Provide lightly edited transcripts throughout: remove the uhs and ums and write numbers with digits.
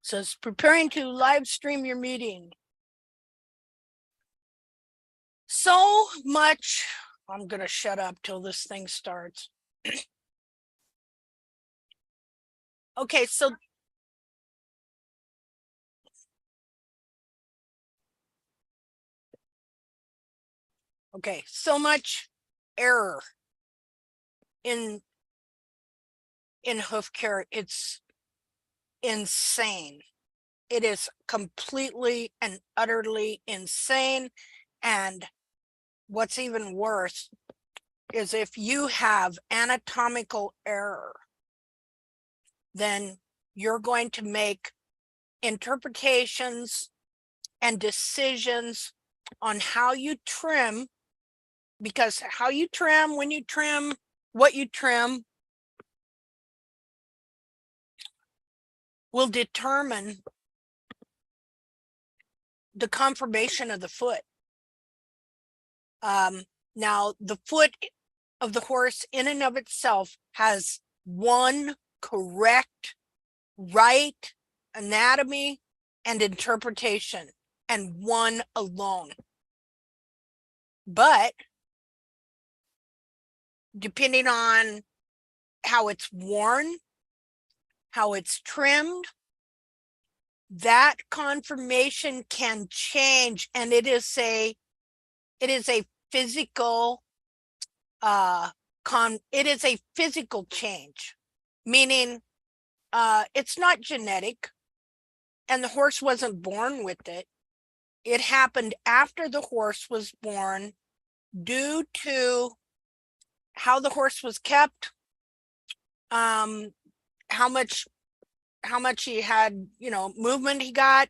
Says preparing to live stream your meeting. So much. I'm gonna shut up till this thing starts. Okay, so so much error in hoof care. It's insane. It is completely and utterly insane. And what's even worse is if you have anatomical error, then you're going to make interpretations and decisions on how you trim, because how you trim, when you trim, what you trim will determine the conformation of the foot. Now, the foot of the horse in and of itself has one correct, right anatomy and interpretation, and one alone. But depending on how it's worn, how it's trimmed, that conformation can change, and it is a physical it is a physical change, meaning it's not genetic, and the horse wasn't born with it. It happened after the horse was born due to how the horse was kept, how much he had, movement he got,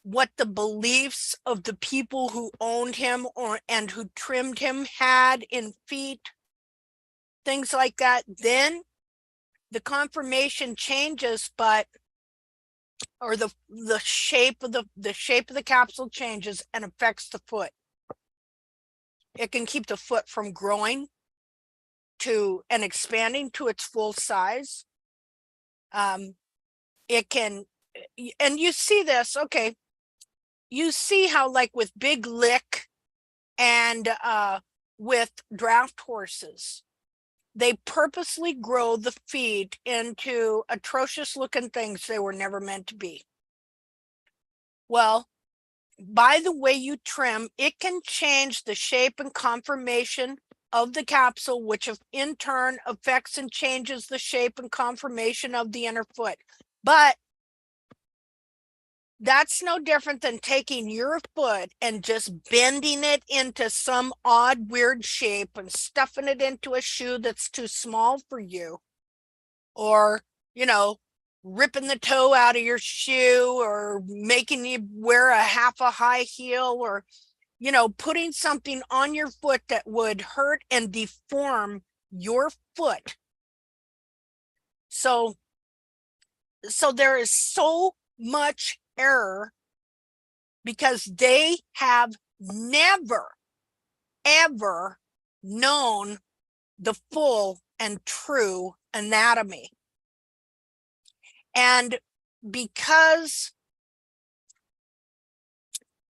what the beliefs of the people who owned him and who trimmed him had in feet, things like that. Then the conformation changes, or the shape of the capsule changes and affects the foot. It can keep the foot from growing to and expanding to its full size. It can, and you see this, okay, you see how, like with Big Lick and with draft horses, they purposely grow the feet into atrocious looking things they were never meant to be. Well, by the way you trim, it can change the shape and conformation of the capsule, which in turn affects and changes the shape and conformation of the inner foot. But that's no different than taking your foot and just bending it into some odd, weird shape and stuffing it into a shoe that's too small for you. Or, ripping the toe out of your shoe, or making you wear a half a high heel, or, putting something on your foot that would hurt and deform your foot. So there is so much error because they have never, ever known the full and true anatomy. And because,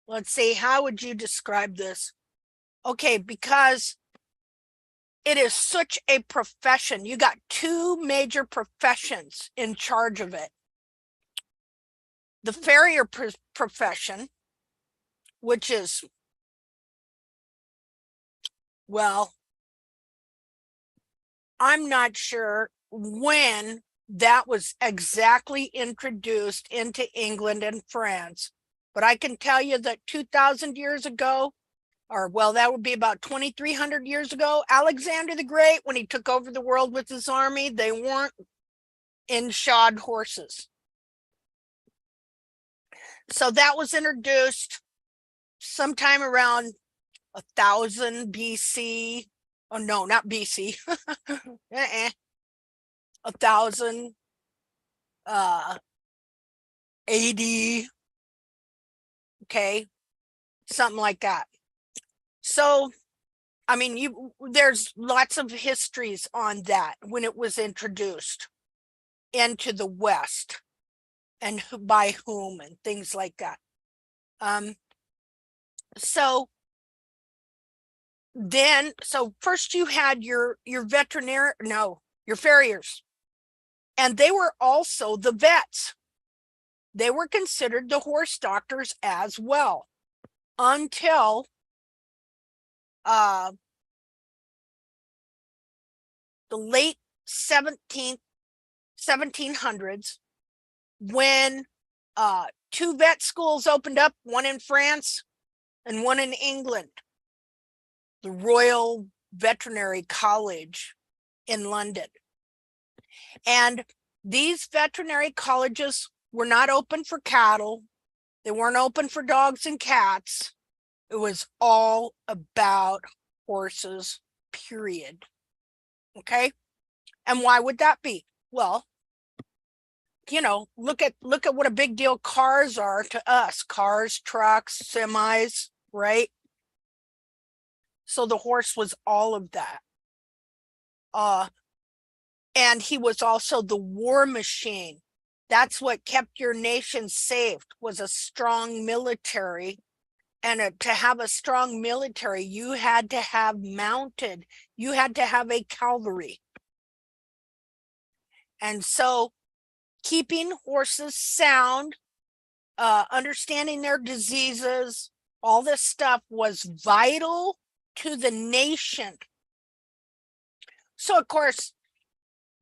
let's see, how would you describe this? Okay, because it is such a profession. You got two major professions in charge of it. The farrier profession, which is, well, I'm not sure when that was exactly introduced into England and France, but I can tell you that 2,000 years ago, or well, that would be about 2,300 years ago, Alexander the Great, when he took over the world with his army, they weren't in shod horses. So that was introduced sometime around 1,000 BC. Oh no, not BC. 1,000 AD. Okay, something like that. So, I mean, there's lots of histories on that when it was introduced into the West. and by whom and things like that. So first you had your farriers, and they were also the vets. They were considered the horse doctors as well until the late 1700s, when two vet schools opened up, one in France and one in England, the Royal Veterinary College in London. And these veterinary colleges were not open for cattle. They weren't open for dogs and cats. It was all about horses, period. Okay? And why would that be? Well, look at what a big deal cars are to us. Cars, trucks, semis, right? So the horse was all of that. And he was also the war machine. That's what kept your nation safe, was a strong military. And to have a strong military, you had to have mounted, you had to have a cavalry. And so keeping horses sound, understanding their diseases, all this stuff was vital to the nation. So of course,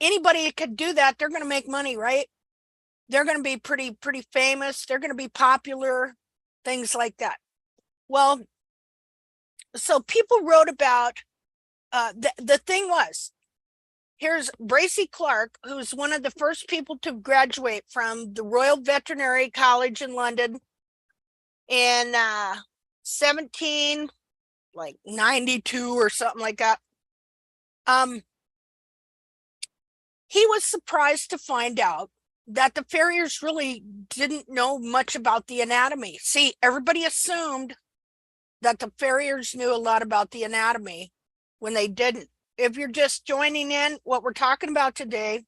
anybody could do that. They're going to make money, right? They're going to be pretty famous. They're going to be popular, things like that. Well, so people wrote about, the thing was, here's Bracy Clark, who's one of the first people to graduate from the Royal Veterinary College in London in 1792 or something like that. He was surprised to find out that the farriers really didn't know much about the anatomy. See, everybody assumed that the farriers knew a lot about the anatomy when they didn't. If you're just joining in, what we're talking about today,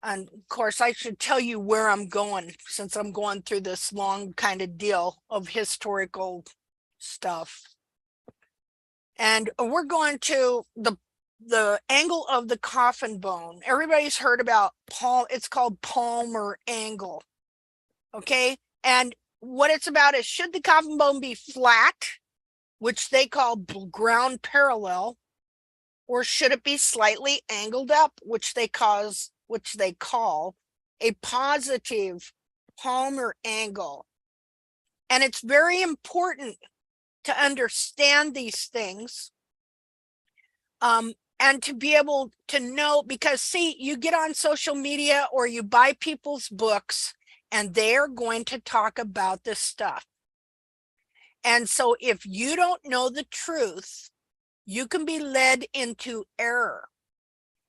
and of course I should tell you where I'm going, since I'm going through this long kind of deal of historical stuff. And we're going to the angle of the coffin bone. Everybody's heard about it's called Palmer angle. Okay. And what it's about is, should the coffin bone be flat, which they call ground parallel, or should it be slightly angled up, which they call a positive Palmer angle. And it's very important to understand these things, and to be able to know, because see, you get on social media or you buy people's books and they're going to talk about this stuff. And so if you don't know the truth, you can be led into error.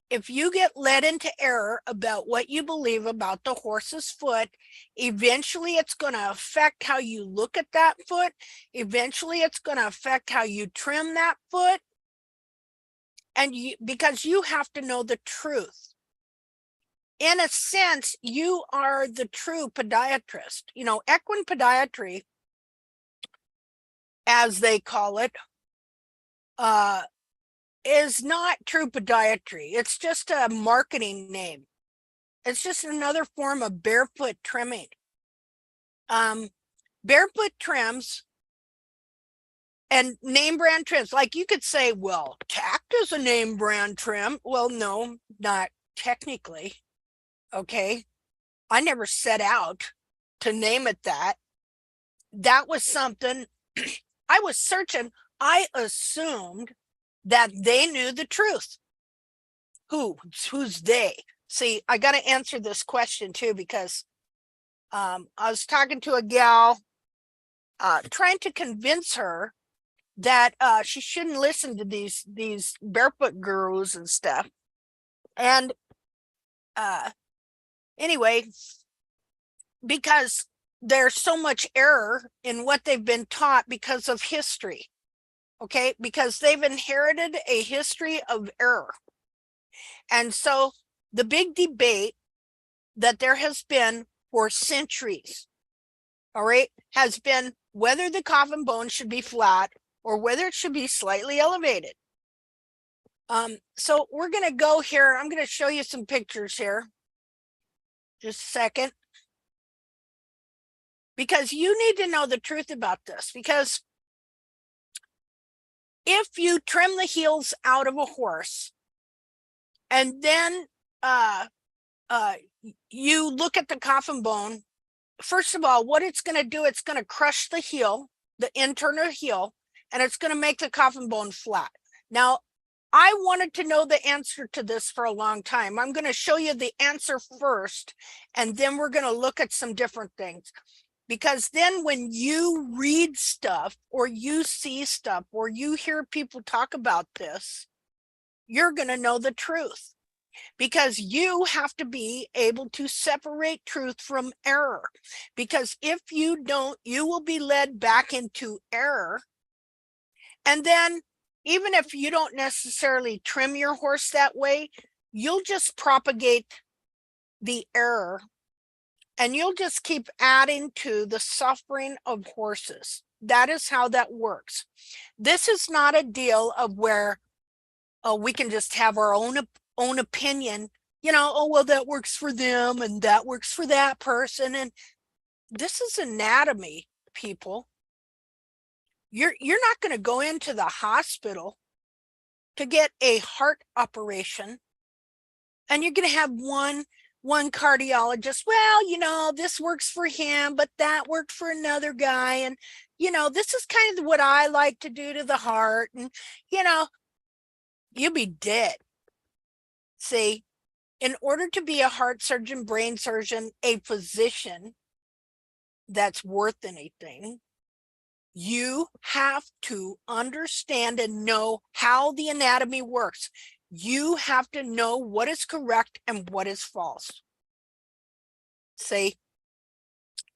If you get led into error about what you believe about the horse's foot, eventually it's going to affect how you look at that foot. Eventually it's going to affect how you trim that foot. And because you have to know the truth. In a sense, you are the true podiatrist. Equine podiatry, as they call it, is not true podiatry. It's just a marketing name. It's just another form of barefoot trimming. Barefoot trims and name brand trims, like you could say, well, Tact is a name brand trim. Well, no, not technically. Okay. I never set out to name it that. That was something I was searching. I assumed that they knew the truth. Who's they? See, I got to answer this question too, because I was talking to a gal, trying to convince her that she shouldn't listen to these barefoot gurus and stuff. And anyway, because there's so much error in what they've been taught because of history. Okay, because they've inherited a history of error. And so the big debate that there has been for centuries, all right, has been whether the coffin bone should be flat or whether it should be slightly elevated. So we're going to go here. I'm going to show you some pictures here. Just a second. Because you need to know the truth about this. Because if you trim the heels out of a horse and then you look at the coffin bone, first of all, what it's going to do, it's going to crush the heel, the internal heel, and it's going to make the coffin bone flat. Now, I wanted to know the answer to this for a long time. I'm going to show you the answer first, and then we're going to look at some different things. Because then when you read stuff or you see stuff or you hear people talk about this, you're going to know the truth. Because you have to be able to separate truth from error. Because if you don't, you will be led back into error. And then even if you don't necessarily trim your horse that way, you'll just propagate the error and you'll just keep adding to the suffering of horses. That is how that works. This is not a deal of where we can just have our own opinion, you know, oh, well, that works for them and that works for that person. And this is anatomy, people. You're not going to go into the hospital to get a heart operation and you're going to have one cardiologist. Well, you know, this works for him, but that worked for another guy. And, you know, this is kind of what I like to do to the heart. And, you know, you'll be dead. See, in order to be a heart surgeon, brain surgeon, a physician that's worth anything, you have to understand and know how the anatomy works. You have to know what is correct and what is false. See,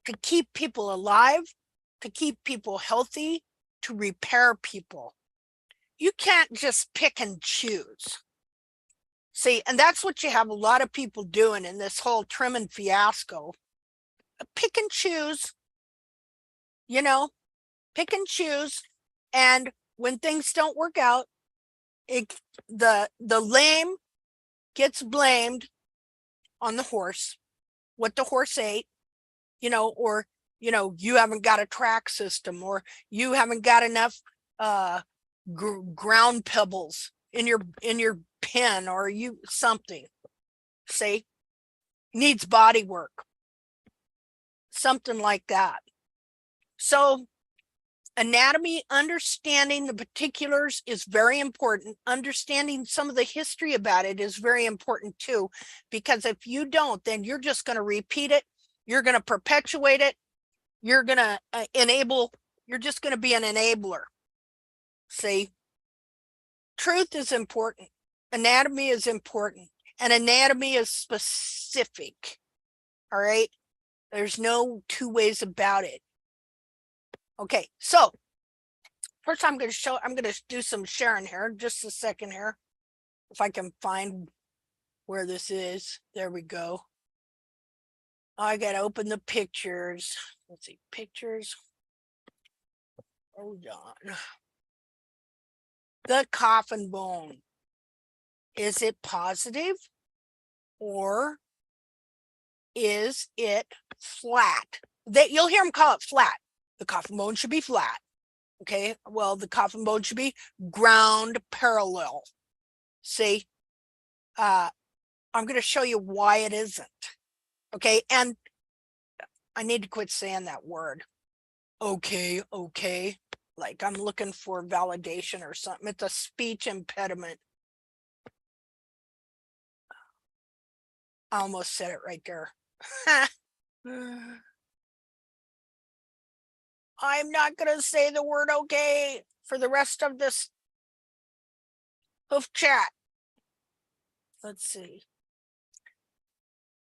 to keep people alive, to keep people healthy, to repair people. You can't just pick and choose. See, and that's what you have a lot of people doing in this whole trimming fiasco. Pick and choose, you know, pick and choose. And when things don't work out, the lame gets blamed on the horse, what the horse ate, you know, or, you know, you haven't got a track system, or you haven't got enough ground pebbles in your pen, or you something, say, needs body work, something like that. So anatomy, understanding the particulars is very important. Understanding some of the history about it is very important too, because if you don't, then you're just going to repeat it. You're going to perpetuate it. You're going to enable. You're just going to be an enabler. See, truth is important. Anatomy is important. And anatomy is specific. All right. There's no two ways about it. Okay, so first I'm going to do some sharing here. Just a second here. If I can find where this is. There we go. I got to open the pictures. Let's see, pictures. Hold on. The coffin bone. Is it positive or is it flat? You'll hear them call it flat. The coffin bone should be flat. Okay, well, the coffin bone should be ground parallel. See, I'm going to show you why it isn't. Okay, and I need to quit saying that word. Okay, like I'm looking for validation or something. It's a speech impediment. I almost said it right there. I'm not going to say the word okay for the rest of this hoof chat. Let's see.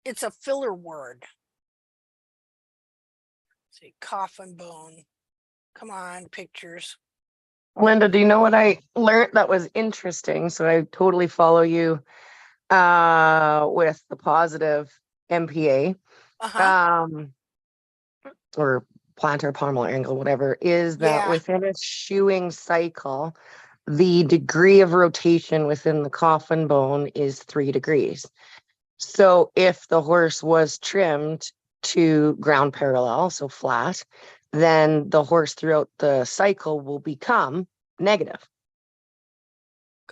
It's a filler word. Let's see, coffin bone. Come on, pictures. Linda, do you know what I learned that was interesting? So I totally follow you with the positive MPA. Uh-huh. um, or plantar palmar angle, whatever, is that Yeah. within a shoeing cycle, the degree of rotation within the coffin bone is 3 degrees. So if the horse was trimmed to ground parallel, so flat, then the horse throughout the cycle will become negative.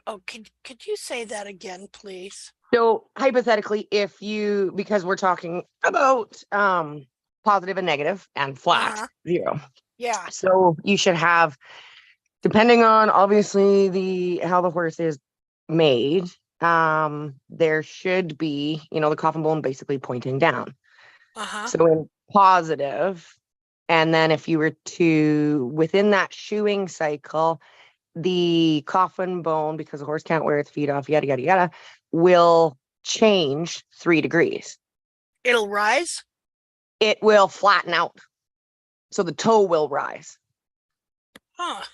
Oh, could you say that again, please? So hypothetically, if you, because we're talking about positive and negative and flat, Uh-huh. 0. Yeah. So you should have, depending on obviously the how the horse is made, there should be, the coffin bone basically pointing down. Uh-huh. So in positive, and then if you were to within that shoeing cycle, the coffin bone, because the horse can't wear its feet off, yada yada yada, will change 3 degrees. It'll rise? It will flatten out. So the toe will rise. Huh.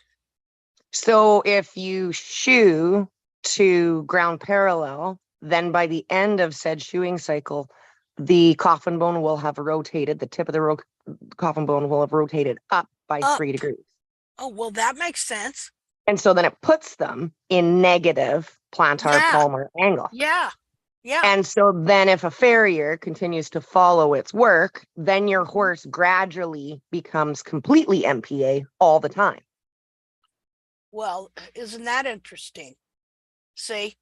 So if you shoe to ground parallel, then by the end of said shoeing cycle, the coffin bone will have rotated, the tip of the coffin bone will have rotated up by Up. 3 degrees. Oh, well, that makes sense. And so then it puts them in negative plantar Yeah. palmar angle. Yeah. Yeah. And so then if a farrier continues to follow its work, then your Mhm. horse gradually becomes completely MPA all the time. Well, isn't that interesting? See?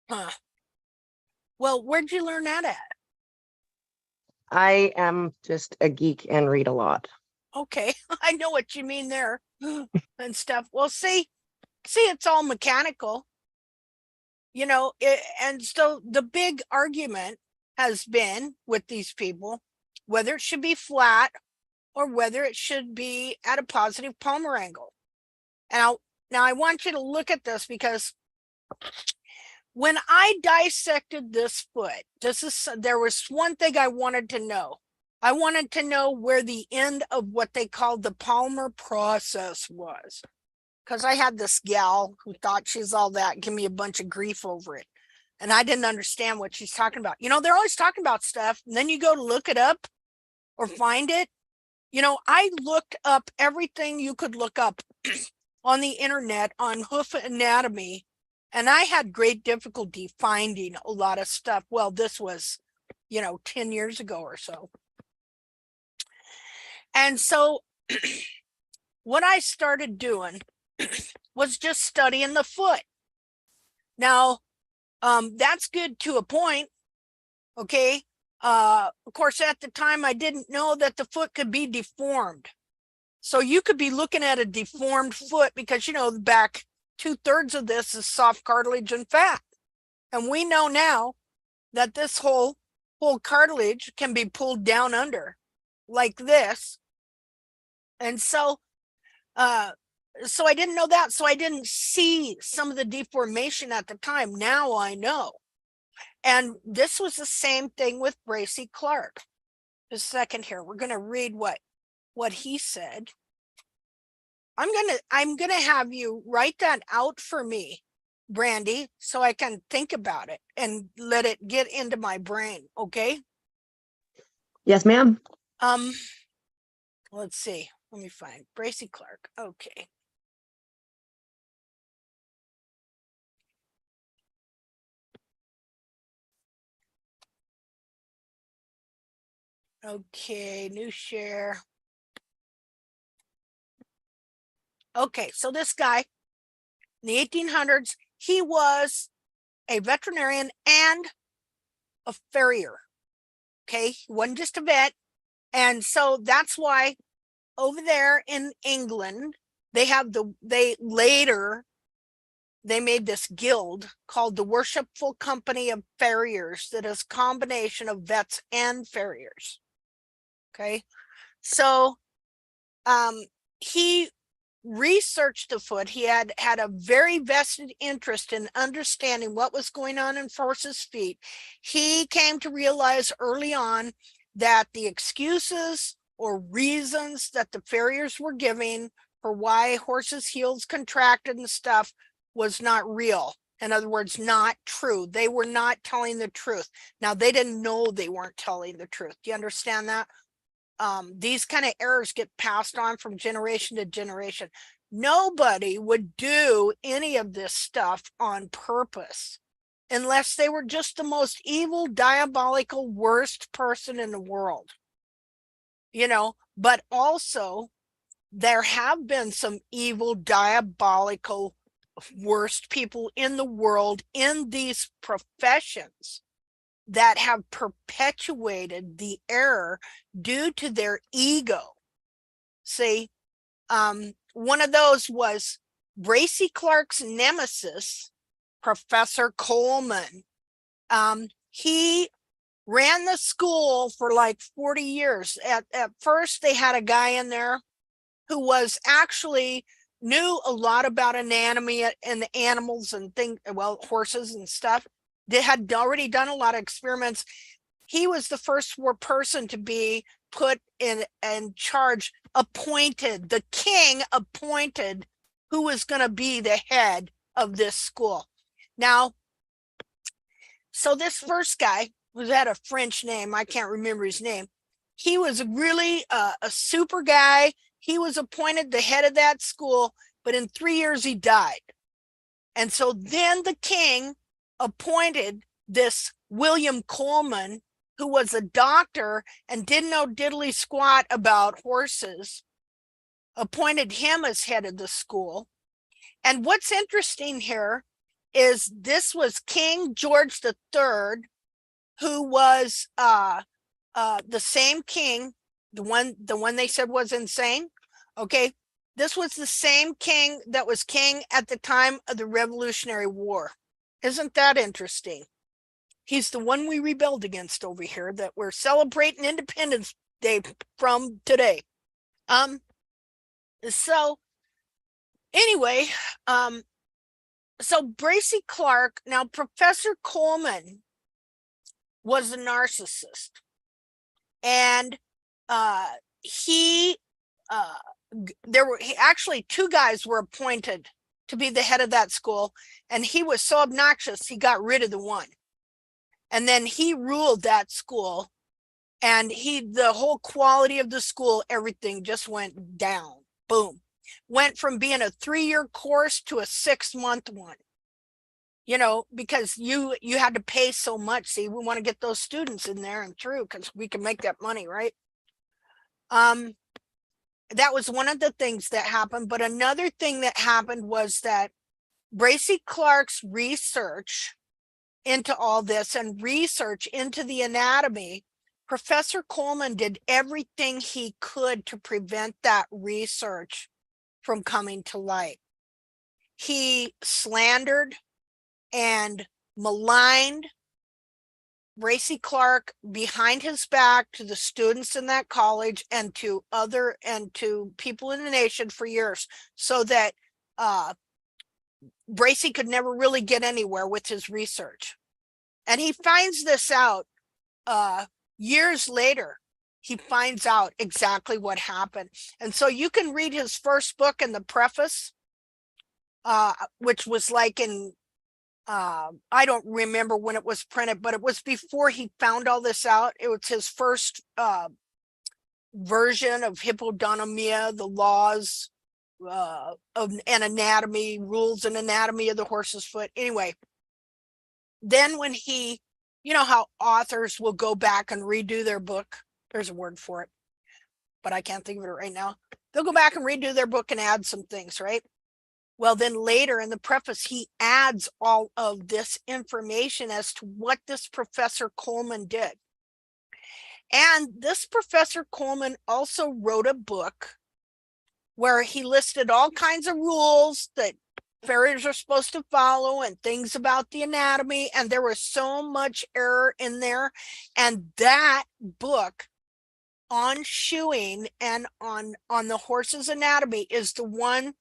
Huh. Well, where'd you learn that at? I am just a geek and read a lot. Okay. I know what you mean there and stuff. Well, see, it's all mechanical, and so the big argument has been with these people, whether it should be flat or whether it should be at a positive palmar angle. And now I want you to look at this, because when I dissected this foot, there was one thing I wanted to know. I wanted to know where the end of what they called the Palmer process was. Because I had this gal who thought she's all that, give me a bunch of grief over it. And I didn't understand what she's talking about. They're always talking about stuff, and then you go to look it up or find it. I looked up everything you could look up on the internet on hoof anatomy, and I had great difficulty finding a lot of stuff. Well, this was, 10 years ago or so. And so what I started doing was just studying the foot. Now, that's good to a point. Okay. Of course, at the time, I didn't know that the foot could be deformed. So you could be looking at a deformed foot because, the back 2/3 of this is soft cartilage and fat. And we know now that this whole cartilage can be pulled down under like this. And so I didn't know that. So I didn't see some of the deformation at the time. Now I know. And this was the same thing with Bracy Clark. Just a second here. We're going to read what he said. I'm gonna have you write that out for me, Brandy, so I can think about it and let it get into my brain. Okay. Yes, ma'am. Um, let's see. Let me find Bracy Clark. Okay. Okay, new share. Okay, so this guy in the 1800s, he was a veterinarian and a farrier. Okay, he wasn't just a vet. And so that's why over there in England, they made this guild called the Worshipful Company of Farriers, that is a combination of vets and farriers. Okay. So he researched the foot. He had a very vested interest in understanding what was going on in horses' feet. He came to realize early on that the excuses or reasons that the farriers were giving for why horses' heels contracted and stuff was not real. In other words, not true. They were not telling the truth. Now, they didn't know they weren't telling the truth. Do you understand that? These kind of errors get passed on from generation to generation. Nobody would do any of this stuff on purpose unless they were just the most evil, diabolical, worst person in the world. You know, but also there have been some evil, diabolical, worst people in the world in these professions that have perpetuated the error due to their ego. See, one of those was Bracy Clark's nemesis, Professor Coleman. He ran the school for like 40 years. At first, they had a guy in there who was actually knew a lot about anatomy and the animals and things, well, horses and stuff. They had already done a lot of experiments. He was the first person to be put in charge, appointed, the king appointed who was going to be the head of this school. Now, so this first guy who had a French name, I can't remember his name. He was really a super guy. He was appointed the head of that school, but in 3 years he died. And so then the king appointed this William Coleman, who was a doctor and didn't know diddly squat about horses, appointed him as head of the school. And what's interesting here is this was King George III, who was the same king, the one they said was insane. Okay, this was the same king that was king at the time of the Revolutionary War. Isn't that interesting? He's the one we rebelled against over here that we're celebrating Independence Day from today. So anyway, so Bracy Clark, now Professor Coleman was a narcissist, and there were actually two guys were appointed to be the head of that school, and he was so obnoxious he got rid of the one, and then he ruled that school, and the whole quality of the school, everything just went down. Boom. Went from being a 3-year course to a 6-month one, you know, because you had to pay so much. See, we want to get those students in there and through because we can make that money, right? That was one of the things that happened. But another thing that happened was that Bracy Clark's research into all this and research into the anatomy, Professor Coleman did everything he could to prevent that research from coming to light. He slandered and maligned Bracy Clark behind his back to the students in that college and to people in the nation for years, so that Bracy could never really get anywhere with his research. And he finds this out years later. He finds out exactly what happened. And so you can read his first book in the preface, which was like in I don't remember when it was printed, but it was before he found all this out. It was his first version of Hippodonamia, the laws of an anatomy, rules and anatomy of the horse's foot. Anyway, then when he, you know how authors will go back and redo their book? There's a word for it, but I can't think of it right now. They'll go back and redo their book and add some things, right? Well, then later in the preface, he adds all of this information as to what this Professor Coleman did. And this Professor Coleman also wrote a book where he listed all kinds of rules that farriers are supposed to follow and things about the anatomy. And there was so much error in there. And that book on shoeing and on the horse's anatomy is the one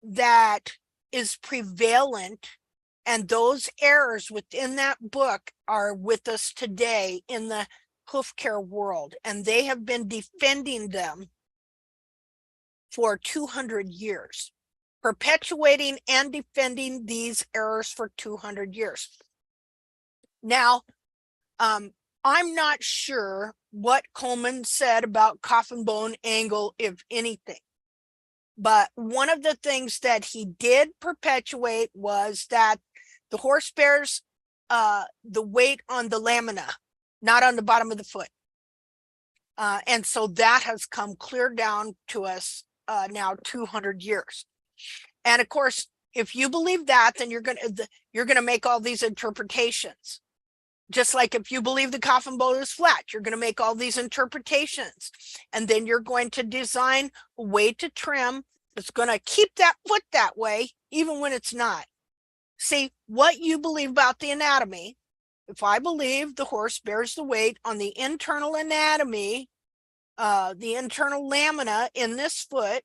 that is prevalent, and those errors within that book are with us today in the hoof care world, and they have been defending them for 200 years. perpetuating and defending these errors for 200 years. Now, I'm not sure what Coleman said about coffin bone angle, if anything. But one of the things that he did perpetuate was that the horse bears the weight on the lamina, not on the bottom of the foot. And so that has come clear down to us now 200 years. And of course, if you believe that, then you're gonna make all these interpretations. Just like if you believe the coffin bone is flat, you're going to make all these interpretations. And then you're going to design a way to trim that's going to keep that foot that way, even when it's not. See, what you believe about the anatomy, if I believe the horse bears the weight on the internal anatomy, the internal lamina in this foot,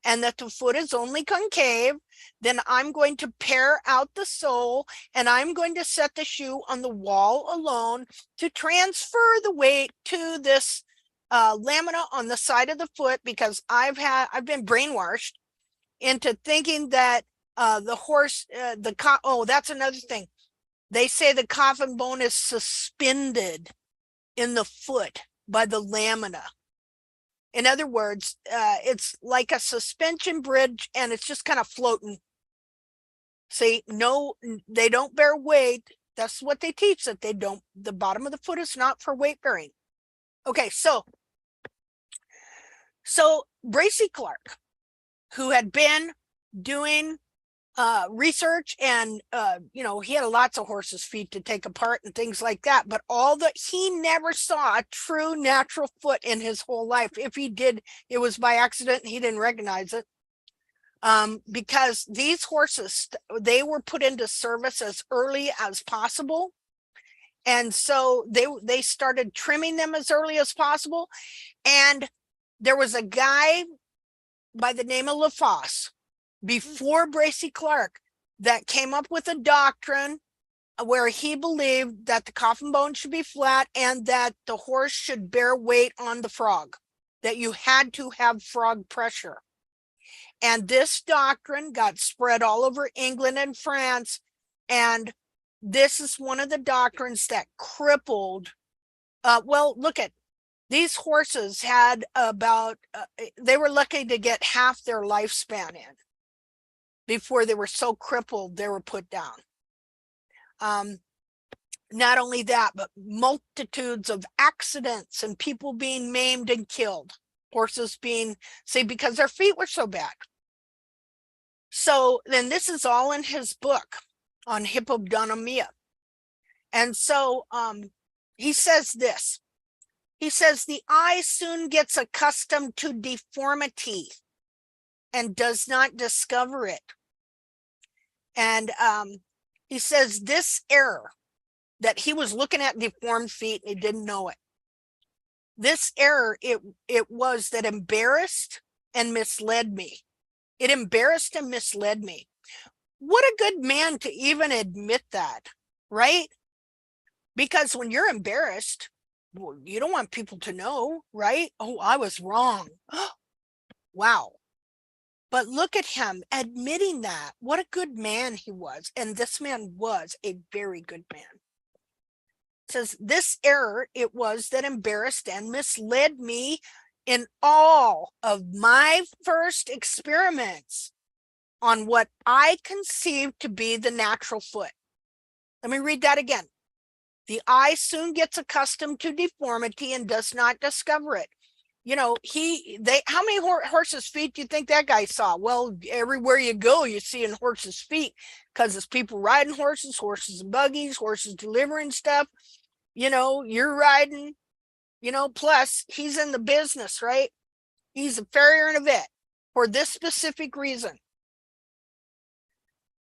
and that the foot is only concave, then I'm going to pare out the sole and I'm going to set the shoe on the wall alone to transfer the weight to this lamina on the side of the foot, because I've been brainwashed into thinking that the horse, that's another thing. They say the coffin bone is suspended in the foot by the lamina. In other words, it's like a suspension bridge and it's just kind of floating. See, no, they don't bear weight. That's what they teach, that they don't, the bottom of the foot is not for weight bearing. Okay, so Bracy Clark, who had been doing research and he had lots of horses' feet to take apart and things like that, but he never saw a true natural foot in his whole life. If he did, it was by accident and he didn't recognize it, because these horses, they were put into service as early as possible, and so they started trimming them as early as possible. And there was a guy by the name of LaFosse before Bracy Clark that came up with a doctrine where he believed that the coffin bone should be flat and that the horse should bear weight on the frog, that you had to have frog pressure. And this doctrine got spread all over England and France, and this is one of the doctrines that crippled, look at these horses had about, they were lucky to get half their lifespan in before they were so crippled they were put down. Not only that, but multitudes of accidents and people being maimed and killed, horses being, because their feet were so bad. So then this is all in his book on hippodonamia. And so he says this. He says, the eye soon gets accustomed to deformity and does not discover it. And he says this error, that he was looking at deformed feet and he didn't know it. This error, it was that embarrassed and misled me. It embarrassed and misled me. What a good man to even admit that, right? Because when you're embarrassed, well, you don't want people to know, right? Oh, I was wrong. Wow. But look at him admitting that. What a good man he was. And this man was a very good man. It says, this error, it was that embarrassed and misled me in all of my first experiments on what I conceived to be the natural foot. Let me read that again. The eye soon gets accustomed to deformity and does not discover it. How many horses' feet do you think that guy saw? Well, everywhere you go, you see in horses' feet, because it's people riding horses, horses and buggies, horses delivering stuff. You're riding, plus he's in the business, right? He's a farrier and a vet for this specific reason.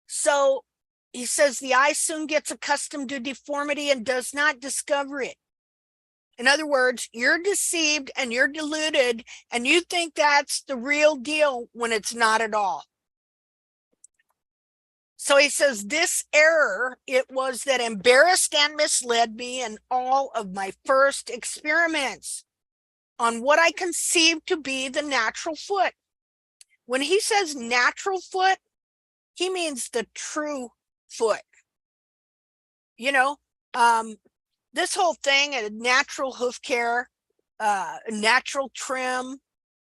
So he says the eye soon gets accustomed to deformity and does not discover it. In other words, you're deceived and you're deluded and you think that's the real deal when it's not at all. So he says this error, it was that embarrassed and misled me in all of my first experiments on what I conceived to be the natural foot. When he says natural foot, he means the true foot. You know, this whole thing, a natural hoof care, natural trim,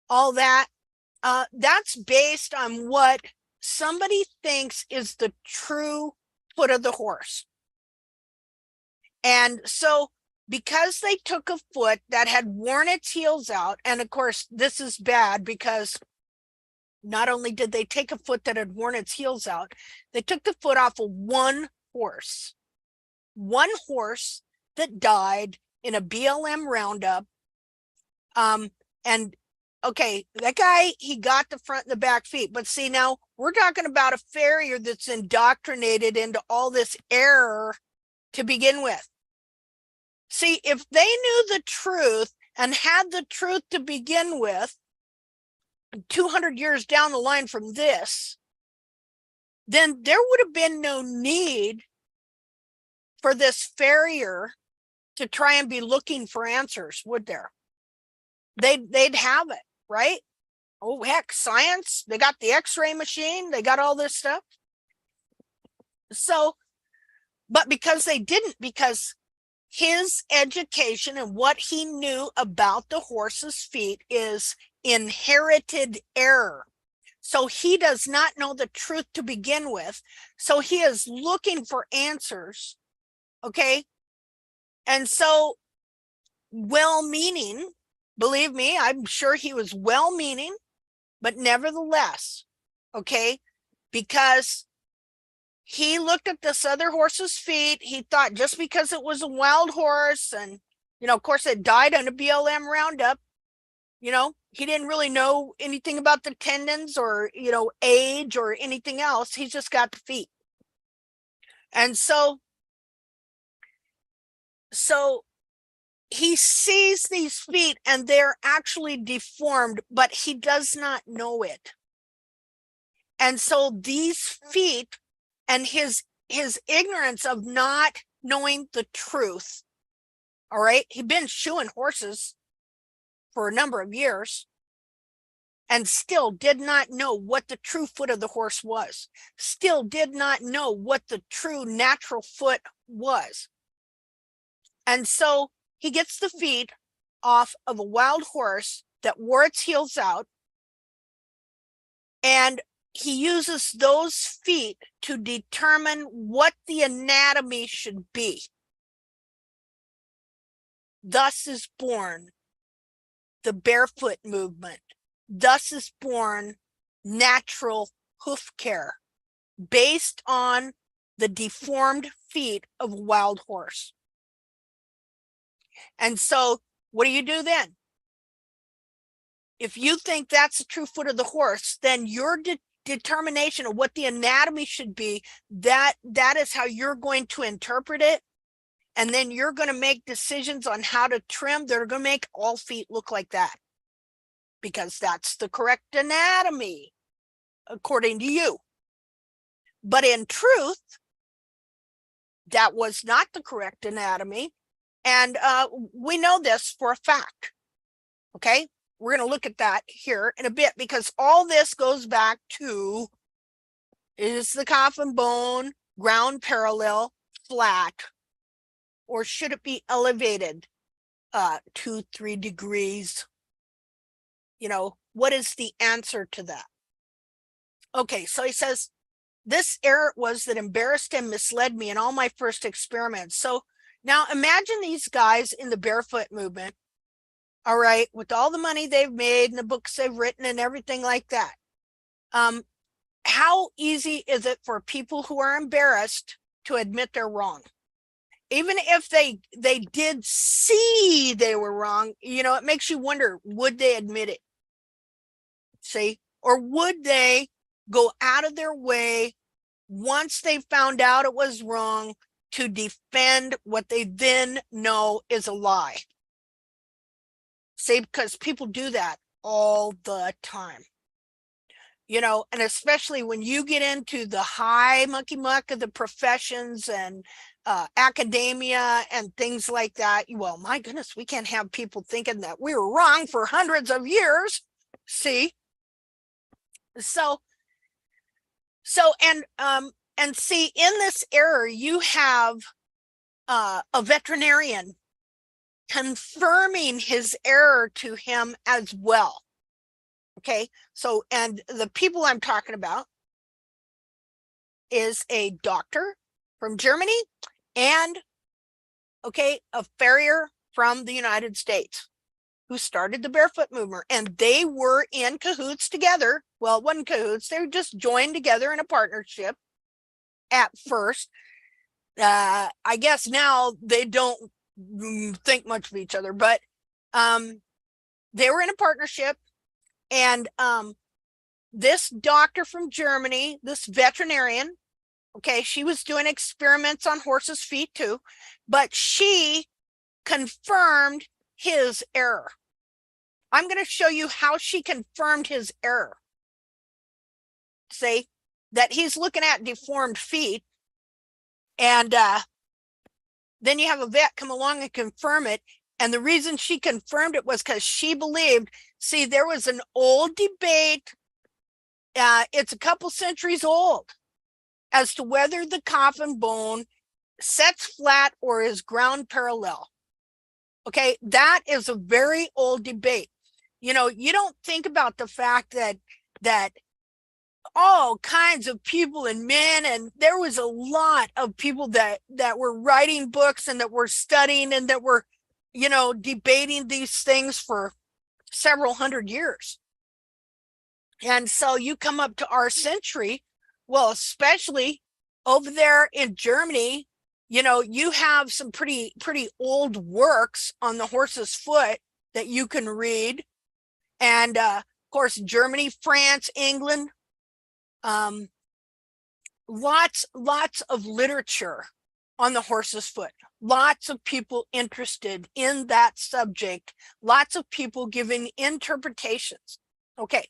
all that, that's based on what somebody thinks is the true foot of the horse. And so because they took a foot that had worn its heels out, and of course this is bad because not only did they take a foot that had worn its heels out, they took the foot off of one horse that died in a BLM roundup. And okay, that guy, he got the front and the back feet, but see, now we're talking about a farrier that's indoctrinated into all this error to begin with. See, if they knew the truth and had the truth to begin with 200 years down the line from this, then there would have been no need for this farrier to try and be looking for answers, would there? They'd have it, right? Oh, heck, science, they got the x-ray machine, they got all this stuff. So, but because they didn't, because his education and what he knew about the horse's feet is inherited error. So he does not know the truth to begin with. So he is looking for answers. Okay. And so, well-meaning, believe me, I'm sure he was well-meaning, but nevertheless, okay, because he looked at this other horse's feet, he thought just because it was a wild horse and, you know, of course it died on a BLM roundup, you know, he didn't really know anything about the tendons or, you know, age or anything else. He's just got the feet. And so he sees these feet and they're actually deformed, but he does not know it. And so these feet and his ignorance of not knowing the truth, all right, he'd been shoeing horses for a number of years and still did not know what the true foot of the horse was, still did not know what the true natural foot was. And so he gets the feet off of a wild horse that wore its heels out, and he uses those feet to determine what the anatomy should be. Thus is born the barefoot movement. Thus is born natural hoof care based on the deformed feet of a wild horse. And so what do you do then? If you think that's the true foot of the horse, then your determination of what the anatomy should be, that is how you're going to interpret it. And then you're going to make decisions on how to trim. They're going to make all feet look like that because that's the correct anatomy according to you. But in truth, that was not the correct anatomy. And we know this for a fact. Okay, we're going to look at that here in a bit because all this goes back to, is the coffin bone ground parallel, flat, or should it be elevated 2-3 degrees? You know, what is the answer to that? Okay, so he says, this error was that embarrassed and misled me in all my first experiments. So now imagine these guys in the barefoot movement, all right, with all the money they've made and the books they've written and everything like that. How easy is it for people who are embarrassed to admit they're wrong? Even if they did see they were wrong, you know, it makes you wonder, would they admit it? See, or would they go out of their way once they found out it was wrong to defend what they then know is a lie? See, because people do that all the time. You know, and especially when you get into the high monkey muck of the professions and academia and things like that. Well, my goodness, we can't have people thinking that we were wrong for hundreds of years. See, So and see, in this error, you have a veterinarian confirming his error to him as well. Okay, so, and the people I'm talking about is a doctor from Germany and, okay, a farrier from the United States who started the barefoot movement, and they were in cahoots together. Well, it wasn't cahoots, they were just joined together in a partnership at first. I guess now they don't think much of each other, but they were in a partnership, and this doctor from Germany, this veterinarian, okay, she was doing experiments on horses' feet too, but she confirmed his error. I'm going to show you how she confirmed his error. Say that he's looking at deformed feet, and then you have a vet come along and confirm it. And the reason she confirmed it was because she believed, see, there was an old debate, it's a couple centuries old, as to whether the coffin bone sets flat or is ground parallel. Okay, that is a very old debate. You know, you don't think about the fact that all kinds of people and men, and there was a lot of people that were writing books and that were studying and that were, you know, debating these things for several hundred years. And so you come up to our century, well, especially over there in Germany, you know, you have some pretty old works on the horse's foot that you can read. And of course, Germany, France, England, lots of literature on the horse's foot, lots of people interested in that subject, lots of people giving interpretations. Okay,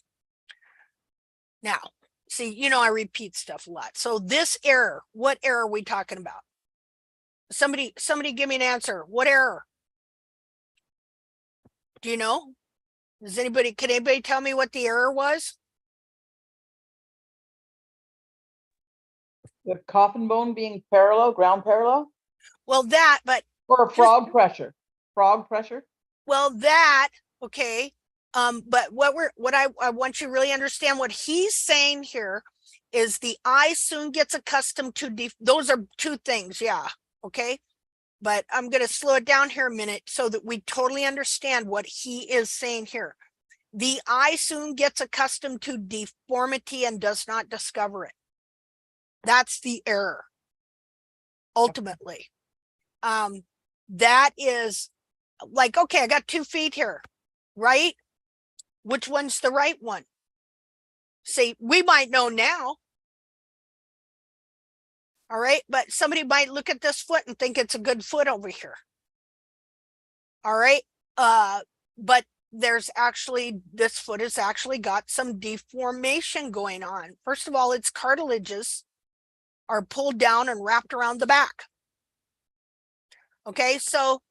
now see, you know, I repeat stuff a lot. So this error, what error are we talking about? Somebody give me an answer. What error? Do you know? Can anybody tell me what the error was? The coffin bone being parallel, ground parallel, Well, that, but or frog pressure, frog pressure. well, that, okay. But what I want you to really understand what he's saying here is the eye soon gets accustomed to those are two things, yeah, okay. But I'm going to slow it down here a minute so that we totally understand what he is saying here. The eye soon gets accustomed to deformity and does not discover it. That's the error. Ultimately, that is like, okay, I got 2 feet here, right? Which one's the right one? See, we might know now. All right, but somebody might look at this foot and think it's a good foot over here. All right, but there's actually, this foot has actually got some deformation going on. First of all, its cartilages are pulled down and wrapped around the back. Okay, so,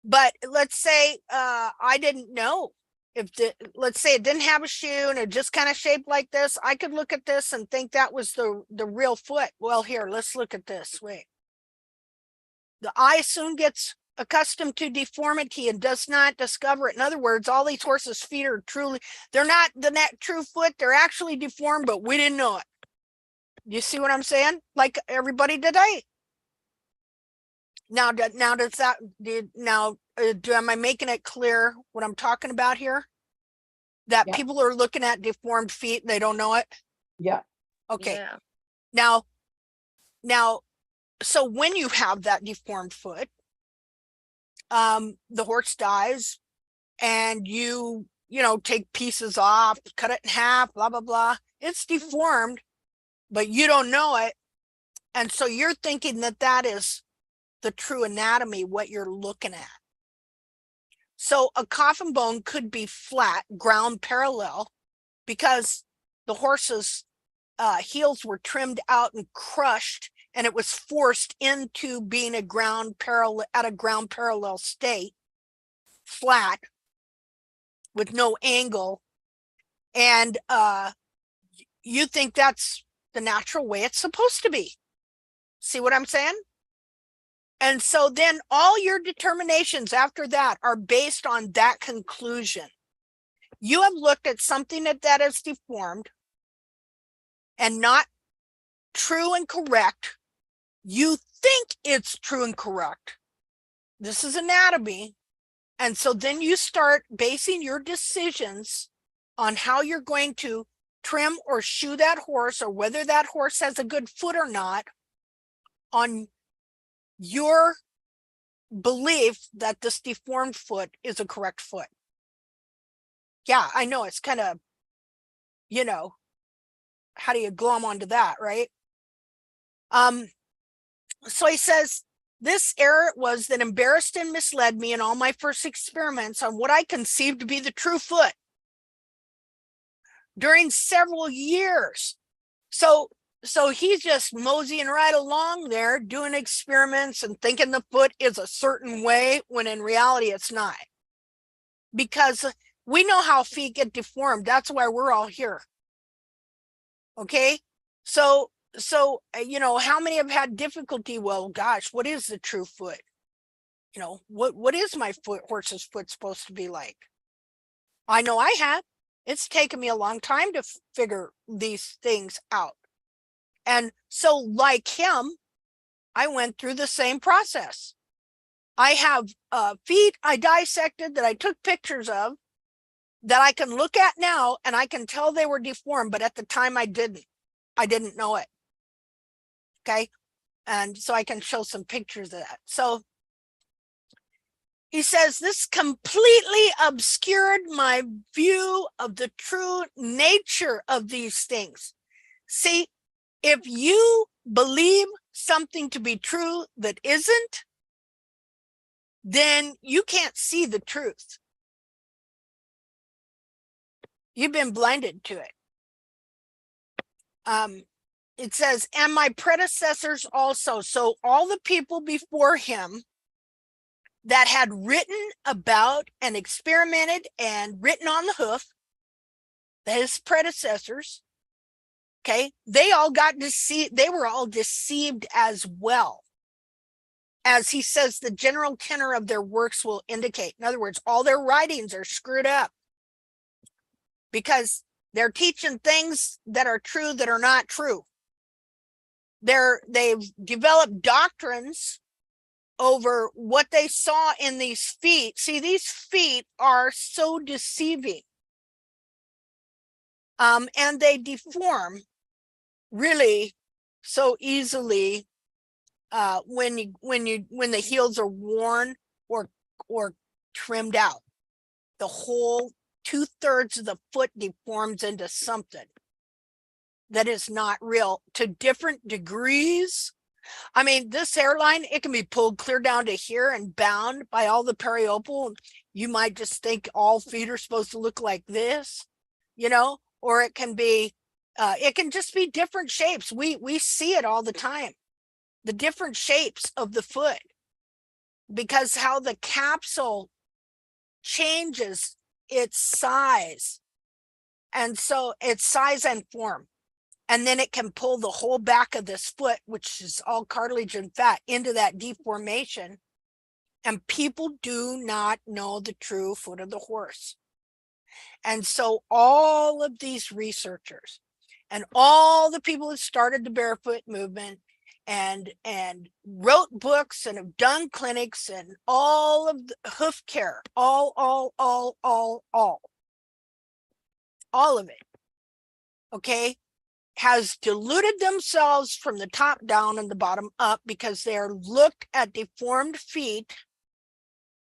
but let's say I didn't know if let's say it didn't have a shoe and it just kind of shaped like this. I could look at this and think that was the real foot. Well, here, let's look at this. Wait, the eye soon gets accustomed to deformity and does not discover it. In other words, all these horses' feet are truly, they're not the true foot, they're actually deformed, but we didn't know it. You see what I'm saying? Like everybody today. Now does that, am I making it clear what I'm talking about here? That Yeah. people are looking at deformed feet and they don't know it? Yeah. Okay. Yeah. Now, so when you have that deformed foot, the horse dies and you know, take pieces off, cut it in half, blah, blah, blah. It's deformed, but you don't know it. And so you're thinking that that is the true anatomy, what you're looking at. So a coffin bone could be flat, ground parallel, because the horse's heels were trimmed out and crushed, and it was forced into being a ground parallel state, flat, with no angle. And you think that's the natural way it's supposed to be. See what I'm saying? And so then all your determinations after that are based on that conclusion. You have looked at something that is deformed and not true and correct. You think it's true and correct. This is anatomy. And so then you start basing your decisions on how you're going to trim or shoe that horse, or whether that horse has a good foot or not, on your belief that this deformed foot is a correct foot. Yeah, I know it's kind of, you know, how do you glom onto that, right? So he says, this error was that embarrassed and misled me in all my first experiments on what I conceived to be the true foot during several years. So he's just moseying right along there doing experiments and thinking the foot is a certain way, when in reality it's not. Because we know how feet get deformed. That's why we're all here. Okay? So you know, how many have had difficulty? Well, gosh, what is the true foot? You know, what is my horse's foot supposed to be like? I know I have. It's taken me a long time to figure these things out. And so, like him, I went through the same process. I have feet I dissected that I took pictures of that I can look at now, and I can tell they were deformed, but at the time I didn't know it. Okay. And so I can show some pictures of that. So he says, this completely obscured my view of the true nature of these things. See, if you believe something to be true that isn't, then you can't see the truth. You've been blinded to it. It says, and my predecessors also. So all the people before him that had written about and experimented and written on the hoof, his predecessors, okay, they all got deceived. They were all deceived as well. As he says, the general tenor of their works will indicate. In other words, all their writings are screwed up because they're teaching things that are true that are not true. They've developed doctrines over what they saw in these feet. See, these feet are so deceiving. And they deform really so easily when the heels are worn or trimmed out. The whole 2/3 of the foot deforms into something that is not real to different degrees. I mean, this hairline, it can be pulled clear down to here and bound by all the periopal. You might just think all feet are supposed to look like this, you know, or it can be, it can just be different shapes. We see it all the time, the different shapes of the foot, because how the capsule changes its size. And so its size and form. And then it can pull the whole back of this foot, which is all cartilage and fat, into that deformation. And people do not know the true foot of the horse. And so all of these researchers and all the people that started the barefoot movement and wrote books and have done clinics and all of the hoof care, all of it, okay, has deluded themselves from the top down and the bottom up, because they are looked at deformed feet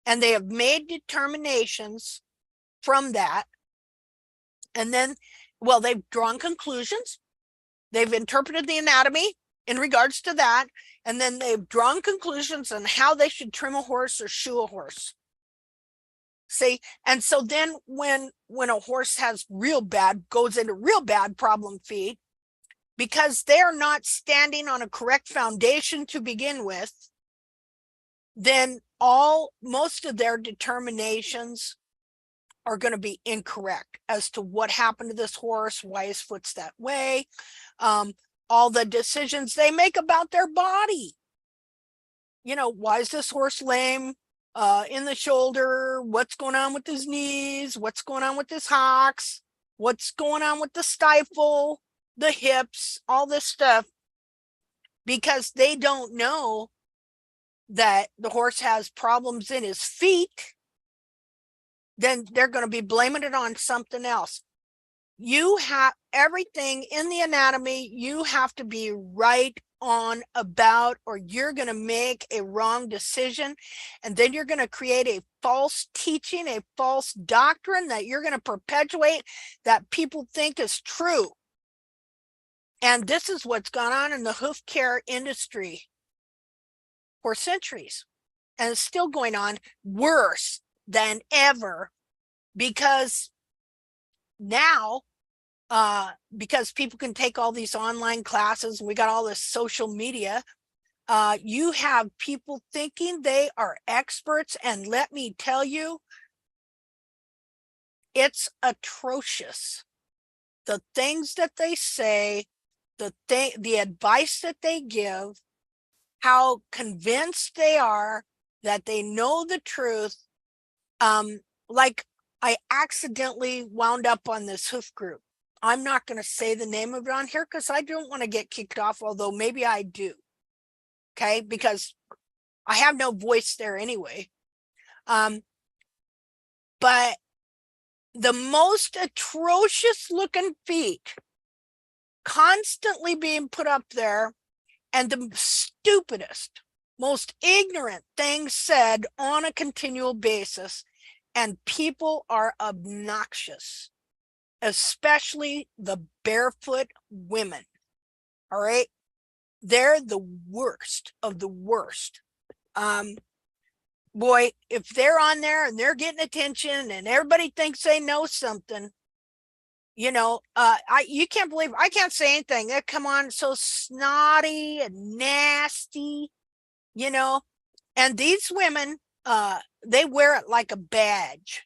and they have made determinations from that. And then, well, they've drawn conclusions. They've interpreted the anatomy in regards to that. And then they've drawn conclusions on how they should trim a horse or shoe a horse. See, and so then when a horse has goes into real bad problem feet, because they're not standing on a correct foundation to begin with, then most of their determinations are going to be incorrect as to what happened to this horse, why his foot's that way, all the decisions they make about their body. You know, why is this horse lame in the shoulder? What's going on with his knees? What's going on with his hocks? What's going on with the stifle, the hips, all this stuff, because they don't know that the horse has problems in his feet. Then they're going to be blaming it on something else. You have everything in the anatomy, you have to be right on about, or you're going to make a wrong decision. And then you're going to create a false teaching, a false doctrine that you're going to perpetuate that people think is true. And this is what's gone on in the hoof care industry for centuries. And it's still going on worse than ever, because now, because people can take all these online classes, and we got all this social media, you have people thinking they are experts, and let me tell you, it's atrocious. The things that they say, the advice that they give, how convinced they are that they know the truth. Like, I accidentally wound up on this hoof group. I'm not going to say the name of it on here because I don't want to get kicked off, although maybe I do. Okay, because I have no voice there anyway. But the most atrocious looking feet constantly being put up there, and the stupidest, most ignorant things said on a continual basis, and people are obnoxious, especially the barefoot women. All right, they're the worst of the worst. Boy, if they're on there and they're getting attention and everybody thinks they know something, you know, you can't believe, I can't say anything. They come on so snotty and nasty, you know, and these women, they wear it like a badge.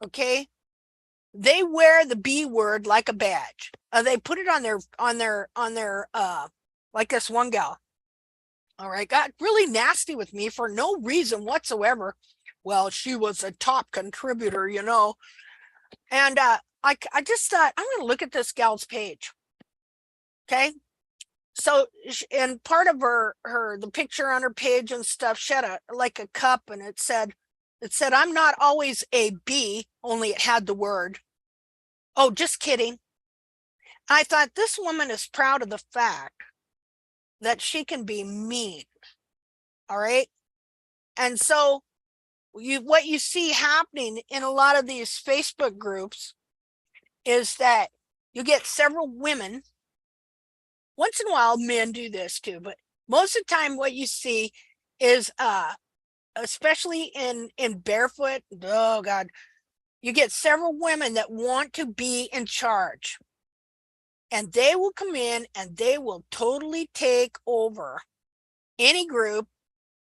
Okay, they wear the B word like a badge. They put it on their like this one gal, all right, got really nasty with me for no reason whatsoever. Well, she was a top contributor, you know. And I just thought, I'm going to look at this gal's page. Okay. So, and part of the picture on her page and stuff, she had like a cup, and it said, I'm not always a B, only it had the word. Oh, just kidding. I thought, this woman is proud of the fact that she can be mean. All right. And so what you see happening in a lot of these Facebook groups is that you get several women. Once in a while, men do this too, but most of the time what you see is, especially in barefoot, oh God, you get several women that want to be in charge. And they will come in and they will totally take over any group.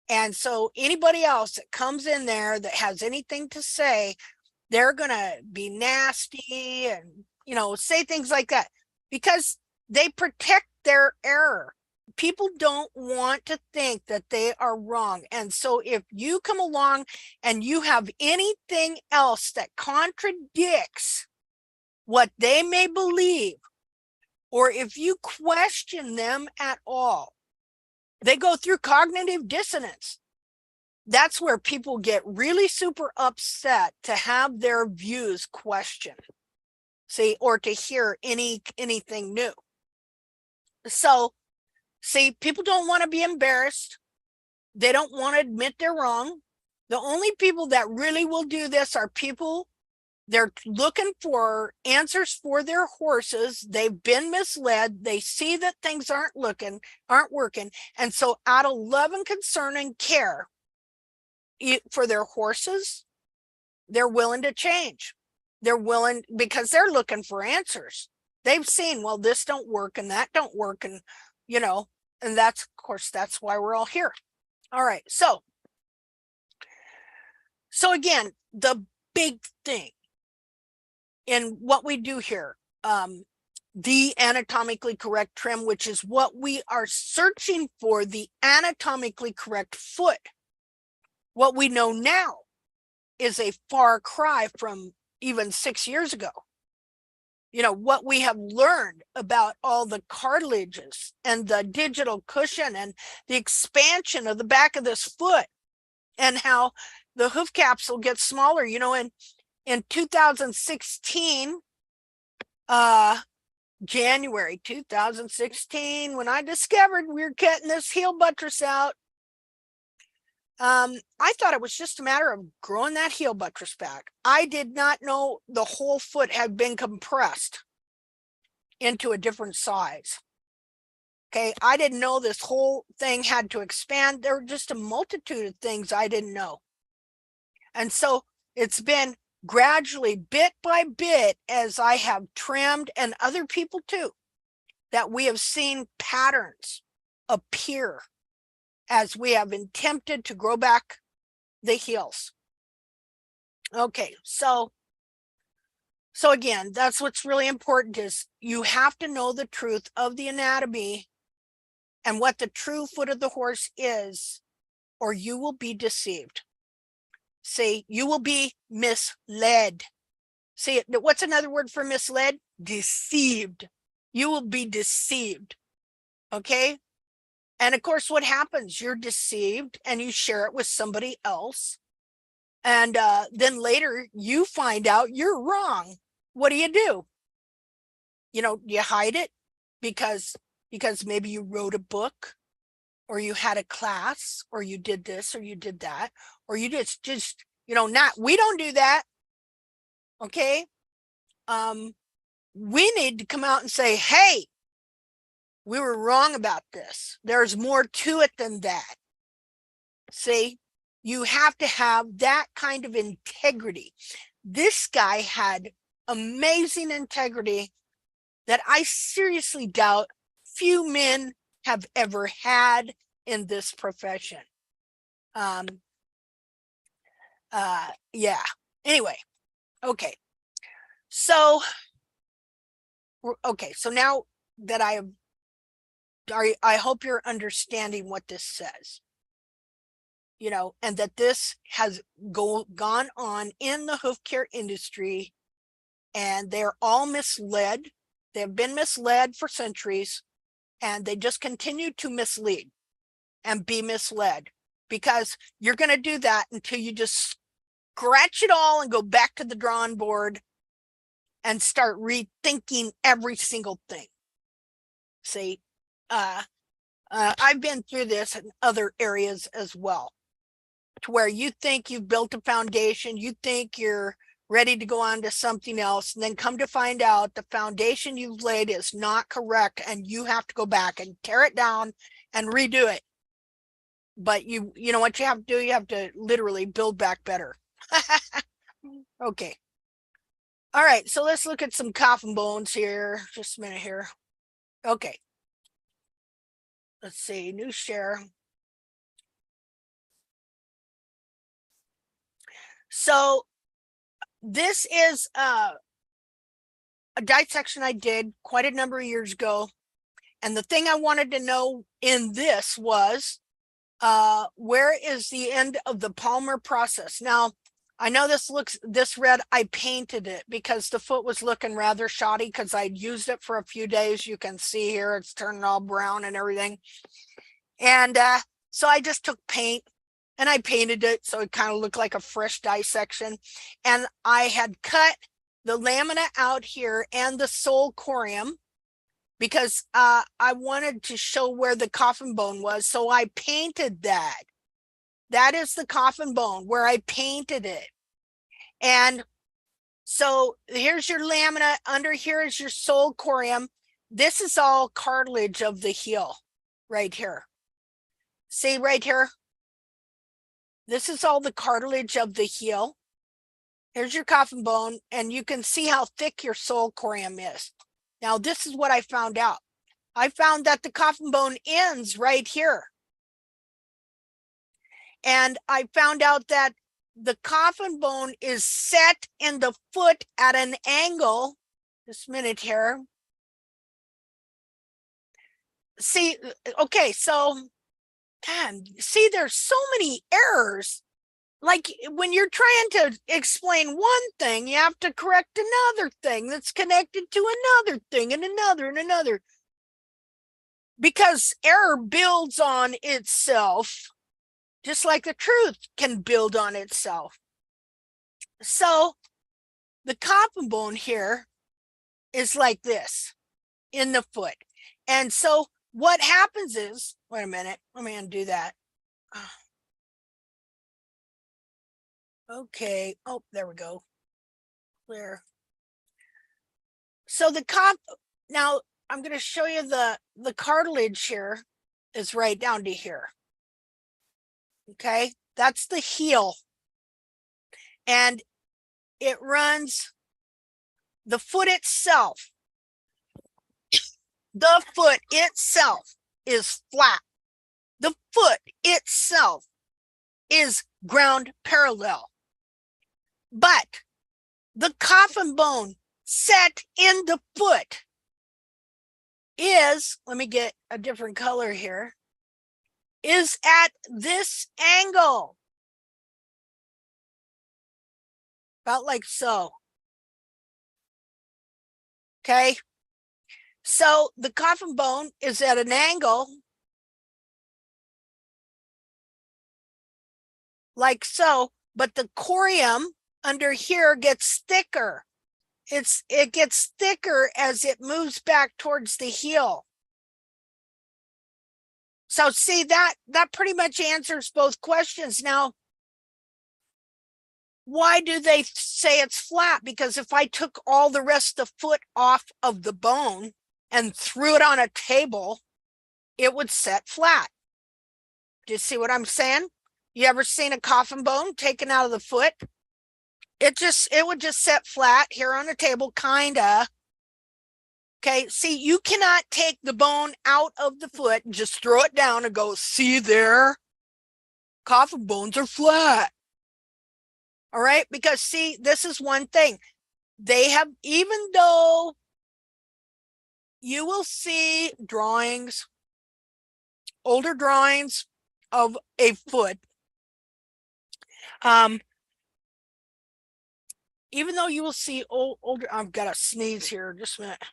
And so anybody else that comes in there that has anything to say, they're going to be nasty and, you know, say things like that, because they protect their error. People don't want to think that they are wrong. And so if you come along and you have anything else that contradicts what they may believe, or if you question them at all, they go through cognitive dissonance. That's where people get really super upset to have their views questioned, see, or to hear anything new. So, see, people don't want to be embarrassed. They don't want to admit they're wrong. The only people that really will do this are people, they're looking for answers for their horses. They've been misled. They see that things aren't working. And so out of love and concern and care for their horses, they're willing to change. They're willing, because they're looking for answers. They've seen, well, this don't work and that don't work. And, you know, and that's, of course, that's why we're all here. All right. So again, the big thing in what we do here, the anatomically correct trim, which is what we are searching for, the anatomically correct foot. What we know now is a far cry from even 6 years ago. You know, what we have learned about all the cartilages and the digital cushion and the expansion of the back of this foot, and how the hoof capsule gets smaller. You know, in 2016, January 2016, when I discovered we were cutting this heel buttress out, I thought it was just a matter of growing that heel buttress back. I did not know the whole foot had been compressed into a different size. Okay, I didn't know this whole thing had to expand. There were just a multitude of things I didn't know. And so it's been gradually, bit by bit, as I have trimmed, and other people too, that we have seen patterns appear as we have attempted to grow back the heels. Okay, so again, that's what's really important, is you have to know the truth of the anatomy and what the true foot of the horse is, or you will be deceived. See, you will be misled. See, what's another word for misled? Deceived. You will be deceived. Okay? And of course, what happens? You're deceived and you share it with somebody else. And then later you find out you're wrong. What do? You know, you hide it because maybe you wrote a book, or you had a class, or you did this, or you did that, or you just, you know, we don't do that. Okay. We need to come out and say, hey, we were wrong about this. There's more to it than that. See, you have to have that kind of integrity. This guy had amazing integrity that I seriously doubt few men have ever had in this profession. Yeah. Anyway, okay. So now that I hope you're understanding what this says, you know, and that this has gone on in the hoof care industry, and they're all misled. They've been misled for centuries, and they just continue to mislead and be misled, because you're going to do that until you just scratch it all and go back to the drawing board and start rethinking every single thing. See, I've been through this in other areas as well, to where you think you've built a foundation, you think you're ready to go on to something else, and then come to find out the foundation you've laid is not correct, and you have to go back and tear it down and redo it. But you know what you have to do? You have to literally build back better. Okay. All right, so let's look at some coffin bones here. Just a minute here. Okay. Let's see, new share. So this is a dissection I did quite a number of years ago. And the thing I wanted to know in this was, where is the end of the Palmer process? Now, I know this red, I painted it because the foot was looking rather shoddy, because I'd used it for a few days. You can see here, it's turning all brown and everything. And so I just took paint and I painted it so it kind of looked like a fresh dissection. And I had cut the lamina out here and the sole corium, because I wanted to show where the coffin bone was. So I painted that. That is the coffin bone where I painted it. And so here's your lamina. Under here is your sole corium. This is all cartilage of the heel right here. See right here? This is all the cartilage of the heel. Here's your coffin bone, and you can see how thick your sole corium is. Now, this is what I found out. I found that the coffin bone ends right here. And I found out that the coffin bone is set in the foot at an angle. Just a minute here. See, okay, so, man, see, there's so many errors. Like when you're trying to explain one thing, you have to correct another thing that's connected to another thing and another and another. Because error builds on itself, just like the truth can build on itself. So the coffin bone here is like this in the foot. And so what happens is, wait a minute, let me undo that. Okay, oh, there we go. Clear. So the now I'm going to show you the cartilage here is right down to here. Okay, that's the heel. And it runs the foot itself. The foot itself is flat. The foot itself is ground parallel. But the coffin bone set in the foot is, let me get a different color here, is at this angle. About like so. Okay. So the coffin bone is at an angle like so, but the corium under here gets thicker. It gets thicker as it moves back towards the heel. So see, that pretty much answers both questions. Now, why do they say it's flat? Because if I took all the rest of the foot off of the bone and threw it on a table, it would set flat. Do you see what I'm saying? You ever seen a coffin bone taken out of the foot? It would just set flat here on the table, kinda. Okay, see, you cannot take the bone out of the foot and just throw it down and go, see there? Coffin bones are flat. All right, because see, this is one thing. They have, even though you will see drawings, older drawings of a foot, even though you will see older, I've got to sneeze here, just a minute.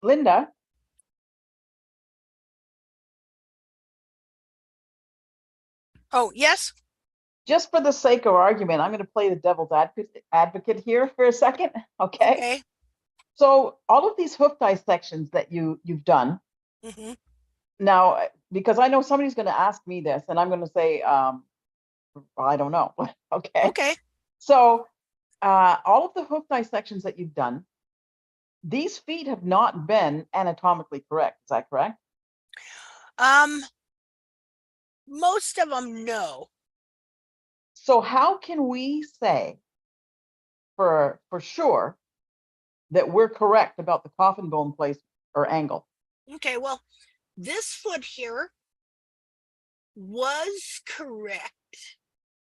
Linda, Oh, yes. just for the sake of argument, I'm going to play the devil's advocate here for a second. Okay. Okay. So all of these hoof dissections that you've done Mm-hmm. now, because I know somebody's going to ask me this, and I'm going to say, I don't know. Okay. Okay. So all of the hoof dissections that you've done, these feet have not been anatomically correct. Is that correct? Most of them, no. So how can we say for sure that we're correct about the coffin bone place or angle? Okay, well, this foot here was correct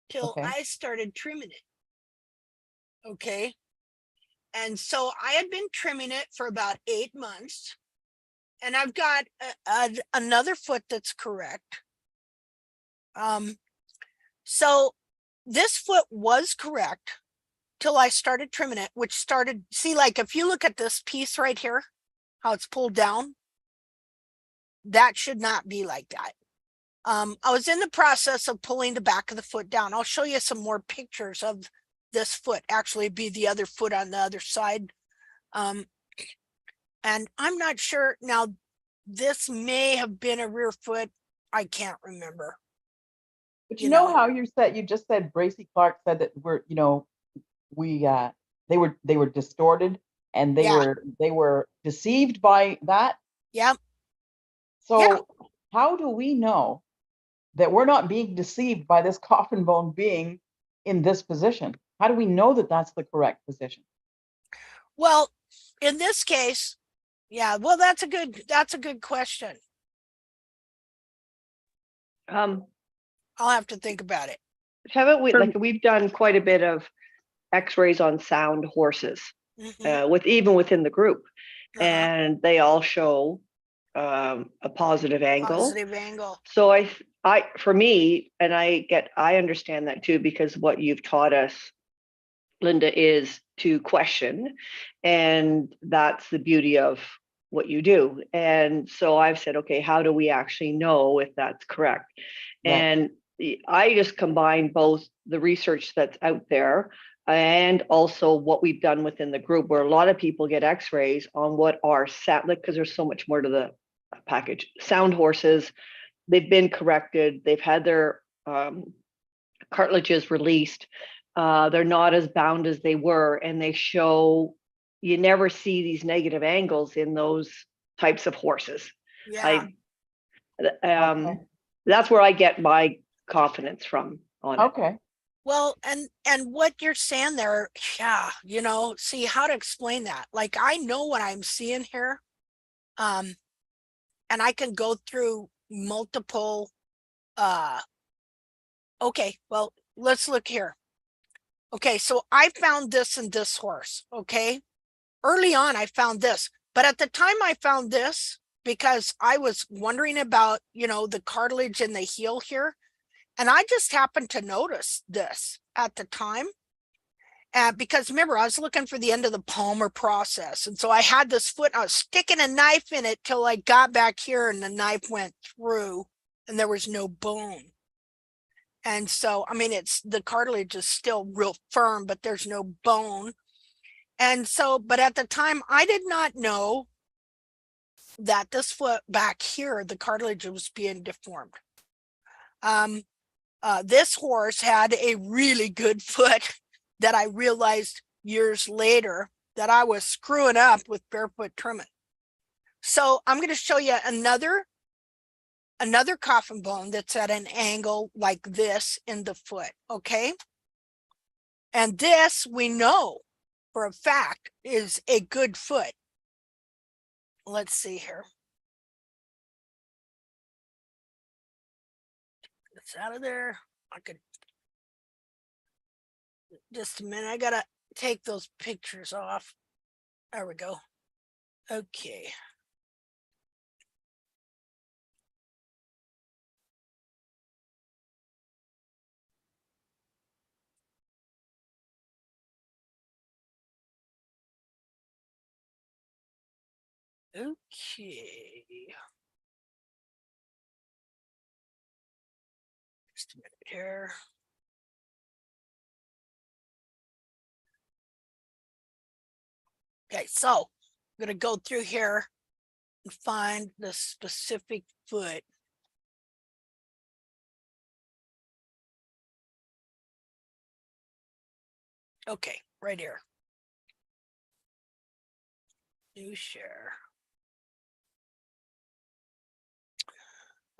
till Okay. I started trimming it. Okay. And so I had been trimming it for about 8 months. And I've got another foot that's correct. So this foot was correct till I started trimming it, which started, see, like if you look at this piece right here, how it's pulled down, that should not be like that. I was in the process of pulling the back of the foot down. I'll show you some more pictures of this foot, actually be the other foot on the other side. And I'm not sure now, this may have been a rear foot. I can't remember. But you know how you just said Bracy Clark said that they were distorted and they were deceived by that. Yeah. So how do we know that we're not being deceived by this coffin bone being in this position? How do we know that that's the correct position? Well, in this case, yeah, well, that's a good question. Um, I'll have to think about it. haven't we, For- like, we've done quite a bit of x-rays on sound horses, Mhm. even within the group, Uh-huh. and they all show a positive angle. Positive angle. So for me, and I understand that too, because what you've taught us, Linda, is to question, and that's the beauty of what you do. And so I've said, okay, how do we actually know if that's correct? Yeah. And I just combine both the research that's out there and also what we've done within the group, where a lot of people get x-rays on what are because there's so much more to the package. Sound horses, they've been corrected, they've had their cartilages released, they're not as bound as they were, and they show, you never see these negative angles in those types of horses. Yeah. Okay. That's where I get my confidence from on it. Okay. Well, and what you're saying there, yeah, you know, see how to explain that. Like, I know what I'm seeing here. And I can go through multiple, okay, well, let's look here. Okay, so I found this in this horse, okay? Early on, I found this, but at the time I found this, because I was wondering about, you know, the cartilage in the heel here, and I just happened to notice this at the time. Because remember, I was looking for the end of the Palmer process. And so I had this foot, I was sticking a knife in it till I got back here and the knife went through and there was no bone. And so, I mean, the cartilage is still real firm, but there's no bone. And so, but at the time, I did not know that this foot back here, the cartilage was being deformed. This horse had a really good foot that I realized years later that I was screwing up with barefoot trimming. So I'm going to show you another coffin bone that's at an angle like this in the foot, okay? And this, we know for a fact, is a good foot. Let's see here. It's out of there. I could, just a minute, I gotta take those pictures off. There we go. Okay. Okay. Just a minute here. Okay, so I'm going to go through here and find the specific foot. Okay, right here. New share.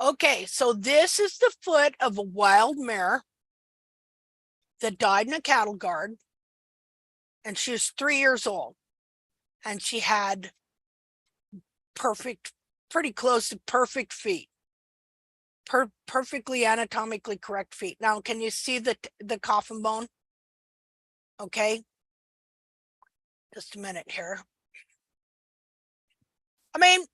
Okay, so this is the foot of a wild mare that died in a cattle guard. And she was 3 years old. And she had perfect, pretty close to perfect feet. Perfectly anatomically correct feet. Now, can you see the coffin bone? Okay. Just a minute here. I mean,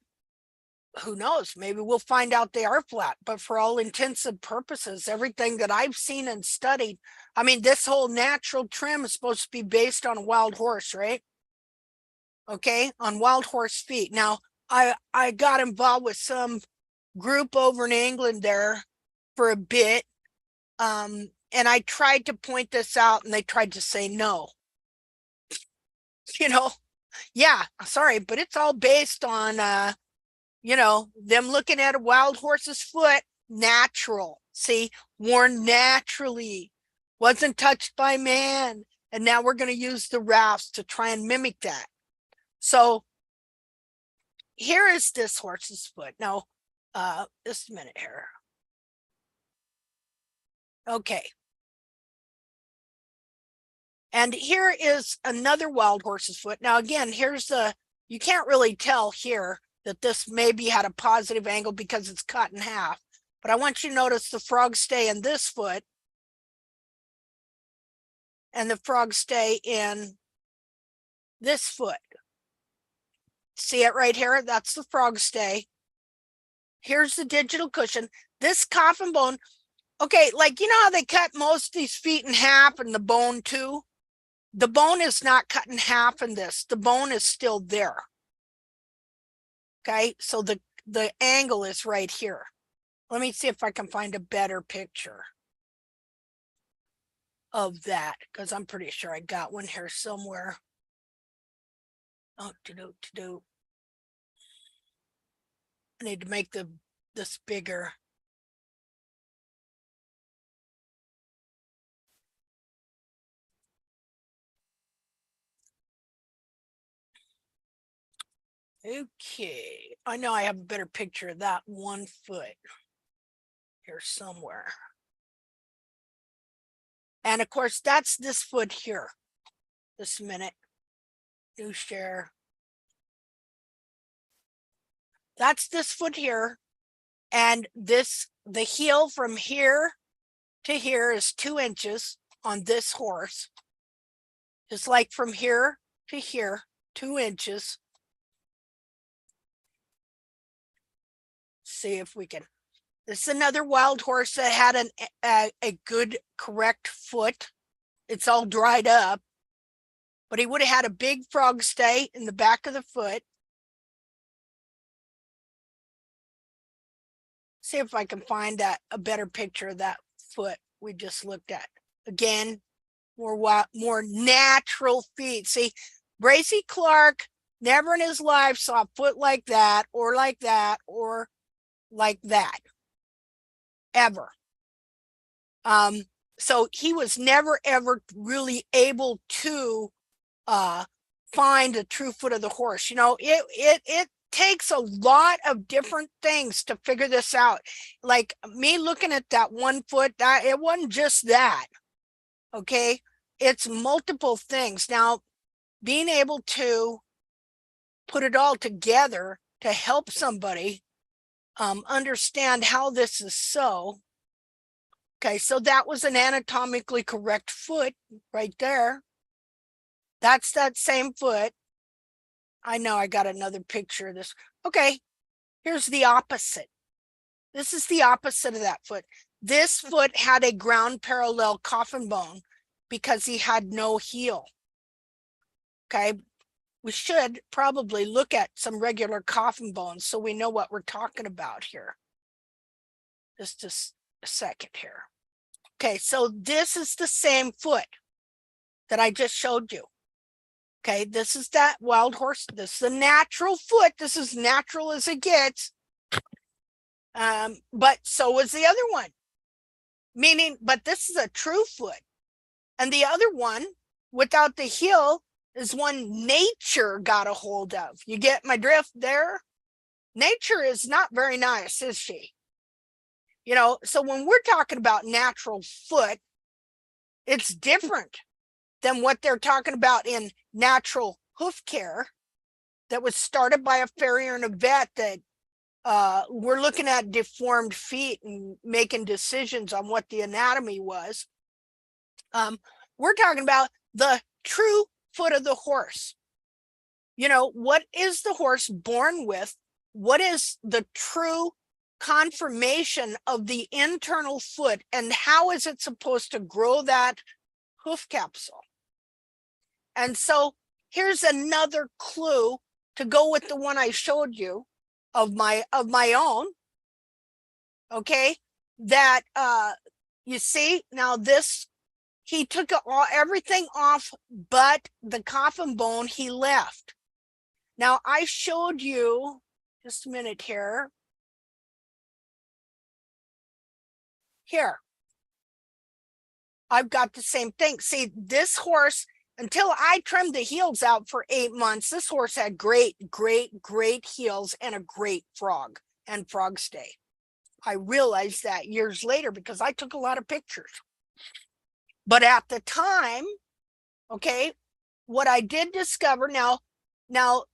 who knows? Maybe we'll find out they are flat, but for all intents and purposes, everything that I've seen and studied, I mean, this whole natural trim is supposed to be based on a wild horse, right? Okay, on wild horse feet. Now, I got involved with some group over in England there for a bit, and I tried to point this out, and they tried to say no. You know, yeah, sorry, but it's all based on you know, them looking at a wild horse's foot, natural, see, worn naturally, wasn't touched by man. And now we're going to use the rafts to try and mimic that. So here is this horse's foot. Now, just a minute here. Okay. And here is another wild horse's foot. Now, again, here's you can't really tell here that this maybe had a positive angle because it's cut in half. But I want you to notice the frog stay in this foot and the frog stay in this foot. See it right here? That's the frog stay. Here's the digital cushion. This coffin bone, okay, like you know how they cut most of these feet in half and the bone too? The bone is not cut in half in this. The bone is still there. Okay, so the angle is right here. Let me see if I can find a better picture of that, because I'm pretty sure I got one here somewhere. Oh, I need to make this bigger. Okay, I know I have a better picture of that one foot here somewhere. And of course, that's this foot here. Just a minute. New share. That's this foot here. And this, the heel from here to here is 2 inches on this horse. Just like from here to here, 2 inches. See if we can. This is another wild horse that had a good, correct foot. It's all dried up, but he would have had a big frog stay in the back of the foot. See if I can find a better picture of that foot we just looked at. Again, more natural feet. See, Bracy Clark never in his life saw a foot like that, or like that, or like that. Ever. So he was never ever really able to find a true foot of the horse. You know, it takes a lot of different things to figure this out. Like me looking at that one foot, that it wasn't just that. Okay, it's multiple things. Now, being able to put it all together to help somebody understand how this is so. Okay, so that was an anatomically correct foot right there. That's that same foot. I know I got another picture of this. Okay, here's the opposite. This is the opposite of that foot. This foot had a ground parallel coffin bone because he had no heel. Okay, we should probably look at some regular coffin bones so we know what we're talking about here. Just a second here. Okay, so this is the same foot that I just showed you. Okay, this is that wild horse. This is the natural foot. This is natural as it gets. But so was the other one. Meaning, but this is a true foot. And the other one, without the heel, is one nature got a hold of. You get my drift there? Nature is not very nice, is she? You know, so when we're talking about natural foot, it's different than what they're talking about in natural hoof care that was started by a farrier and a vet that we're looking at deformed feet and making decisions on what the anatomy was. We're talking about the true foot of the horse. You know, what is the horse born with? What is the true conformation of the internal foot, and how is it supposed to grow that hoof capsule? And so here's another clue to go with the one I showed you of my own. Okay, that you see now this, he took everything off but the coffin bone he left. Now I showed you, just a minute here. Here, I've got the same thing. See, this horse, until I trimmed the heels out for 8 months, this horse had great heels and a great frog and frog stay. I realized that years later because I took a lot of pictures. But at the time, okay, what I did discover, now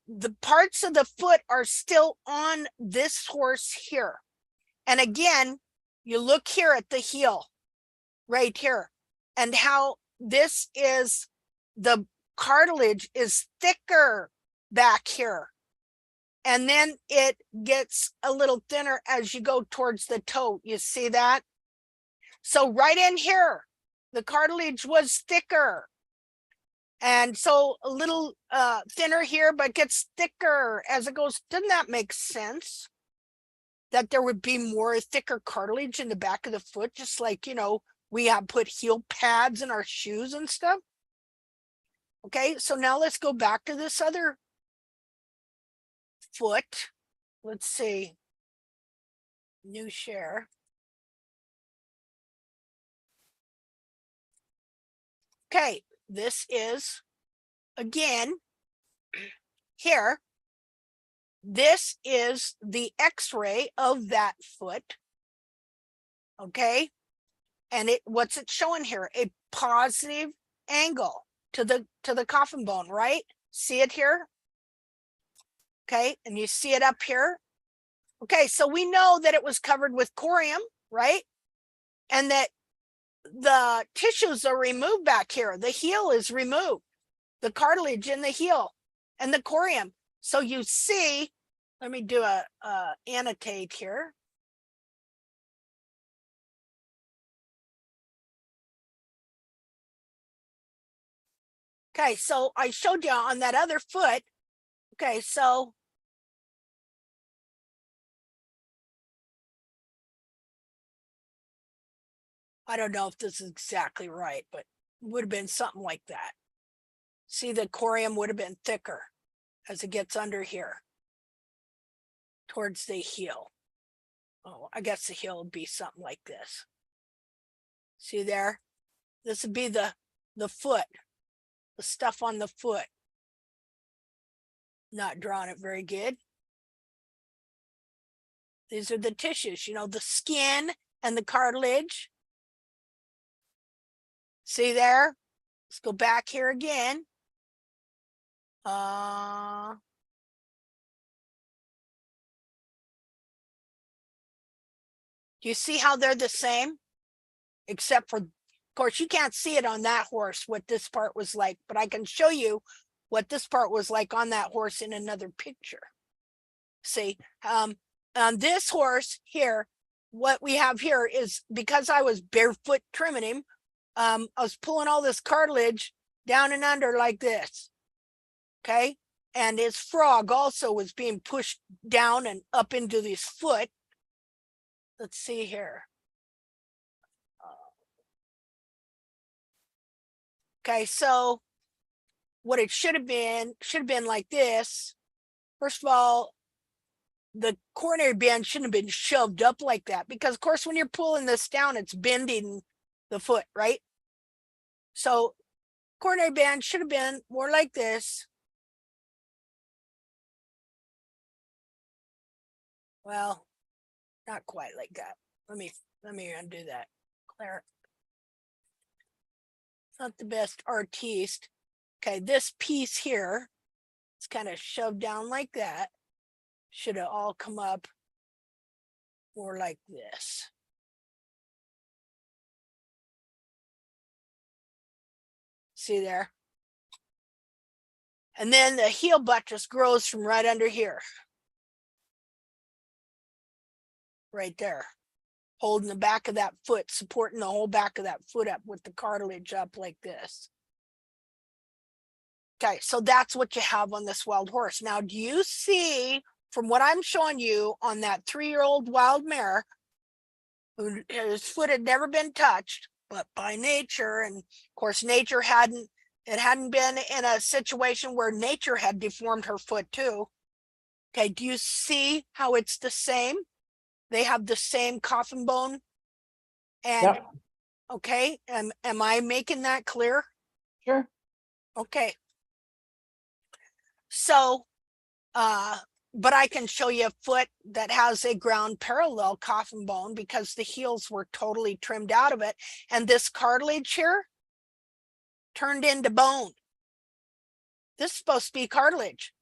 the parts of the foot are still on this horse here. And again, you look here at the heel, right here, and how this is, the cartilage is thicker back here. And then it gets a little thinner as you go towards the toe. You see that? So right in here, the cartilage was thicker. And so a little thinner here, but gets thicker as it goes. Doesn't that make sense? That there would be more thicker cartilage in the back of the foot, just like, you know, we have put heel pads in our shoes and stuff. Okay, so now let's go back to this other foot. Let's see. New share. Okay, this is, again, here. This is the x-ray of that foot. Okay, and what's it showing here? A positive angle to the coffin bone, right? See it here? Okay, and you see it up here. Okay, so we know that it was covered with corium, right? And that the tissues are removed back here. The heel is removed, the cartilage in the heel and the corium. So you see, let me do a annotate here. Okay, so I showed you on that other foot. Okay, so I don't know if this is exactly right, but it would have been something like that. See, the corium would have been thicker as it gets under here towards the heel. Oh, I guess the heel would be something like this. See there? This would be the foot, the stuff on the foot. Not drawing it very good. These are the tissues, you know, the skin and the cartilage. See there? Let's go back here again. Do you see how they're the same? Except for, of course, you can't see it on that horse, what this part was like, but I can show you what this part was like on that horse in another picture. See, on this horse here, what we have here is, because I was barefoot trimming him, I was pulling all this cartilage down and under like this. Okay. And his frog also was being pushed down and up into his foot. Let's see here. Okay, so what it should have been like this. First of all, the coronary band shouldn't have been shoved up like that, because of course when you're pulling this down, it's bending the foot, right? So coronary band should have been more like this. Well, not quite like that. Let me undo that. Claire. It's not the best artiste. Okay, this piece here, it's kind of shoved down like that. Should have all come up more like this. See there? And then the heel buttress grows from right under here. Right there. Holding the back of that foot, supporting the whole back of that foot up with the cartilage up like this. Okay, so that's what you have on this wild horse. Now, do you see, from what I'm showing you on that 3-year-old wild mare, whose foot had never been touched, but by nature, and of course nature hadn't been in a situation where nature had deformed her foot too. Okay, do you see how it's the same? They have the same coffin bone. And Yep. okay, am I making that clear? Sure. Okay. So, but I can show you a foot that has a ground parallel coffin bone because the heels were totally trimmed out of it. And this cartilage here turned into bone. This is supposed to be cartilage,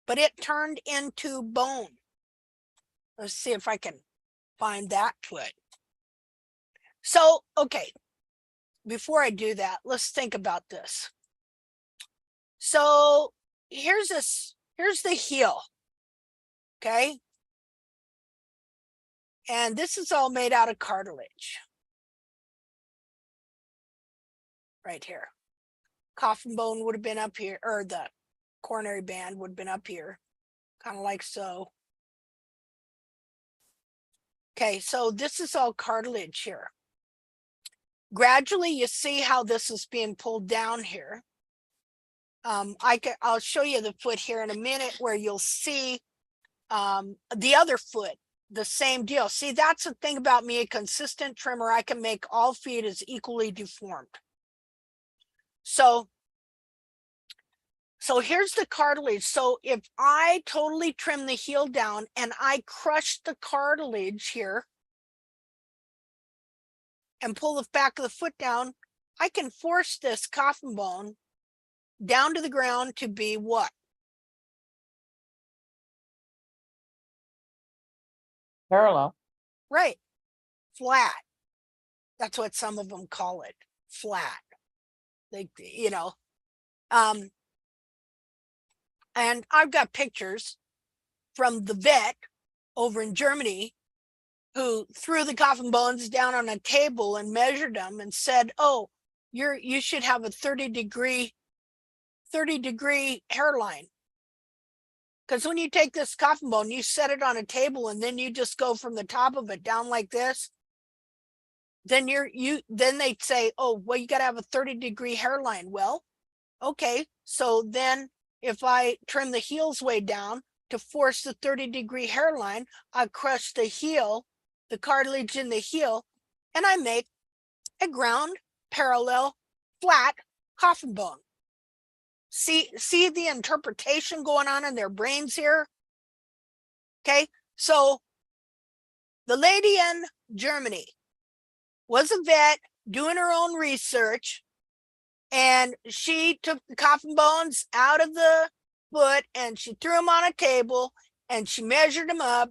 but it turned into bone. Let's see if I can find that foot. So, okay, before I do that, let's think about this. So here's the heel. Okay. And this is all made out of cartilage. Right here. Coffin bone would have been up here, or the coronary band would have been up here, kind of like so. Okay, so this is all cartilage here. Gradually, you see how this is being pulled down here. I'll show you the foot here in a minute where you'll see the other foot, the same deal. See, that's the thing about me, a consistent trimmer. I can make all feet as equally deformed. So here's the cartilage. So if I totally trim the heel down and I crush the cartilage here and pull the back of the foot down, I can force this coffin bone down to the ground to be what? Parallel. Right. Flat. That's what some of them call it. Flat. They, you know, and I've got pictures from the vet over in Germany who threw the coffin bones down on a table and measured them and said, oh, you should have a 30-degree hairline. Because when you take this coffin bone, you set it on a table and then you just go from the top of it down like this. Then then they'd say, oh, well, you got to have a 30-degree hairline. Well, okay. So then if I trim the heels way down to force the 30-degree hairline, I crush the heel, the cartilage in the heel, and I make a ground parallel flat coffin bone. See the interpretation going on in their brains here? Okay, so the lady in Germany was a vet doing her own research, and she took the coffin bones out of the foot and she threw them on a table and she measured them up.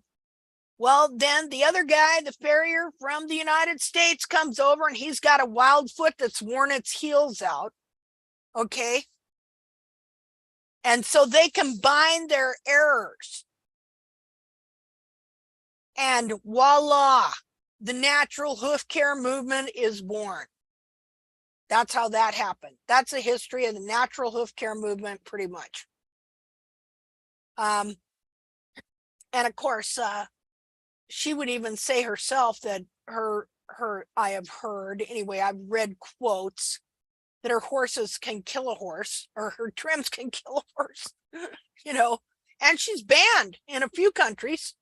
Well, then the other guy, the farrier from the United States, comes over and he's got a wild foot that's worn its heels out. Okay. And so they combine their errors. And voila, the natural hoof care movement is born. That's how that happened. That's a history of the natural hoof care movement, pretty much. And of course, she would even say herself that I have heard, anyway, I've read quotes that her horses can kill a horse, or her trims can kill a horse, you know, and she's banned in a few countries.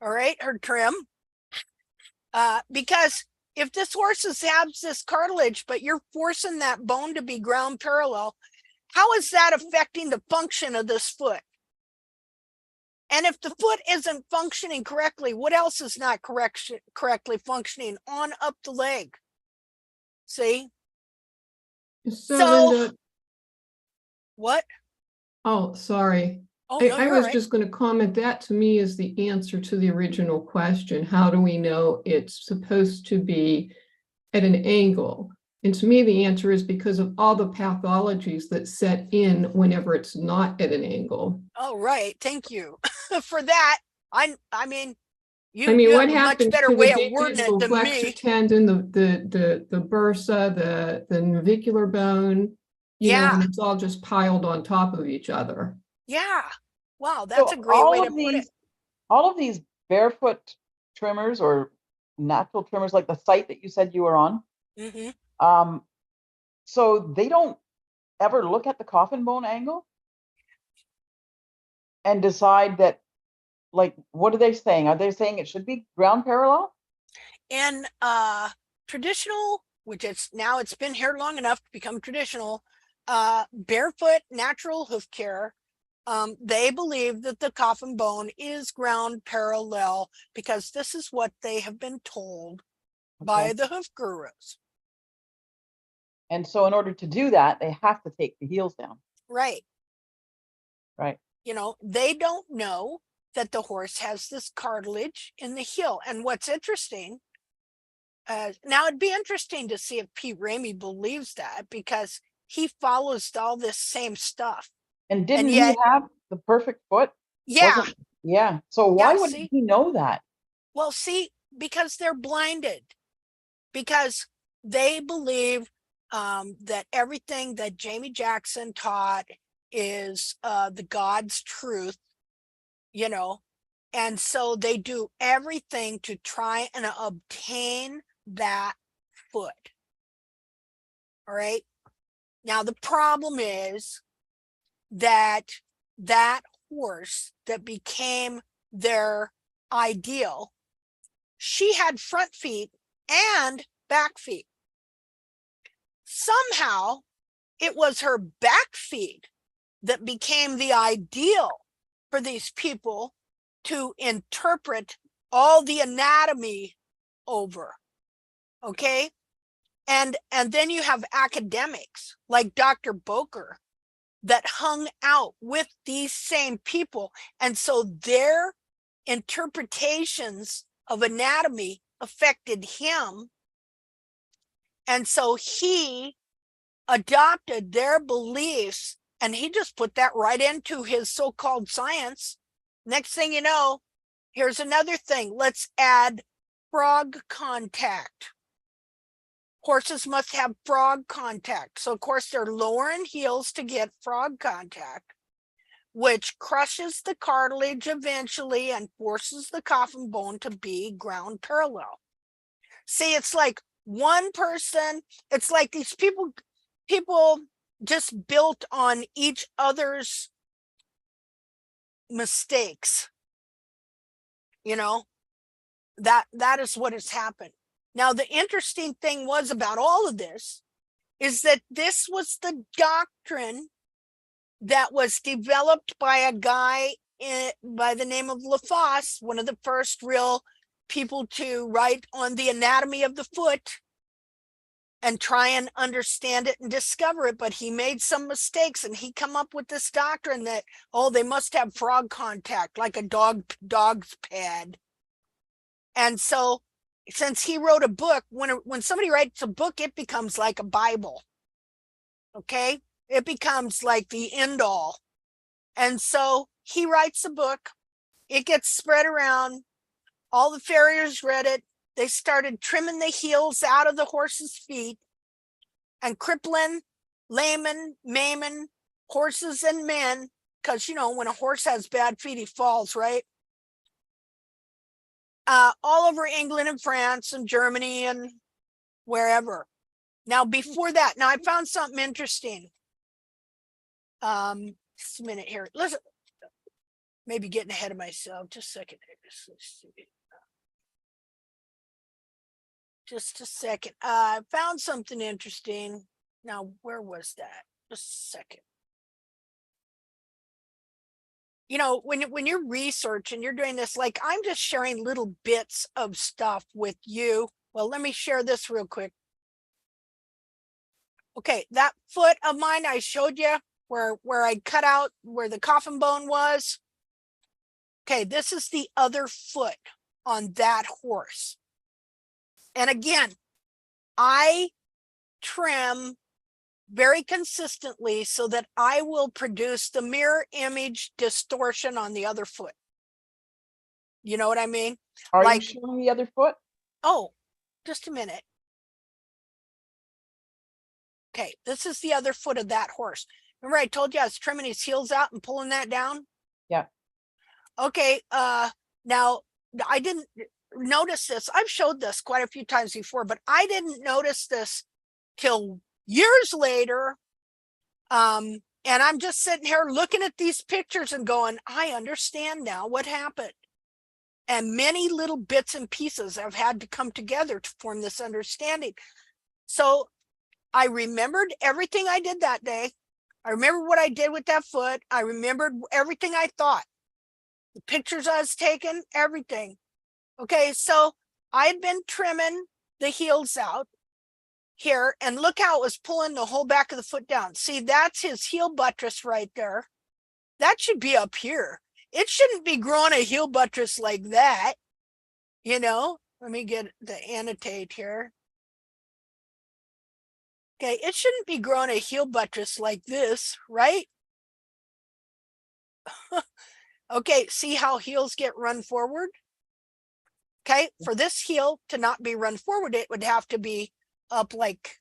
All right, her trim. Because if this horse has this cartilage, but you're forcing that bone to be ground parallel, how is that affecting the function of this foot? And if the foot isn't functioning correctly, what else is not correctly functioning on up the leg? See? So Linda, what? oh, sorry. Oh, no, I you're was right. just going to comment that to me is the answer to the original question. How do we know it's supposed to be at an angle? And to me, the answer is because of all the pathologies that set in whenever it's not at an angle. Oh, right. Thank you for that. I mean, you what have a much happens better to way the of wording it digital than flexor me. tendon, the bursa, the navicular bone, you know, Yeah. and it's all just piled on top of each other. Yeah. Wow, that's a So great way to put it. all of these barefoot trimmers or natural trimmers, like the site that you said you were on, so they don't ever look at the coffin bone angle and decide that, like, what are they saying? Are they saying it should be ground parallel? In traditional, which it's been here long enough to become traditional, barefoot natural hoof care, they believe that the coffin bone is ground parallel because this is what they have been told by the hoof gurus. And so in order to do that, they have to take the heels down. Right. Right. You know, they don't know that the horse has this cartilage in the heel. And what's interesting, Now it'd be interesting to see if Pete Ramey believes that, because he follows all this same stuff. And didn't yet, he have the perfect foot? yeah, Yeah. So why Yeah, would see? he know that? well, see, because they're blinded, because they believe that everything that Jamie Jackson taught is the God's truth, you know, and so they do everything to try and obtain that foot. All right. Now, the problem is that that horse that became their ideal, she had front feet and back feet. Somehow, it was her back feet that became the ideal for these people to interpret all the anatomy over. Okay. And then you have academics like Dr. Boker that hung out with these same people. And so their interpretations of anatomy affected him. And so he adopted their beliefs, and he just put that right into his so-called science. Next thing you know, here's another thing. Let's add frog contact. Horses must have frog contact. So, of course, they're lowering heels to get frog contact, which crushes the cartilage eventually and forces the coffin bone to be ground parallel. See, it's like one person, it's like these people just built on each other's mistakes. You know, that is what has happened. Now, the interesting thing was about all of this is that this was the doctrine that was developed by a guy by the name of Lafosse, one of the first real people to write on the anatomy of the foot and try and understand it and discover it. But he made some mistakes, and he come up with this doctrine that, oh, they must have frog contact like a dog's pad. And so since he wrote a book, when somebody writes a book, it becomes like a Bible. Okay, it becomes like the end all. And so he writes a book, it gets spread around, all the farriers read it, they started trimming the heels out of the horse's feet and crippling, layman, maiming horses and men, because, you know, when a horse has bad feet, he falls, right? All over England and France and Germany and wherever. Now, before that, now I found something interesting. Just a minute here. Listen, maybe getting ahead of myself. Just a second. Just a second. I found something interesting. Now, where was that? Just a second. You know, when you're researching, you're doing this, like I'm just sharing little bits of stuff with you. Well, let me share this real quick. Okay, that foot of mine I showed you where I cut out where the coffin bone was. Okay, this is the other foot on that horse. And again, I trim very consistently so that I will produce the mirror image distortion on the other foot. You know what I mean? Are you Like, showing the other foot? oh, just a minute. Okay, this is the other foot of that horse. Remember I told you I was trimming his heels out and pulling that down? Yeah. Okay, now I didn't notice this. I've showed this quite a few times before, but I didn't notice this till years later. And I'm just sitting here looking at these pictures and going, I understand now what happened. And many little bits and pieces have had to come together to form this understanding. So I remembered everything I did that day. I remember what I did with that foot. I remembered everything I thought. The pictures I was taking, everything. Okay, so I had been trimming the heels out here, and look how it was pulling the whole back of the foot down. See, that's his heel buttress right there. That should be up here. It shouldn't be growing a heel buttress like that, you know? Let me get the annotate here. Okay, it shouldn't be growing a heel buttress like this, right? Okay, see how heels get run forward? Okay, for this heel to not be run forward, it would have to be up like,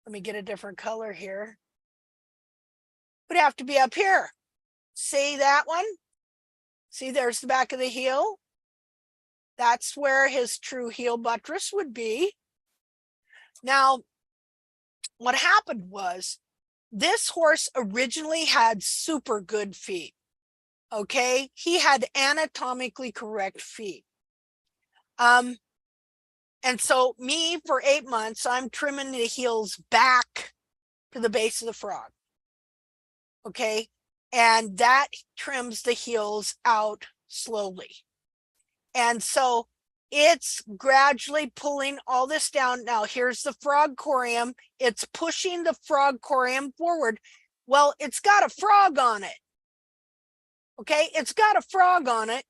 let me get a different color here. It would have to be up here. See that one? See, there's the back of the heel. That's where his true heel buttress would be. Now, what happened was this horse originally had super good feet. Okay, he had anatomically correct feet. And so me for 8 months, I'm trimming the heels back to the base of the frog. Okay, and that trims the heels out slowly. And so it's gradually pulling all this down. Now here's the frog corium. It's pushing the frog corium forward. Well, it's got a frog on it. Okay, it's got a frog on it.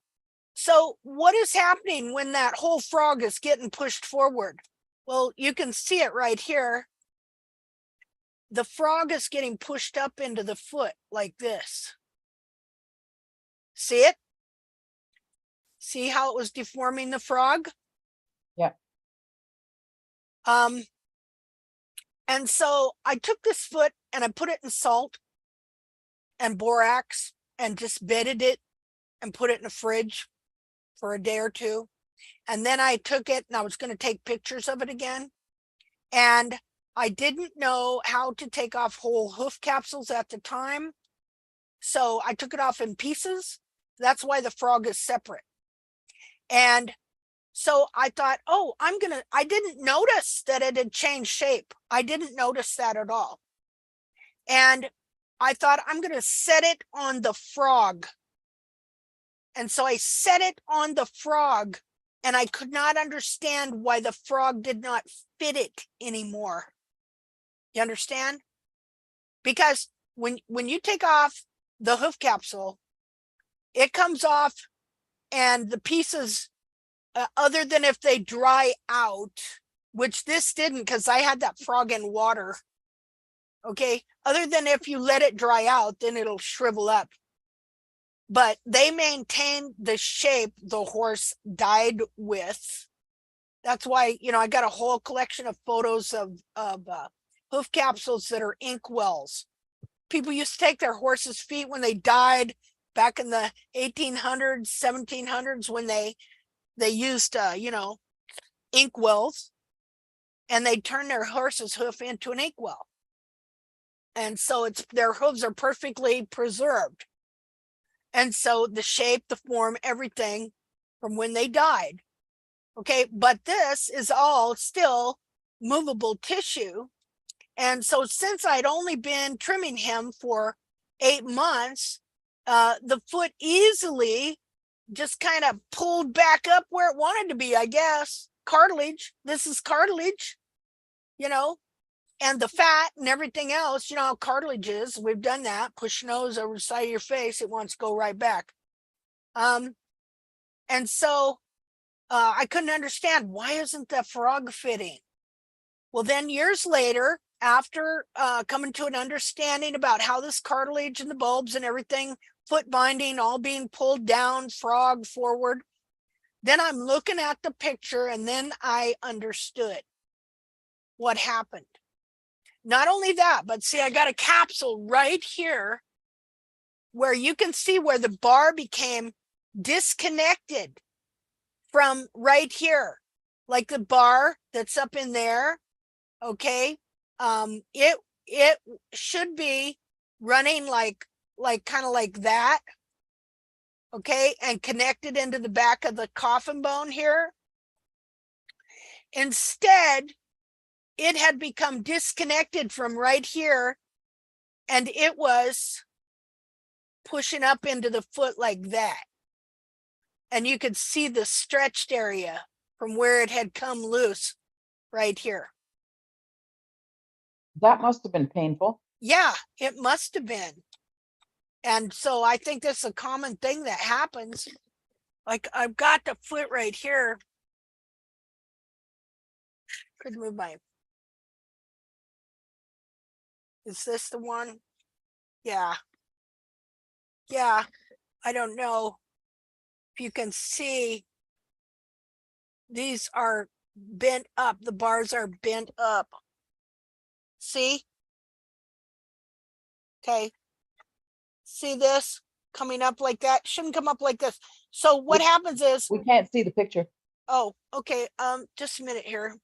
So what is happening when that whole frog is getting pushed forward? Well, you can see it right here. The frog is getting pushed up into the foot like this. See it? See how it was deforming the frog? Yeah. And so I took this foot and I put it in salt and borax and just bedded it and put it in the fridge for a day or two. And then I took it and I was going to take pictures of it again. And I didn't know how to take off whole hoof capsules at the time. So I took it off in pieces. That's why the frog is separate. And so I thought, oh, I didn't notice that it had changed shape. I didn't notice that at all. And I thought, I'm going to set it on the frog. And so I set it on the frog, and I could not understand why the frog did not fit it anymore. You understand? Because when you take off the hoof capsule, it comes off and the pieces, other than if they dry out, which this didn't because I had that frog in water. Okay, other than if you let it dry out, then it'll shrivel up. But they maintain the shape the horse died with. That's why, you know, I got a whole collection of photos of hoof capsules that are ink wells. People used to take their horses' feet when they died back in the 1800s, 1700s, when they used, you know, ink wells, and they turn their horse's hoof into an ink well. And so it's, their hooves are perfectly preserved. And so the shape, the form, everything from when they died. Okay, but this is all still movable tissue. And so since I'd only been trimming him for 8 months, the foot easily just kind of pulled back up where it wanted to be, I guess. Cartilage, this is cartilage, you know, and the fat and everything else, you know how cartilage is. We've done that. Push nose over the side of your face, it wants to go right back. And so I couldn't understand, why isn't the frog fitting? Well, then years later, after coming to an understanding about how this cartilage and the bulbs and everything, foot binding all being pulled down, frog forward, then I'm looking at the picture and then I understood what happened. Not only that, but see, I got a capsule right here where you can see where the bar became disconnected from right here, like the bar that's up in there. Okay, it should be running like kind of like that. Okay, and connected into the back of the coffin bone here. Instead, it had become disconnected from right here, and it was pushing up into the foot like that. And you could see the stretched area from where it had come loose right here. That must have been painful. Yeah, it must have been. And so I think that's a common thing that happens. Like I've got the foot right here. Could move my. Is this the one? Yeah. Yeah. I don't know if you can see. These are bent up. The bars are bent up. See? Okay. See this coming up like that? Shouldn't come up like this. So what happens is, We can't see the picture. oh, okay. Just a minute here.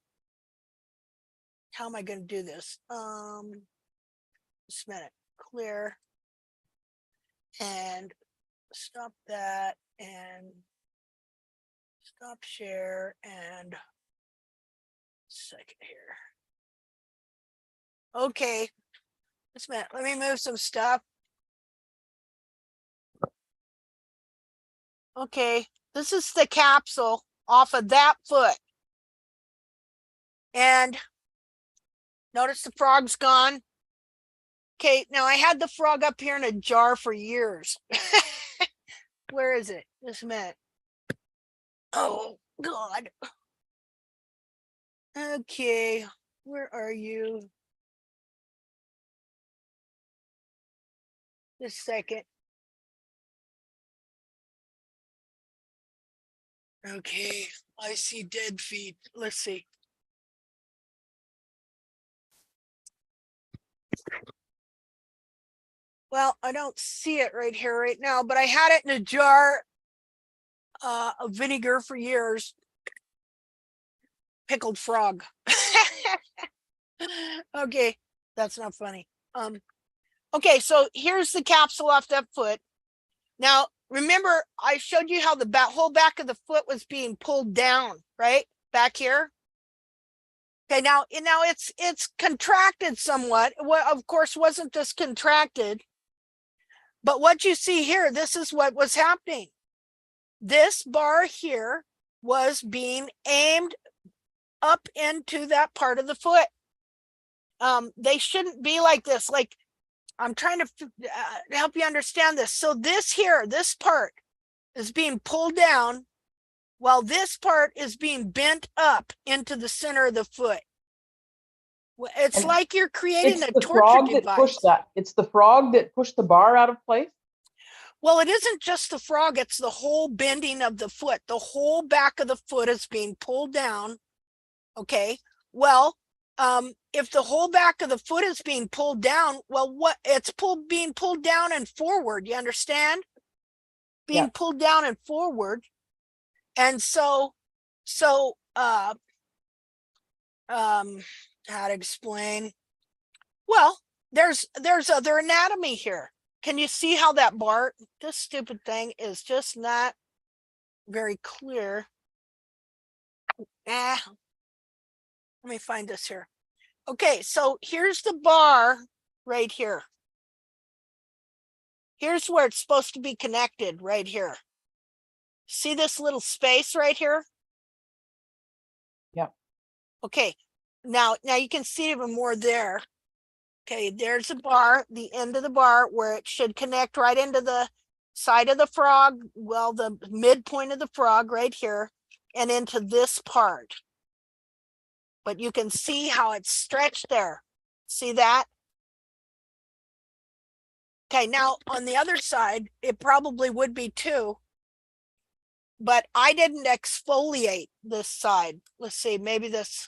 How am I going to do this? Just a minute. Clear. And stop that and stop share and second here. Okay. Just a minute. Let me move some stuff. Okay. This is the capsule off of that foot. And notice the frog's gone. Okay, now I had the frog up here in a jar for years. Where is it? Just a minute. Oh, God. Okay, where are you? Just a second. Okay, I see dead feet. Let's see. Well, I don't see it right here right now, but I had it in a jar of vinegar for years. Pickled frog. Okay, that's not funny. Okay, so here's the capsule off that foot. Now, remember, I showed you how the whole back of the foot was being pulled down, right? Back here. Okay, now it's contracted somewhat. Well, of course, wasn't this contracted? But what you see here, this is what was happening. This bar here was being aimed up into that part of the foot. They shouldn't be like this. Like, I'm trying to help you understand this. So this here, this part is being pulled down while this part is being bent up into the center of the foot. It's And like you're creating It's a the torture frog that device. pushed that. It's the frog that pushed the bar out of place. Well, it isn't just the frog, it's the whole bending of the foot. The whole back of the foot is being pulled down. Okay. Well, if the whole back of the foot is being pulled down, well, what it's being pulled down and forward, you understand? Being pulled down and forward. And so how to explain? Well, there's other anatomy here. Can you see how that bar, this stupid thing is just not very clear. Let me find this here. Okay, so here's the bar right here. Here's where it's supposed to be connected right here. See this little space right here? Yeah. Okay, now you can see even more there. Okay, there's the bar, the end of the bar where it should connect right into the side of the frog. Well, the midpoint of the frog right here and into this part. But you can see how it's stretched there. See that? Okay, now on the other side, it probably would be too. But I didn't exfoliate this side. Let's see, maybe this.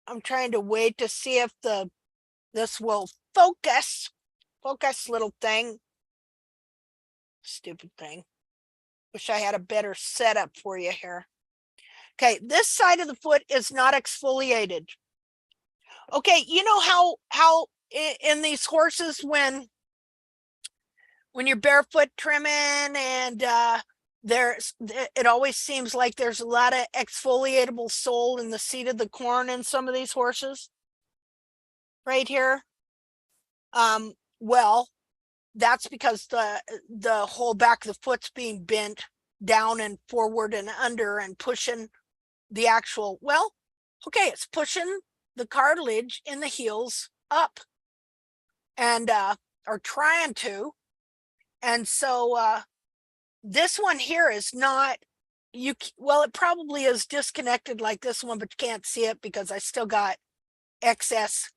I'm trying to wait to see if this will focus. Focus, little thing. Stupid thing. Wish I had a better setup for you here. Okay, this side of the foot is not exfoliated. Okay, you know how in these horses when you're barefoot trimming and it always seems like there's a lot of exfoliatable sole in the seat of the corn in some of these horses right here. Well, that's because the whole back of the foot's being bent down and forward and under and pushing the actual, well, okay, it's pushing the cartilage in the heels up and or trying to. And so this one here is not well, it probably is disconnected like this one, but you can't see it because I still got excess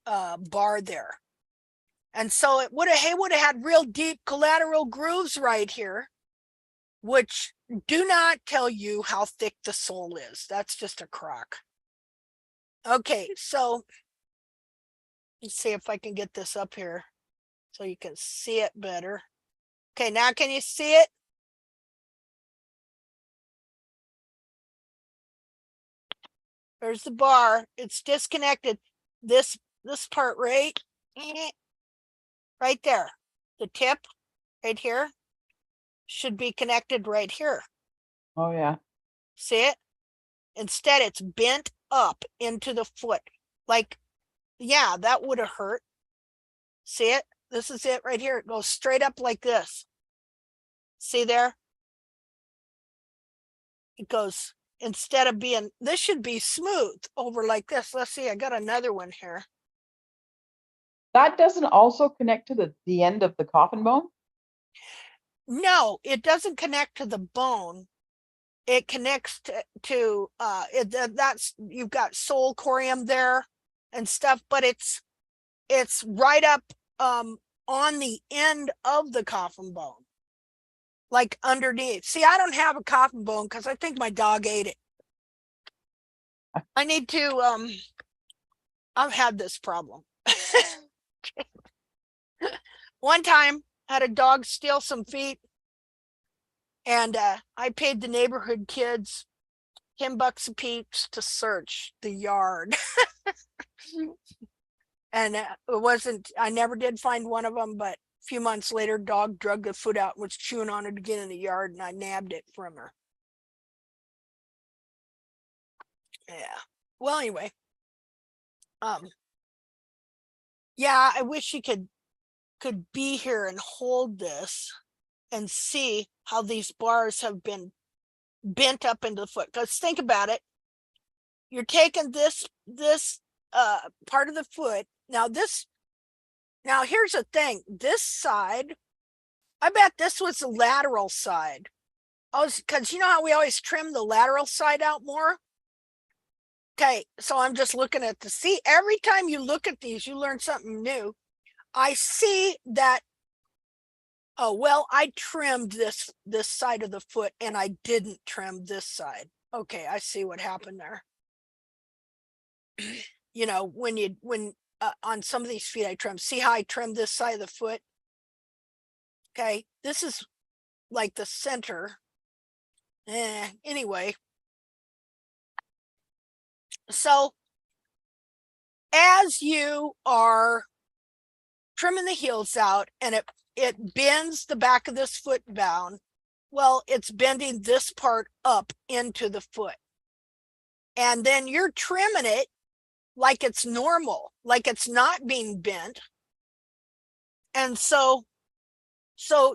bar there. And so it would have had real deep collateral grooves right here, which do not tell you how thick the sole is. That's just a crock. Okay, so let's see if I can get this up here so you can see it better. Okay, now can you see it? There's the bar. It's disconnected. This part right there. The tip right here should be connected right here. Oh, yeah. See it? Instead, it's bent up into the foot. Like, yeah, that would have hurt. See it? This is it right here. It goes straight up like this. See there? It goes, instead of being, this should be smooth over like this. Let's see, I got another one here. That doesn't also connect to the end of the coffin bone? No, it doesn't connect to the bone. It connects to that's, you've got sole corium there and stuff, but it's right up on the end of the coffin bone, like underneath. See, I don't have a coffin bone because I think my dog ate it. I need to I've had this problem. One time had a dog steal some feet, and I paid the neighborhood kids $10 a piece to search the yard. And it wasn't, I never did find one of them, but a few months later, dog drug the foot out and was chewing on it again in the yard, and I nabbed it from her. Yeah. Well, anyway. Yeah, I wish you could be here and hold this and see how these bars have been bent up into the foot. Because think about it. You're taking this part of the foot. Now here's the thing. This side, I bet this was the lateral side. Because you know how we always trim the lateral side out more? Okay, so I'm just looking at see, every time you look at these, you learn something new. I see that, oh, well, I trimmed this side of the foot and I didn't trim this side. Okay, I see what happened there. You know, when on some of these feet I trim, see how I trimmed this side of the foot? Okay, this is like the center. Anyway. So as you are trimming the heels out and it bends the back of this foot down, well, it's bending this part up into the foot. And then you're trimming it like it's normal, like it's not being bent. And so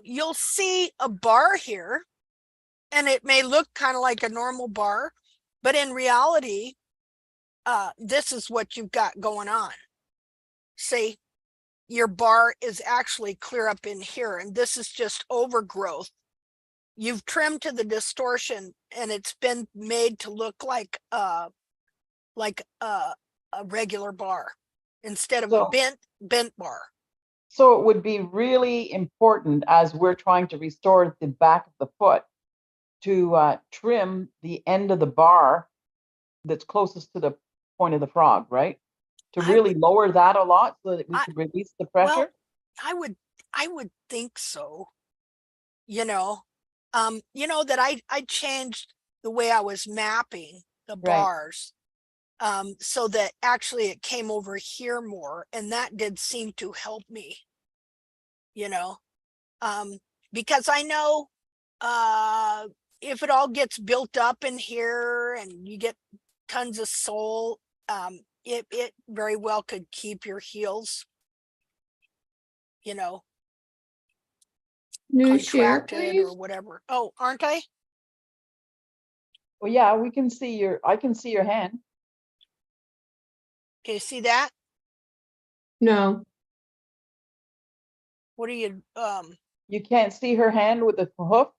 you'll see a bar here, and it may look kind of like a normal bar, but in reality, this is what you've got going on. See, your bar is actually clear up in here, and this is just overgrowth. You've trimmed to the distortion, and it's been made to look like a regular bar instead of a bent bar. So it would be really important, as we're trying to restore the back of the foot, to trim the end of the bar that's closest to the point of the frog, right? To really lower that a lot so that we could release the pressure? Well, I would think so. You know, that I changed the way I was mapping the bars, so that actually it came over here more, and that did seem to help me, because I know if it all gets built up in here and you get tons of sole, it very well could keep your heels, New share, contracted please. or whatever. Oh, aren't I? Well, yeah, I can see your hand. Can you see that? No, What are you, You can't see her hand with the hoof?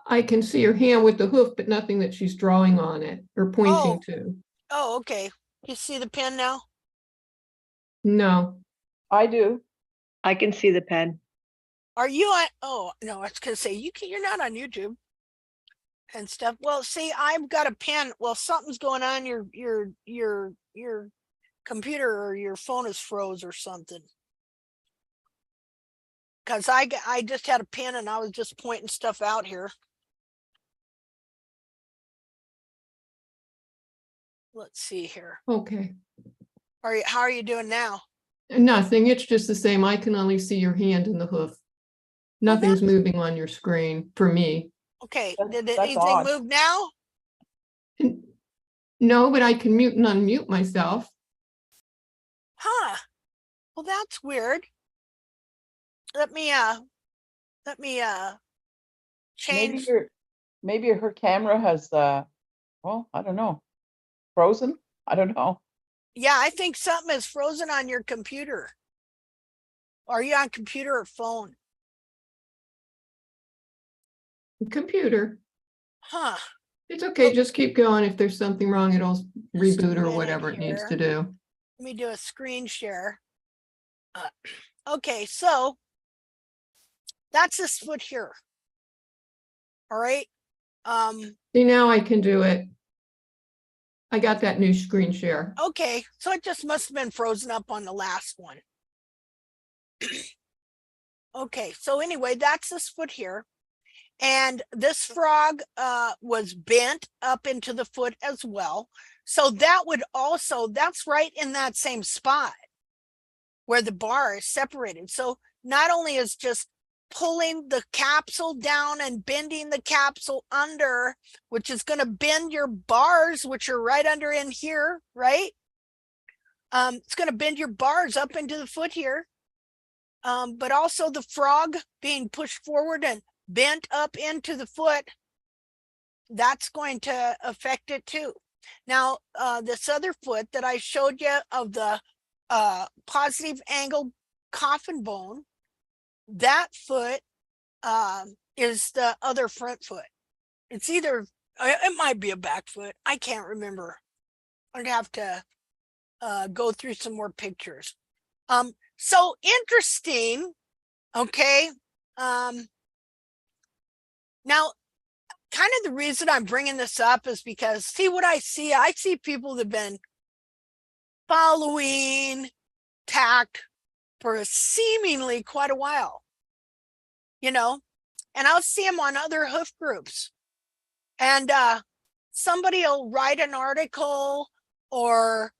I can see her hand with the hoof, but nothing that she's drawing on it or pointing to. Oh, okay. You see the pen now? No. I do. I can see the pen. Are you on? Oh, no, I was gonna say you're not on YouTube and stuff. Well, see, I've got a pen. Well, something's going on. Your computer or your phone is froze or something. Because I just had a pen and I was just pointing stuff out here. Let's see here. Okay. How are you doing now? Nothing. It's just the same. I can only see your hand and the hoof. Nothing's moving on your screen for me. Okay. That's- Did that's anything odd. move now? No, but I can mute and unmute myself. Huh. Well, that's weird. Let me Maybe change. maybe her camera has well, I don't know, frozen. I don't know. Yeah, I think something is frozen on your computer. Are you on computer or phone? Computer. Huh. It's okay. Just keep going. If there's something wrong, it'll Just a reboot or minute whatever it needs here. to do. Let me do a screen share. Okay, so that's this foot here. All right. See, now I can do it. I got that new screen share. Okay, so it just must have been frozen up on the last one. Okay, so anyway, that's this foot here. And this frog was bent up into the foot as well. So that would also, that's right in that same spot where the bar is separated. So not only is just pulling the capsule down and bending the capsule under, which is going to bend your bars, which are right under in here, right? It's going to bend your bars up into the foot here. But also the frog being pushed forward and bent up into the foot, that's going to affect it too. Now, this other foot that I showed you of the positive angle coffin bone, that foot is the other front foot. It's either, it might be a back foot. I can't remember. I'd have to go through some more pictures. So interesting. Okay. Now, kind of the reason I'm bringing this up is because see what I see people that have been following tact for seemingly quite a while, and I'll see them on other hoof groups, and somebody will write an article, or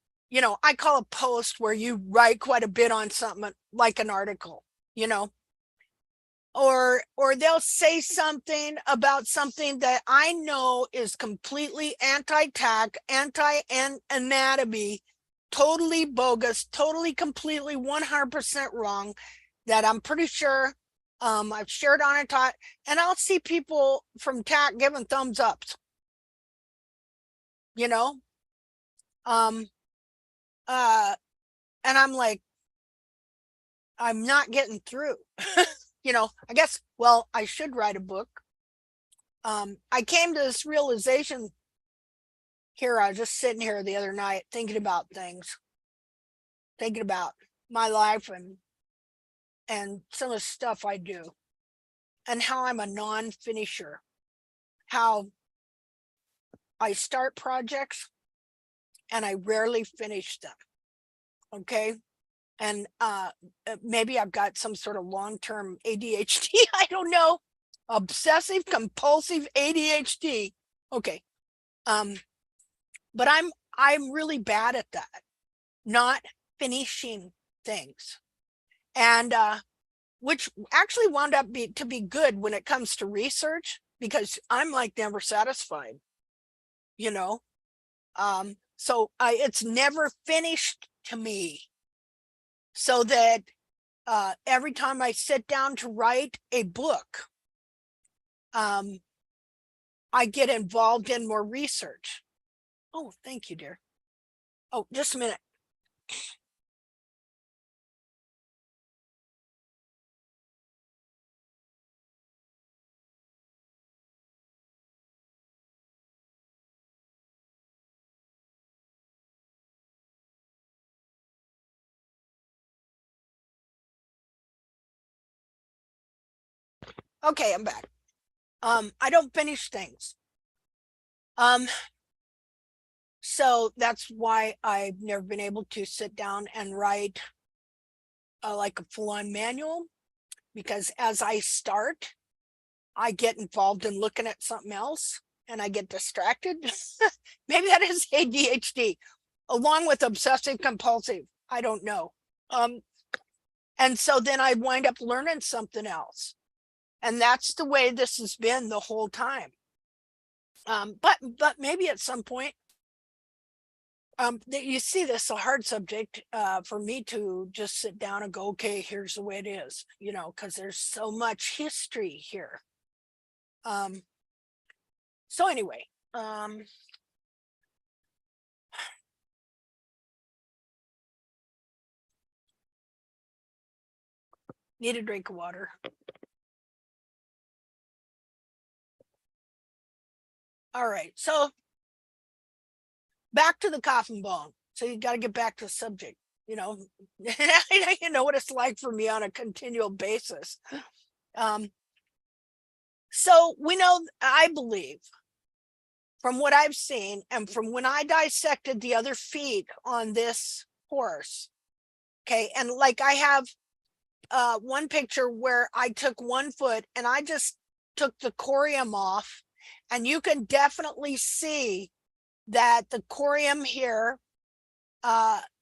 I call a post where you write quite a bit on something like an article, or they'll say something about something that I know is completely anti-tack, anti-anatomy, totally bogus, totally, completely 100% wrong, that I'm pretty sure I've shared on it, and I'll see people from tack giving thumbs ups, and I'm like, I'm not getting through. I guess, well, I should write a book. I came to this realization here. I was just sitting here the other night thinking about things, thinking about my life and some of the stuff I do, and how I'm a non-finisher, how I start projects and I rarely finish them. Okay. And maybe I've got some sort of long-term ADHD. I don't know. Obsessive compulsive ADHD. Okay. But I'm really bad at that, not finishing things. And which actually wound up to be good when it comes to research, because I'm like never satisfied, so it's never finished to me. So that every time I sit down to write a book, I get involved in more research. Oh, thank you, dear. Oh, just a minute. Okay, I'm back. I don't finish things. So that's why I've never been able to sit down and write like a full-on manual, because as I start, I get involved in looking at something else and I get distracted. Maybe that is ADHD along with obsessive compulsive. I don't know. And so then I wind up learning something else. And that's the way this has been the whole time. But maybe at some point, you see this a hard subject for me to just sit down and go, okay, here's the way it is, you know, because there's so much history here. So anyway, need a drink of water. All right, so back to the coffin bone. So you got to get back to the subject, you know. You know what it's like for me on a continual basis. So we know, I believe, from what I've seen and from when I dissected the other feet on this horse, okay, and like I have one picture where I took one foot and I just took the corium off, and you can definitely see that the corium here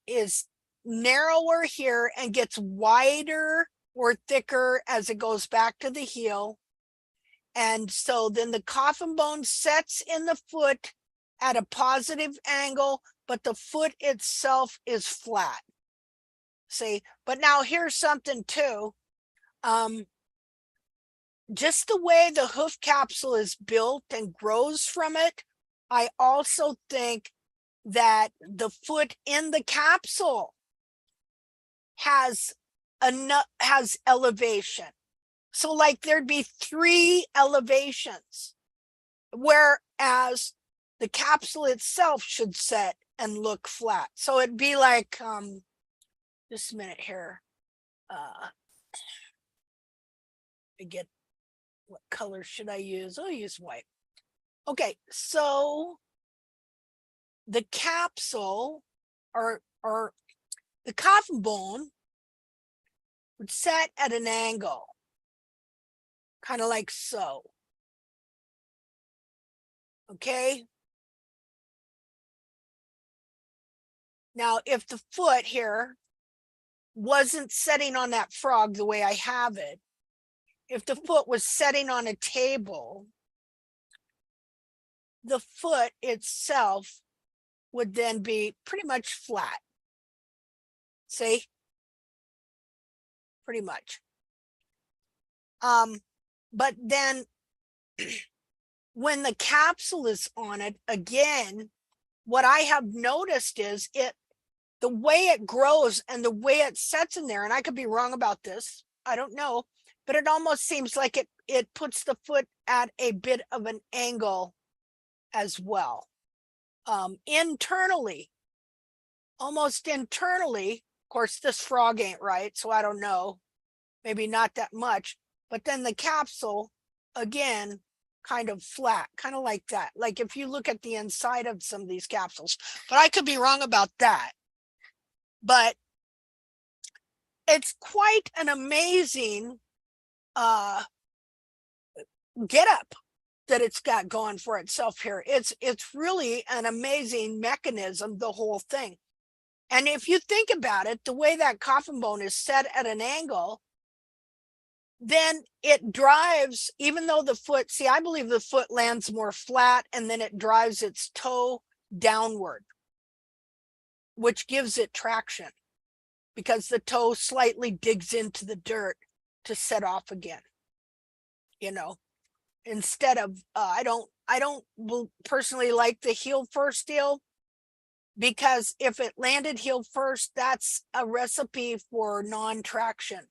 is narrower here and gets wider or thicker as it goes back to the heel. And so then the coffin bone sets in the foot at a positive angle, but the foot itself is flat. See, but now here's something too. Just the way the hoof capsule is built and grows from it, I also think that the foot in the capsule has elevation. So like there'd be 3 elevations, whereas the capsule itself should set and look flat. So it'd be like, just a minute here. I get, what color should I use? I'll use white. Okay, so the capsule or the coffin bone would set at an angle, kind of like so. Okay. Now, if the foot here wasn't setting on that frog the way I have it, if the foot was setting on a table, the foot itself would then be pretty much flat. See? Pretty much. But then when the capsule is on it, again, what I have noticed is the way it grows and the way it sets in there, and I could be wrong about this, I don't know, but it almost seems like it puts the foot at a bit of an angle as well. Internally, almost internally, of course, this frog ain't right, so I don't know, maybe not that much, but then the capsule, again, kind of flat, kind of like that. Like if you look at the inside of some of these capsules, but I could be wrong about that. But it's quite an amazing get up that it's got going for itself here. It's really an amazing mechanism, the whole thing. And if you think about it, the way that coffin bone is set at an angle, then it drives, even though the foot, see, I believe the foot lands more flat and then it drives its toe downward, which gives it traction because the toe slightly digs into the dirt to set off again, you know, instead of, I don't personally like the heel first deal, because if it landed heel first, that's a recipe for non-traction.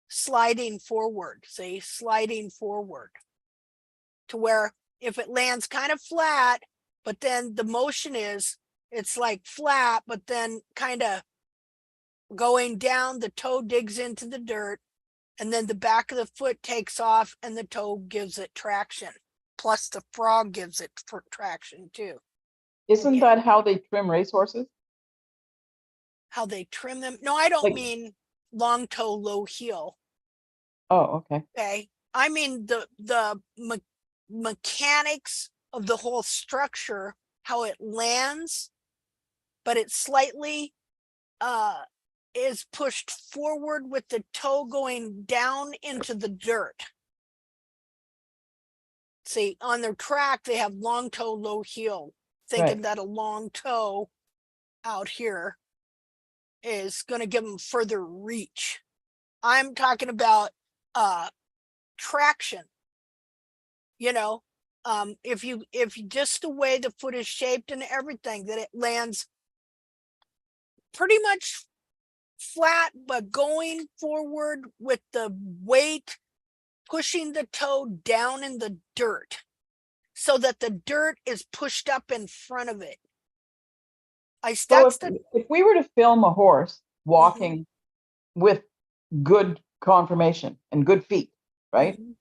Sliding forward, see, sliding forward, to where if it lands kind of flat, but then the motion is, it's like flat, but then kind of going down, the toe digs into the dirt, And then the back of the foot takes off and the toe gives it traction. Plus the frog gives it traction too. Isn't Okay. that how they trim racehorses? How they trim them. No, I don't Like- mean long toe, low heel. Oh, okay. Okay. I mean the mechanics of the whole structure, how it lands, but it slightly is pushed forward with the toe going down into the dirt. See, on their track, they have long toe, low heel, thinking Right. that a long toe out here is going to give them further reach. I'm talking about traction. You know, if you just the way the foot is shaped and everything, that it lands pretty much flat, but going forward with the weight pushing the toe down in the dirt so that the dirt is pushed up in front of it. So if we were to film a horse walking with good conformation and good feet, right? Mhm.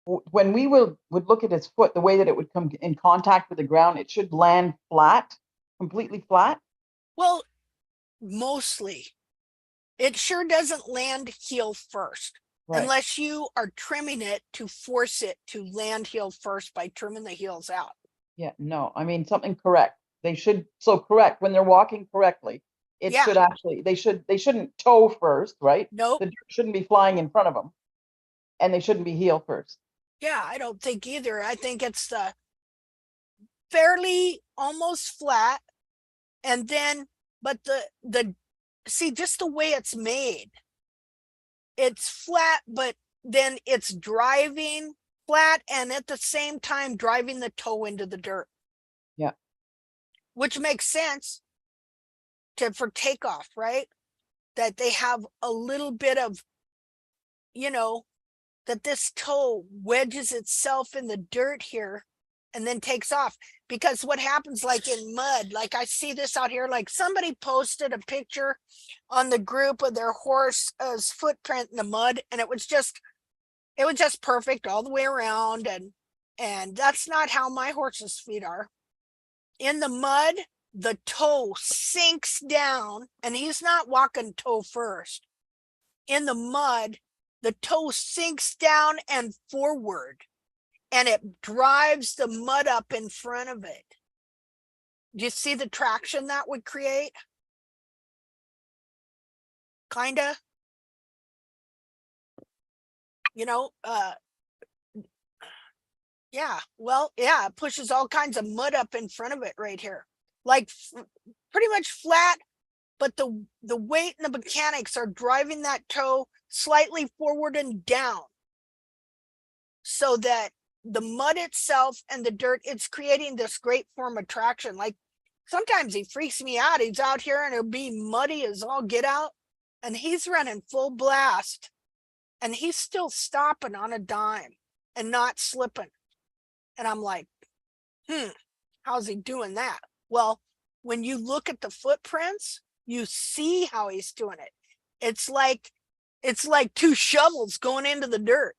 When we would look at its foot, the way that it would come in contact with the ground, it should land flat, completely flat. Well, mostly. It sure doesn't land heel first. Right. Unless you are trimming it to force it to land heel first by trimming the heels out. Yeah, no, I mean something correct. They should, so correct, when they're walking correctly, it Yeah. should actually, they shouldn't toe first, right? Nope. The dirt shouldn't be flying in front of them. And they shouldn't be heel first. Yeah, I don't think either. I think it's the fairly almost flat. And then, but the see, just the way it's made, it's flat, but then it's driving flat and at the same time driving the toe into the dirt. Yeah. Which makes sense for takeoff, right? That they have a little bit of, that this toe wedges itself in the dirt here and then takes off. Because what happens, like in mud, like I see this out here, like somebody posted a picture on the group of their horse's footprint in the mud, and it was just perfect all the way around. And that's not how my horse's feet are. In the mud, the toe sinks down, and he's not walking toe first. In the mud, the toe sinks down and forward, and it drives the mud up in front of it. Do you see the traction that would create? Kinda. Yeah, well, yeah, it pushes all kinds of mud up in front of it right here. Like pretty much flat, but the weight and the mechanics are driving that toe slightly forward and down so that the mud itself and the dirt, it's creating this great form of traction. Like sometimes he freaks me out. He's out here and it'll be muddy as all get out, and he's running full blast and he's still stopping on a dime and not slipping. And I'm like, how's he doing that? Well, when you look at the footprints, you see how he's doing it. It's like two shovels going into the dirt.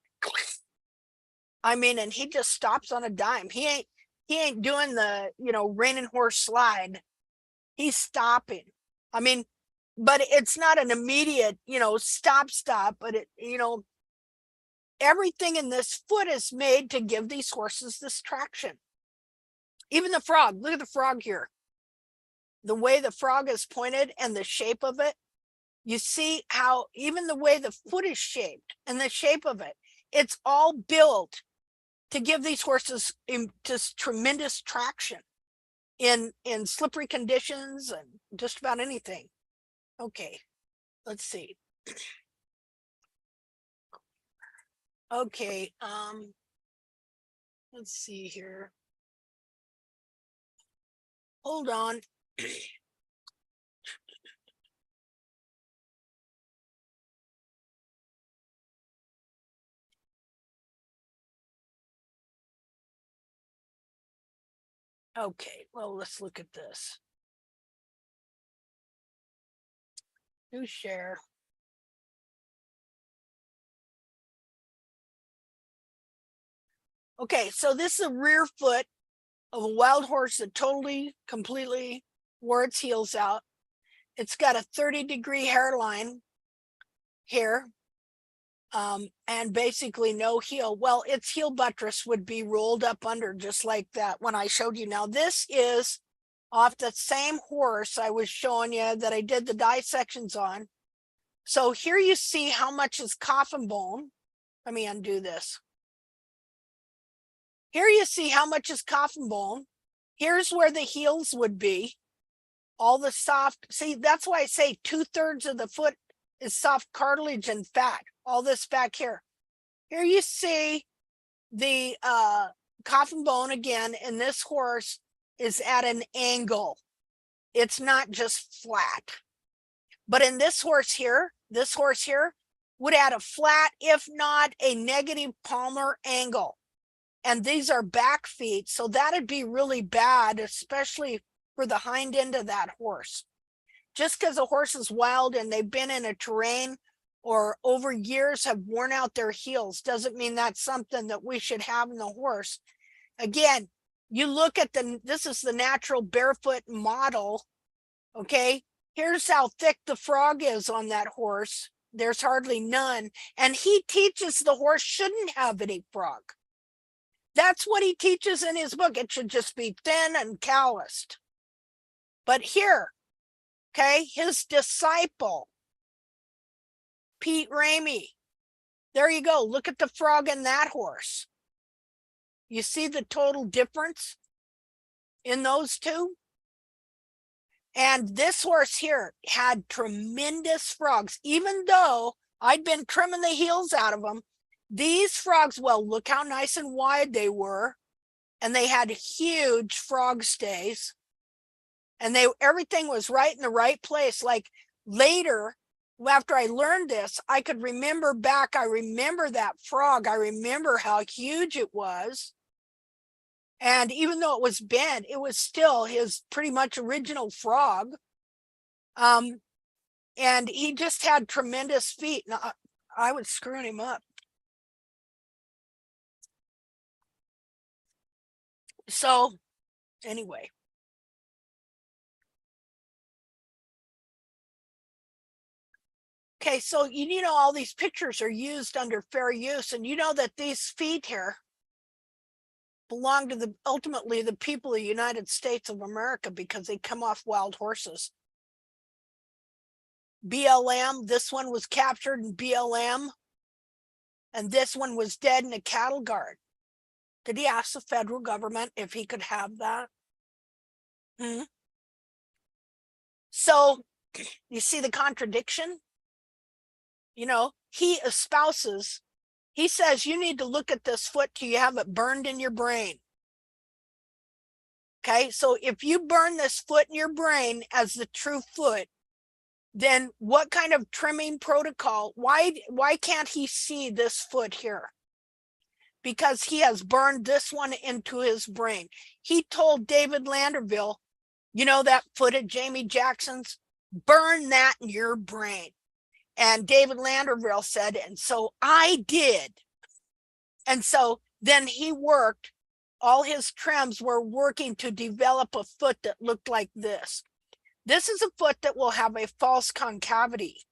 I mean, and he just stops on a dime. He ain't doing the, reining horse slide. He's stopping. I mean, but it's not an immediate, stop, but it, everything in this foot is made to give these horses this traction. Even the frog, look at the frog here. The way the frog is pointed and the shape of it, you see how even the way the foot is shaped and the shape of it, it's all built to give these horses just tremendous traction in slippery conditions and just about anything. Okay, let's see. Okay, let's see here. Hold on. Okay, well, let's look at this. New share. Okay, so this is a rear foot of a wild horse that totally, completely wore its heels out. It's got a 30-degree hairline here, and basically no heel. Well, its heel buttress would be rolled up under just like that when I showed you. Now, this is off the same horse I was showing you that I did the dissections on. So here you see how much is coffin bone. Let me undo this. Here you see how much is coffin bone. Here's where the heels would be. All the soft, see, that's why I say 2/3 of the foot is soft cartilage and fat. All this back here. Here you see the coffin bone again, and this horse is at an angle. It's not just flat. But in this horse here would add a flat, if not a negative palmar angle. And these are back feet, so that'd be really bad, especially for the hind end of that horse. Just because a horse is wild and they've been in a terrain or over years have worn out their heels doesn't mean that's something that we should have in the horse. Again, you look at this is the natural barefoot model. Okay, here's how thick the frog is on that horse. There's hardly none. And he teaches the horse shouldn't have any frog. That's what he teaches in his book. It should just be thin and calloused. But here, okay, his disciple, Pete Ramey, there you go. Look at the frog in that horse. You see the total difference in those two? And this horse here had tremendous frogs, even though I'd been trimming the heels out of them. These frogs, well, look how nice and wide they were. And they had huge frog stays. And everything was right in the right place. Like later, after I learned this, I could remember back. I remember that frog. I remember how huge it was. And even though it was bent, it was still his pretty much original frog. And he just had tremendous feet. And I was screwing him up. So anyway. Okay, so you know all these pictures are used under fair use, and you know that these feet here belong to ultimately the people of the United States of America because they come off wild horses. BLM, this one was captured in BLM, and this one was dead in a cattle guard. Did he ask the federal government if he could have that? So you see the contradiction? You know, he espouses, he says, you need to look at this foot till you have it burned in your brain. Okay, so if you burn this foot in your brain as the true foot, then what kind of trimming protocol? Why can't he see this foot here? Because he has burned this one into his brain. He told David Landerville, you know that foot at Jamie Jackson's? Burn that in your brain. And David Landerville said, and so I did. And so then he worked, all his trims were working to develop a foot that looked like this. This is a foot that will have a false concavity.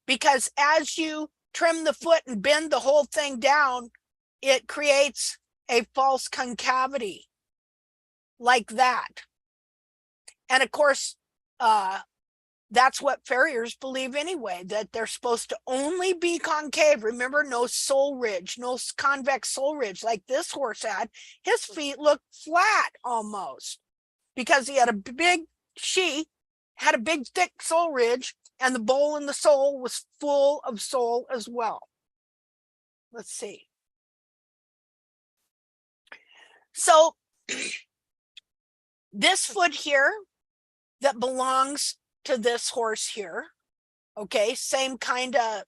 Because as you trim the foot and bend the whole thing down, it creates a false concavity like that. And of course, that's what farriers believe anyway, that they're supposed to only be concave. Remember, no sole ridge, no convex sole ridge like this horse had. His feet looked flat almost because he had a big, she had a big thick sole ridge, and the bowl in the sole was full of sole as well. Let's see. So this foot here that belongs to this horse here, okay, same kind of,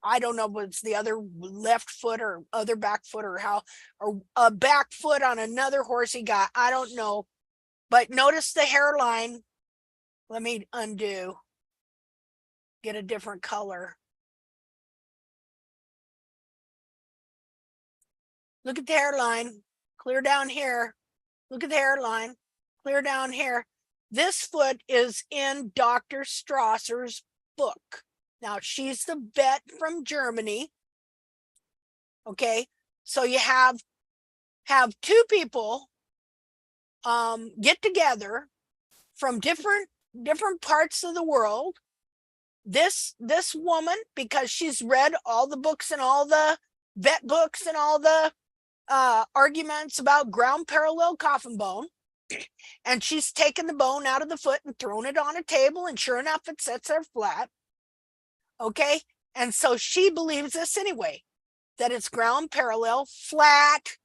I don't know what's the other left foot or other back foot or how, or a back foot on another horse he got, I don't know. But notice the hairline. Let me undo, get a different color. Look at the hairline, clear down here. Look at the hairline, clear down here. This foot is in Dr. Strasser's book. Now, she's the vet from Germany. Okay, so you have two people get together from different parts of the world. This woman, because she's read all the books and all the vet books and all the arguments about ground parallel coffin bone, and she's taken the bone out of the foot and thrown it on a table, and sure enough, it sits there flat. Okay, and so she believes this anyway, that it's ground parallel flat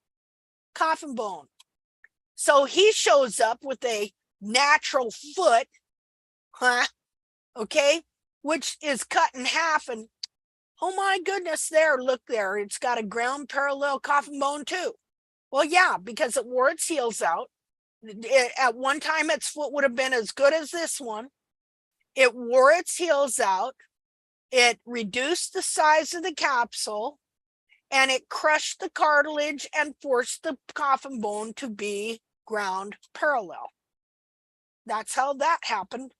coffin bone. So he shows up with a natural foot, okay, which is cut in half, and oh my goodness, look there, it's got a ground parallel coffin bone too. Well, yeah, because it wore its heels out. At one time, its foot would have been as good as this one. It wore its heels out. It reduced the size of the capsule, and it crushed the cartilage and forced the coffin bone to be ground parallel. That's how that happened.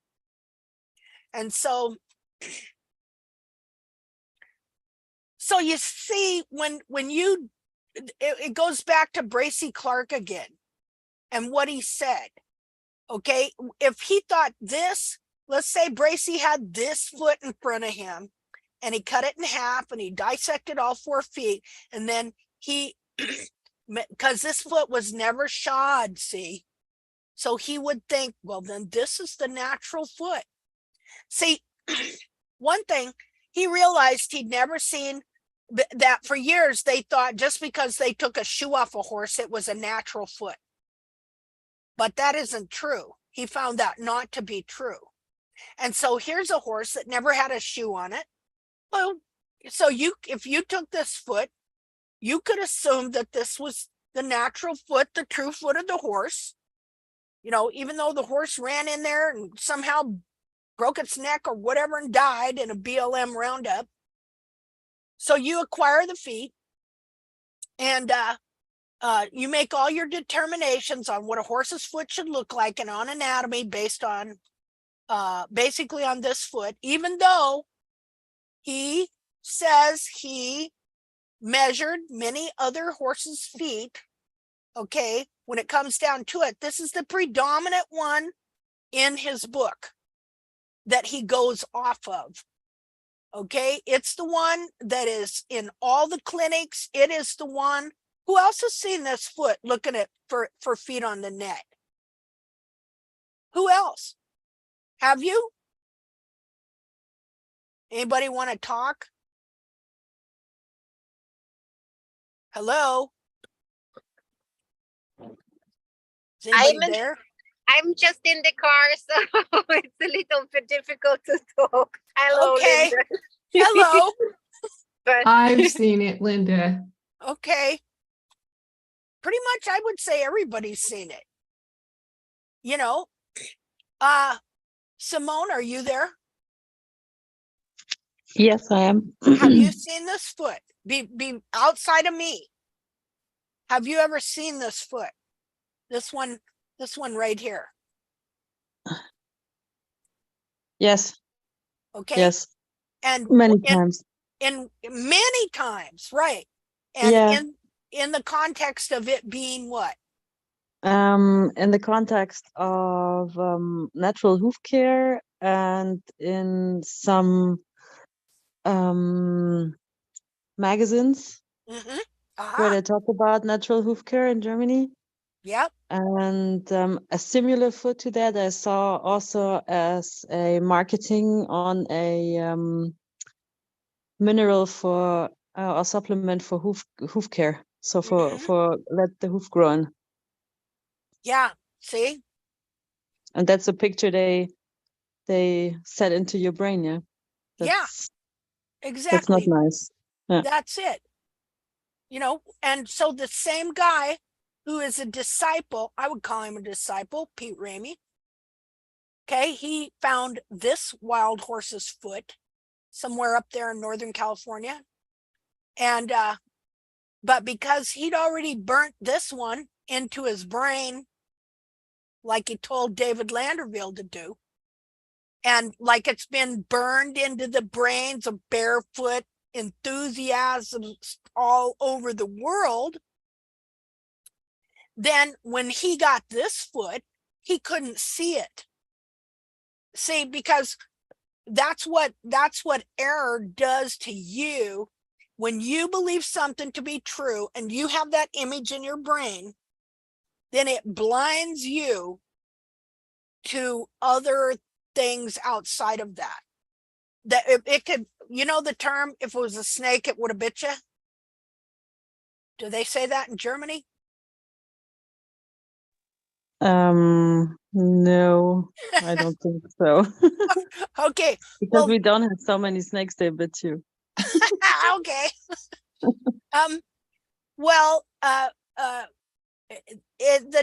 And so you see, when you, it goes back to Bracy Clark again and what he said. Okay, if he thought this, let's say Bracy had this foot in front of him, and he cut it in half and he dissected all 4 feet, and then he, because this foot was never shod, see, so he would think, well, then this is the natural foot. See, one thing, he realized he'd never seen that for years. They thought just because they took a shoe off a horse, it was a natural foot. But that isn't true. He found that not to be true. And so here's a horse that never had a shoe on it. Well, so if you took this foot, you could assume that this was the natural foot, the true foot of the horse. You know, even though the horse ran in there and somehow broke its neck or whatever and died in a BLM roundup. So you acquire the feet, and you make all your determinations on what a horse's foot should look like and on anatomy based on basically on this foot, even though he says he measured many other horses' feet. Okay, when it comes down to it, this is the predominant one in his book that he goes off of. Okay, it's the one that is in all the clinics. It is the one. Who else has seen this foot looking at for feet on the net? Who else? Have you? Anybody want to talk? Hello? Is anybody there? I'm just in the car, so it's a little bit difficult to talk. Hello, Okay. Linda. Hello. But I've seen it, Linda. Okay. Pretty much I would say everybody's seen it. You know, Simone, are you there? Yes, I am. Have you seen this foot? Be outside of me. Have you ever seen this foot? This one right here. Yes, Okay. yes, And many times. in many times, right? And Yeah. in the context of it being what? In the context of natural hoof care and in some magazines Mm-hmm. where Uh-huh. they talk about natural hoof care in Germany. Yep. And a similar foot to that I saw also as a marketing on a mineral for or supplement for hoof care. So for let the hoof grow. Yeah. See? And that's a picture they set into your brain, yeah. Yeah, That's not exactly. nice. Yeah. That's it. You know, and so the same guy who is a disciple, I would call him a disciple, Pete Ramey. Okay, he found this wild horse's foot somewhere up there in Northern California. And But because he'd already burnt this one into his brain, like he told David Landerville to do, and like it's been burned into the brains of barefoot enthusiasms all over the world, then when he got this foot, he couldn't see it. See, because that's what error does to you. When you believe something to be true and you have that image in your brain, then it blinds you to other things outside of that. That it could, you know, the term, if it was a snake, it would have bit you. Do they say that in Germany? No, I don't think so. Okay, Because well, we don't have so many snakes there, but you. okay. Well, the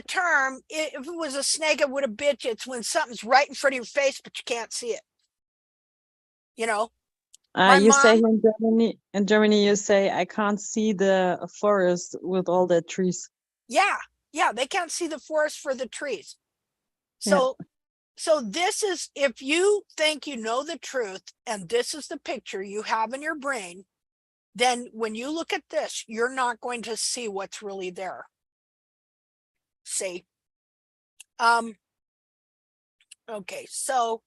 term, if it was a snake, it would have bit you. It's when something's right in front of your face, but you can't see it. You know, my You say mom, in Germany, you say, I can't see the forest with all the trees. yeah, they can't see the forest for the trees. Yeah. So this is, if you think you know the truth and this is the picture you have in your brain, then when you look at this, you're not going to see what's really there. See? Okay, so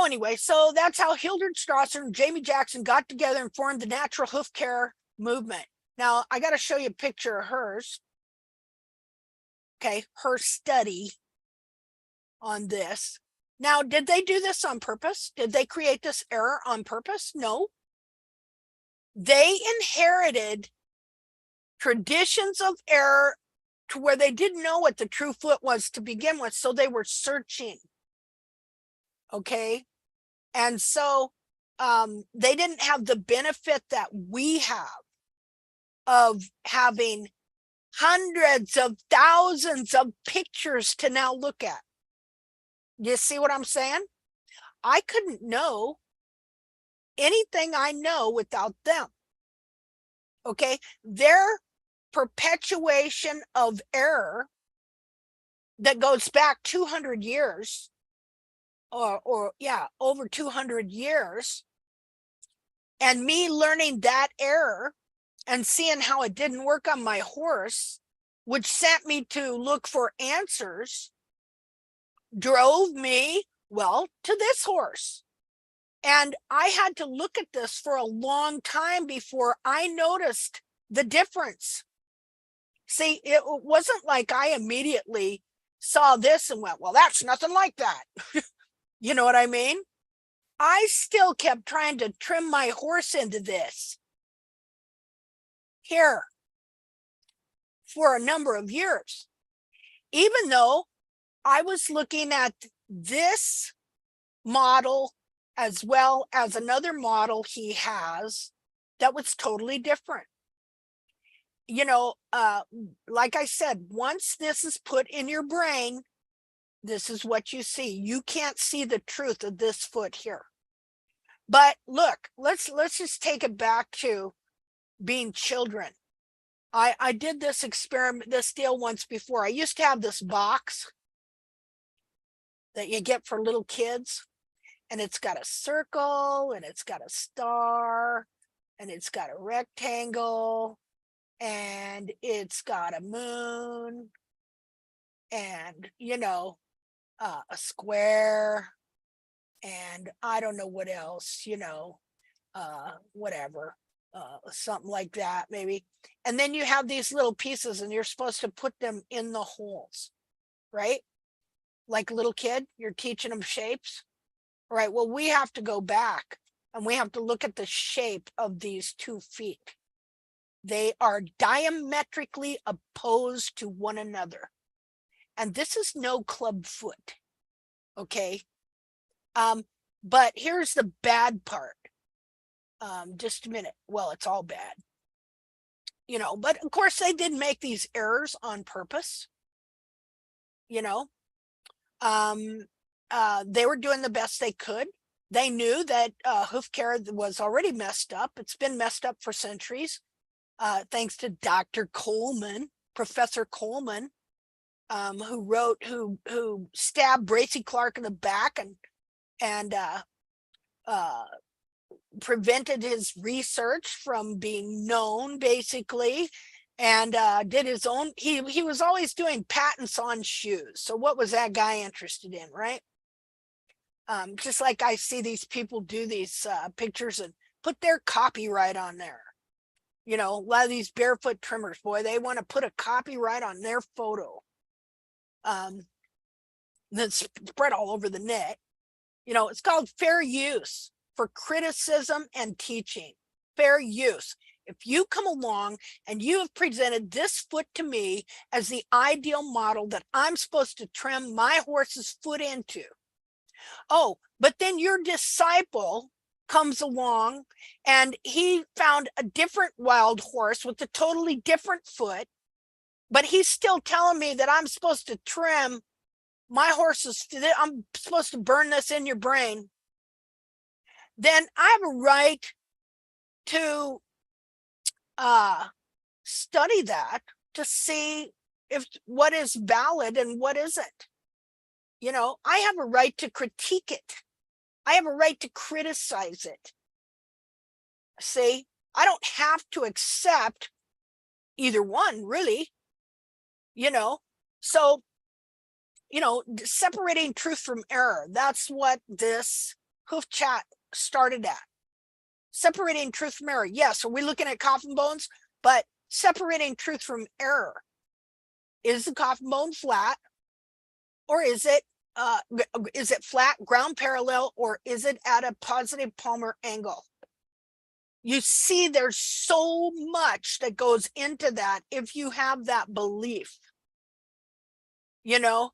anyway, so that's how Hildred Strasser and Jamie Jackson got together and formed the natural hoof care movement. Now, I got to show you a picture of hers. Okay, her study on this. Now, did they do this on purpose? Did they create this error on purpose? No. They inherited traditions of error to where they didn't know what the true foot was to begin with, so they were searching. Okay, and so they didn't have the benefit that we have of having hundreds of thousands of pictures to now look at. You see what I'm saying? I couldn't know anything I know without them. Okay, their perpetuation of error that goes back 200 years or yeah, over 200 years, and me learning that error and seeing how it didn't work on my horse, which sent me to look for answers, drove me, well, to this horse. And I had to look at this for a long time before I noticed the difference. See, it wasn't like I immediately saw this and went, well, that's nothing like that. You know what I mean? I still kept trying to trim my horse into this here for a number of years, even though I was looking at this model as well as another model he has that was totally different. You know, like I said, once this is put in your brain, this is what you see. You can't see the truth of this foot here. But look, let's just take it back to being children. I did this experiment, this deal once before. I used to have this box that you get for little kids, and it's got a circle, and it's got a star, and it's got a rectangle, and it's got a moon, and, you know, a square, and I don't know what else, you know, whatever, something like that maybe. And then you have these little pieces and you're supposed to put them in the holes, right? Like a little kid, you're teaching them shapes, right? Well, we have to go back and we have to look at the shape of these 2 feet. They are diametrically opposed to one another. And this is no club foot, okay? But here's the bad part. Just a minute. Well, it's all bad. You know, but of course they did make these errors on purpose. You know, they were doing the best they could. They knew that hoof care was already messed up. It's been messed up for centuries. thanks to Dr. Coleman, Professor Coleman, who stabbed Bracy Clark in the back and prevented his research from being known, basically, and did his own. He was always doing patents on shoes. So what was that guy interested in, right? Just like I see these people do these pictures and put their copyright on there. You know, a lot of these barefoot trimmers, boy, they want to put a copyright on their photo. That's spread all over the net. You know, it's called fair use for criticism and teaching. Fair use. If you come along and you have presented this foot to me as the ideal model that I'm supposed to trim my horse's foot into. Oh, but then your disciple comes along and he found a different wild horse with a totally different foot, but he's still telling me that I'm supposed to trim my horse's, I'm supposed to burn this in your brain. Then I have a right to study that to see if what is valid and what isn't. You know, I have a right to critique it. I have a right to criticize it. See, I don't have to accept either one, really. You know, so, you know, separating truth from error, that's what this Hoof chat started at. Separating truth from error. Yes, are we looking at coffin bones? But separating truth from error. Is the coffin bone flat? Or is it flat, ground parallel, or is it at a positive palmar angle? You see, there's so much that goes into that if you have that belief. You know,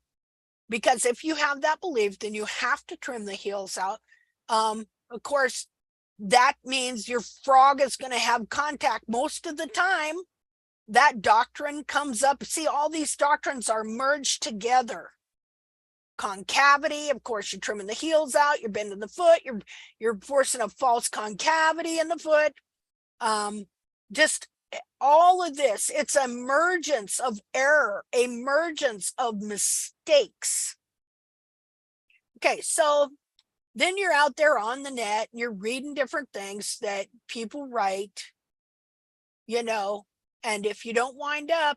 because if you have that belief, then you have to trim the heels out. Of course, that means your frog is going to have contact most of the time. That doctrine comes up. See, all these doctrines are merged together. Concavity, of course, you're trimming the heels out, you're bending the foot, you're forcing a false concavity in the foot. Just all of this, it's a emergence of error, a emergence of mistakes. Okay, so then you're out there on the net, and you're reading different things that people write, you know, and if you don't wind up,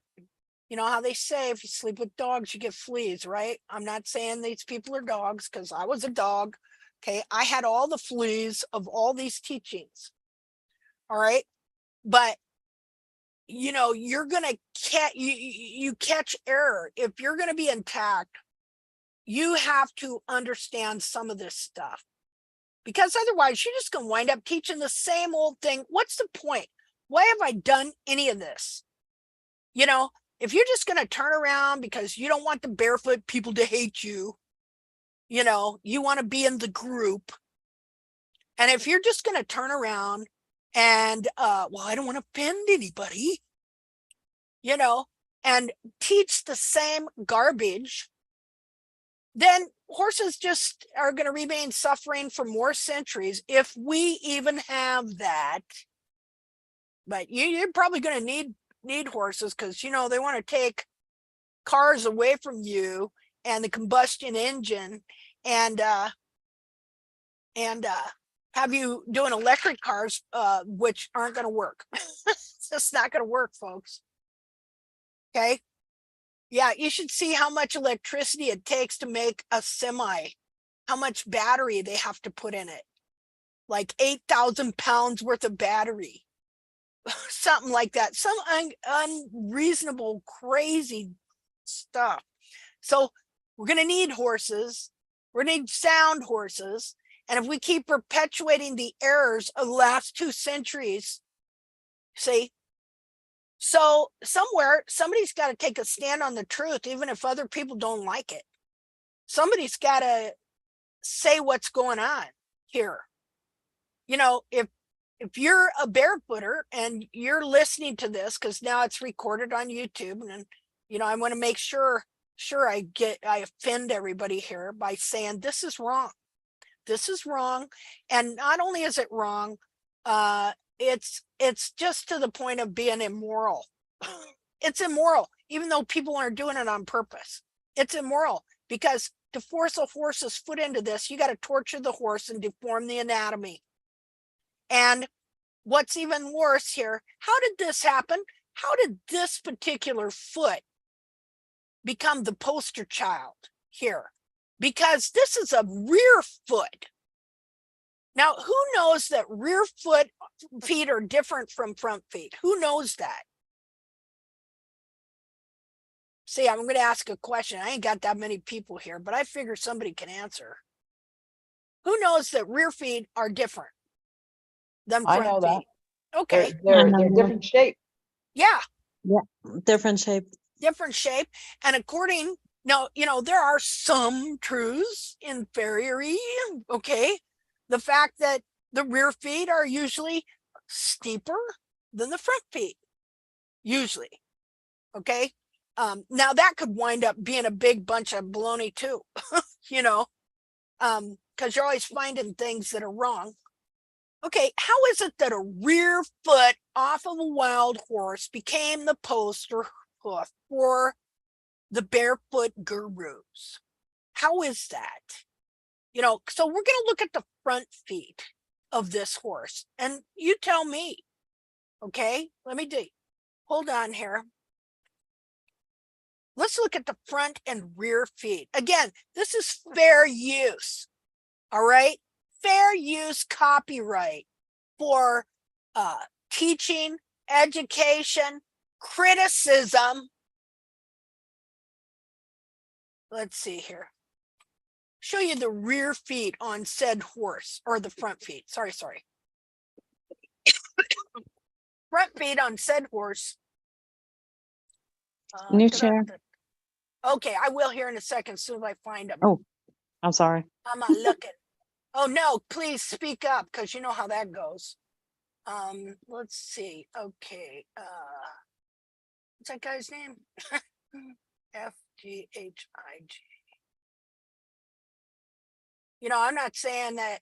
you know how they say, if you sleep with dogs, you get fleas, right? I'm not saying these people are dogs because I was a dog. Okay, I had all the fleas of all these teachings. All right, but you know, you're gonna catch you catch error. If you're gonna be intact, you have to understand some of this stuff, because otherwise you're just gonna wind up teaching the same old thing. What's the point? Why have I done any of this? You know, if you're just going to turn around because you don't want the barefoot people to hate you, you know, you want to be in the group. And if you're just going to turn around and, well, I don't want to offend anybody, you know, and teach the same garbage, then horses just are going to remain suffering for more centuries if we even have that. But you're probably going to need horses because, you know, they want to take cars away from you and the combustion engine and have you doing electric cars, which aren't going to work. It's just not going to work, folks. Okay. Yeah, you should see how much electricity it takes to make a semi, how much battery they have to put in it. Like 8,000 pounds worth of battery. Something like that. Some unreasonable, crazy stuff. So we're going to need horses. We're going to need sound horses. And if we keep perpetuating the errors of the last 2 centuries, see, so somewhere somebody's got to take a stand on the truth, even if other people don't like it. Somebody's got to say what's going on here. You know, if you're a barefooter and you're listening to this, because now it's recorded on YouTube, and you know, I want to make sure I offend everybody here by saying this is wrong. This is wrong. And not only is it wrong, it's just to the point of being immoral. It's immoral, even though people aren't doing it on purpose. It's immoral because to force a horse's foot into this, you got to torture the horse and deform the anatomy. And what's even worse here, how did this happen? How did this particular foot become the poster child here? Because this is a rear foot. Now, who knows that rear feet are different from front feet? Who knows that? See, I'm going to ask a question. I ain't got that many people here, but I figure somebody can answer. Who knows that rear feet are different than I front know that. feet? Okay. They're know that. different shape. Yeah, Different shape. different shape. And according, now, there are some truths in farriery. Okay. The fact that the rear feet are usually steeper than the front feet, usually. Okay. Now that could wind up being a big bunch of baloney too, because you're always finding things that are wrong. Okay, how is it that a rear foot off of a wild horse became the poster hoof for the barefoot gurus? How is that? So we're going to look at the front feet of this horse, and you tell me. Okay, let me do. Hold on here. Let's look at the front and rear feet. Again, this is fair use. All right. Fair use copyright for teaching, education, criticism. Let's see here. Show you the rear feet on said horse, or the front feet. Sorry. Front feet on said horse. New chair. Okay, I will here in a second, as soon as I find them. Oh, I'm sorry. I'm not looking. Oh no, please speak up, because you know how that goes. Let's see. Okay. What's that guy's name? FGHIG. I'm not saying that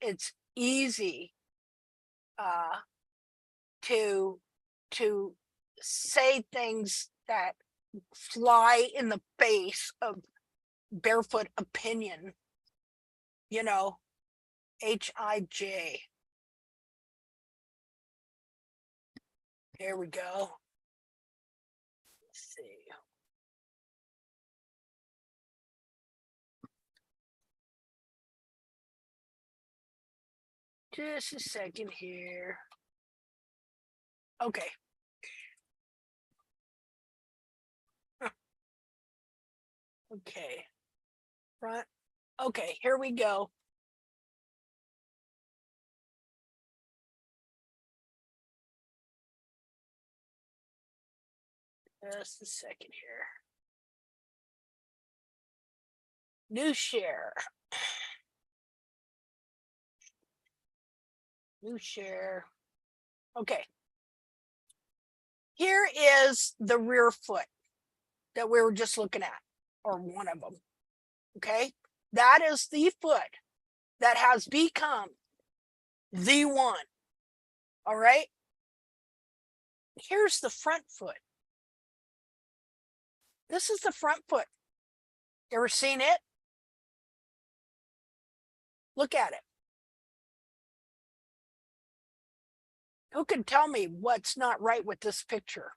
it's easy to say things that fly in the face of barefoot opinion. HIJ. Here we go. Let's see. Just a second here. Okay. Okay. Front. Okay, here we go. Just a second here. New share. New share. Okay. Here is the rear foot that we were just looking at, or one of them. Okay. That is the foot that has become the one. All right. Here's the front foot. This is the front foot. You ever seen it? Look at it. Who can tell me what's not right with this picture?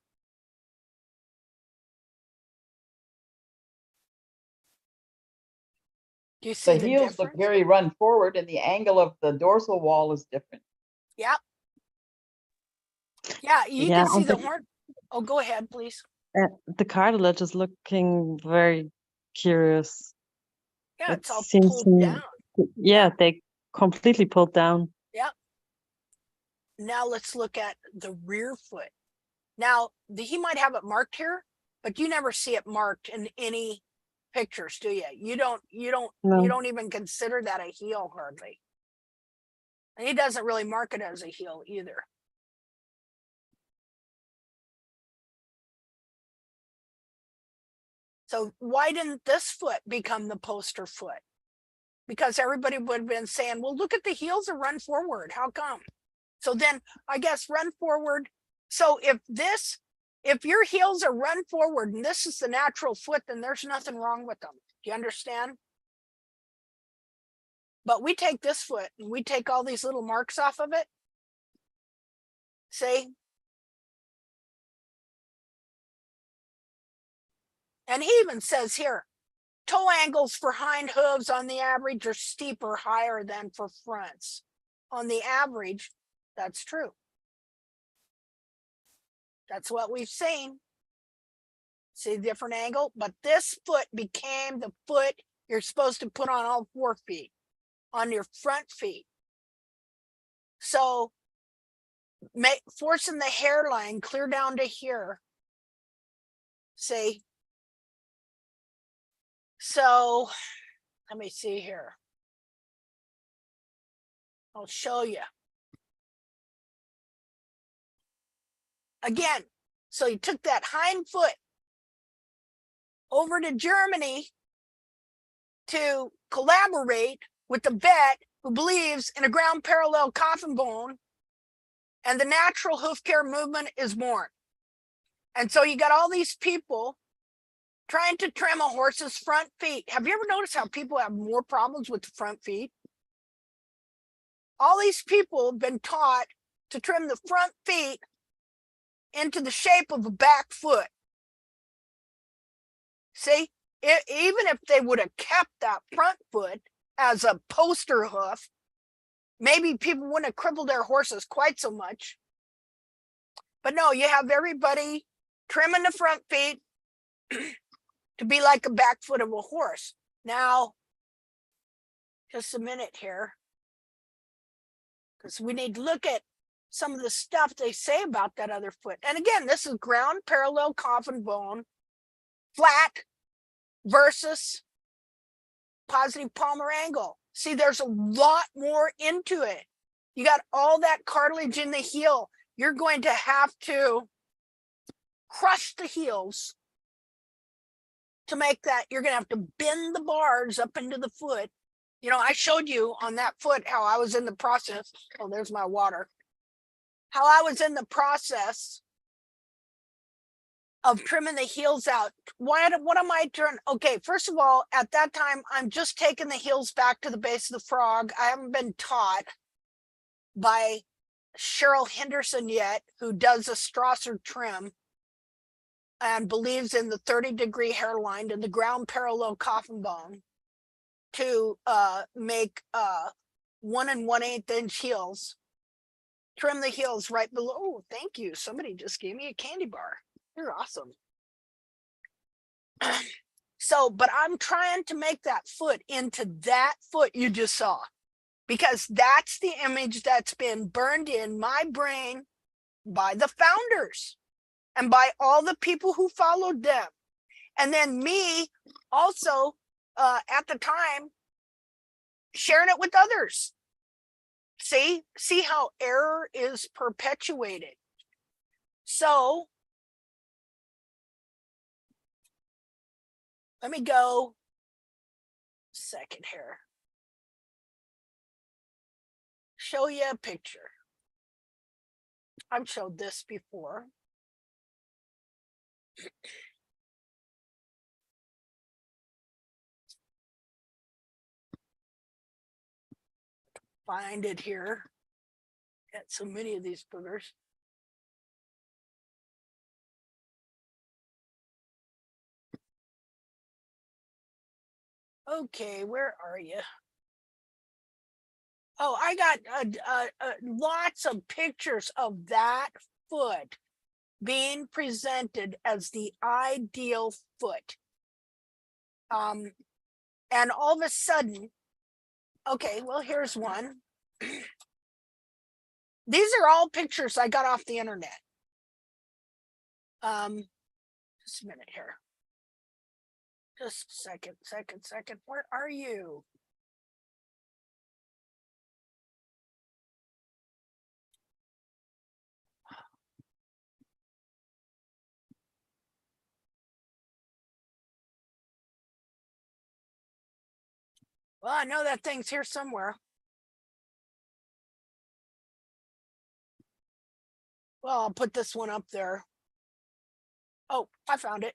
Do you see The the heels difference? look very run forward, and the angle of the dorsal wall is different. Yeah. Yeah, you Yeah, can see and the horn. Oh, go ahead, please. The cartilage is looking very curious. Yeah, It it's all seems pulled to me- down. Yeah, they completely pulled down. Yeah. Now let's look at the rear foot. Now, he might have it marked here, but you never see it marked in any pictures, do you? You No. don't even consider that a heel hardly. And he doesn't really mark it as a heel either. So why didn't this foot become the poster foot? Because everybody would have been saying, well, look at the heels that run forward. How come? So then I guess run forward. So if your heels are run forward and this is the natural foot, then there's nothing wrong with them. Do you understand? But we take this foot and we take all these little marks off of it. See? And he even says here, toe angles for hind hooves on the average are steeper, higher than for fronts. On the average, that's true. That's what we've seen. See the different angle? But this foot became the foot you're supposed to put on all 4 feet, on your front feet. So forcing the hairline clear down to here. See? So let me see here. I'll show you. Again, so you took that hind foot over to Germany to collaborate with the vet who believes in a ground parallel coffin bone, and the natural hoof care movement is born. And so you got all these people trying to trim a horse's front feet. Have you ever noticed how people have more problems with the front feet? All these people have been taught to trim the front feet into the shape of a back foot. See, even if they would have kept that front foot as a poster hoof, maybe people wouldn't have crippled their horses quite so much. But no, you have everybody trimming the front feet to be like a back foot of a horse. Now, just a minute here, because we need to look at some of the stuff they say about that other foot. And again, this is ground parallel coffin bone, flat versus positive palmar angle. See, there's a lot more into it. You got all that cartilage in the heel. You're going to have to crush the heels to make that. You're going to have to bend the bars up into the foot. You know, I showed you on that foot how I was in the process. Oh, there's my water. How I was in the process of trimming the heels out. What am I doing? Okay, first of all, at that time, I'm just taking the heels back to the base of the frog. I haven't been taught by Cheryl Henderson yet, who does a Strasser trim and believes in the 30-degree hairline and the ground parallel coffin bone to make 1 1/8 inch heels. Trim the heels right below. Oh, thank you. Somebody just gave me a candy bar. You're awesome. So, but I'm trying to make that foot into that foot you just saw, because that's the image that's been burned in my brain by the founders and by all the people who followed them. And then me also, at the time, sharing it with others. See how error is perpetuated. So let me go second here. Show you a picture. I've showed this before. Find it here. Got so many of these boogers. Okay, where are you? Oh, I got lots of pictures of that foot being presented as the ideal foot. And all of a sudden, okay, well, here's one. These are all pictures I got off the internet. Just a minute here. Just a second. Where are you? Well, I know that thing's here somewhere. Well, I'll put this one up there. Oh, I found it.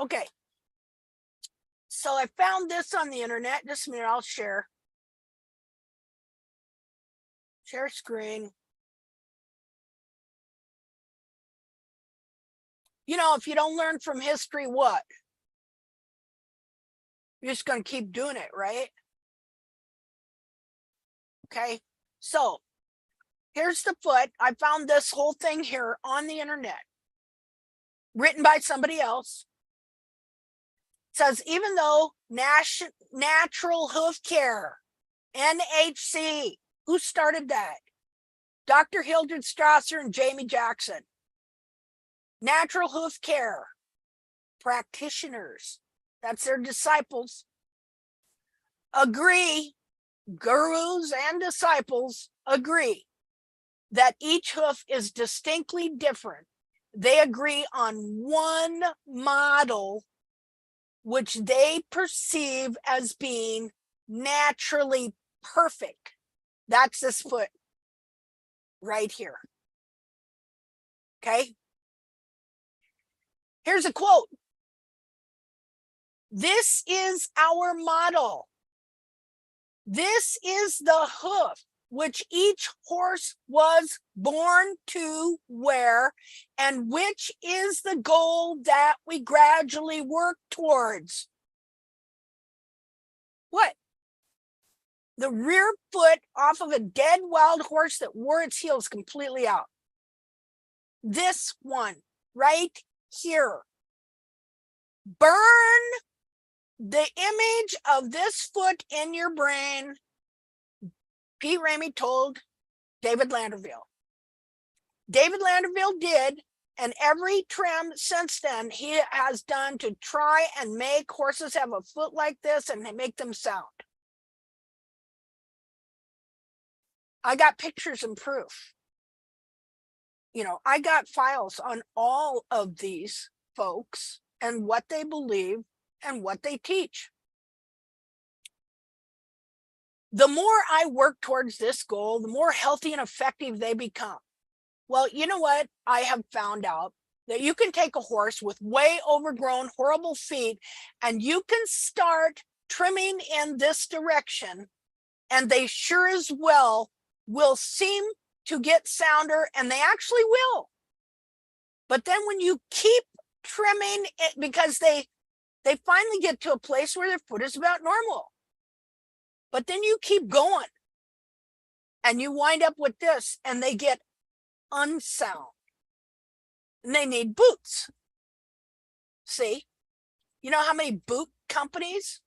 Okay. So I found this on the internet. Just a minute, I'll share. Share screen. You know, if you don't learn from history, what? You're just going to keep doing it, right? Okay. So here's the foot. I found this whole thing here on the internet, written by somebody else. It says, even though Natural Hoof Care, NHC, who started that? Dr. Hildred Strasser and Jamie Jackson. Natural Hoof Care, practitioners, that's their disciples, agree, gurus and disciples agree that each hoof is distinctly different. They agree on one model which they perceive as being naturally perfect. That's this foot right here. Okay. Here's a quote. This is our model. This is the hoof which each horse was born to wear, and which is the goal that we gradually work towards. What? The rear foot off of a dead wild horse that wore its heels completely out. This one right here. Burn the image of this foot in your brain. Pete Ramey told David Landerville. David Landerville did, and every trim since then he has done to try and make horses have a foot like this and make them sound. I got pictures and proof. You know, I got files on all of these folks and what they believe and what they teach. The more I work towards this goal, the more healthy and effective they become. Well, you know what? I have found out that you can take a horse with way overgrown, horrible feet, and you can start trimming in this direction, and they sure as well will seem to get sounder, and they actually will. But then when you keep trimming it, because they finally get to a place where their foot is about normal. But then you keep going and you wind up with this, and they get unsound and they need boots. See, you know how many boot companies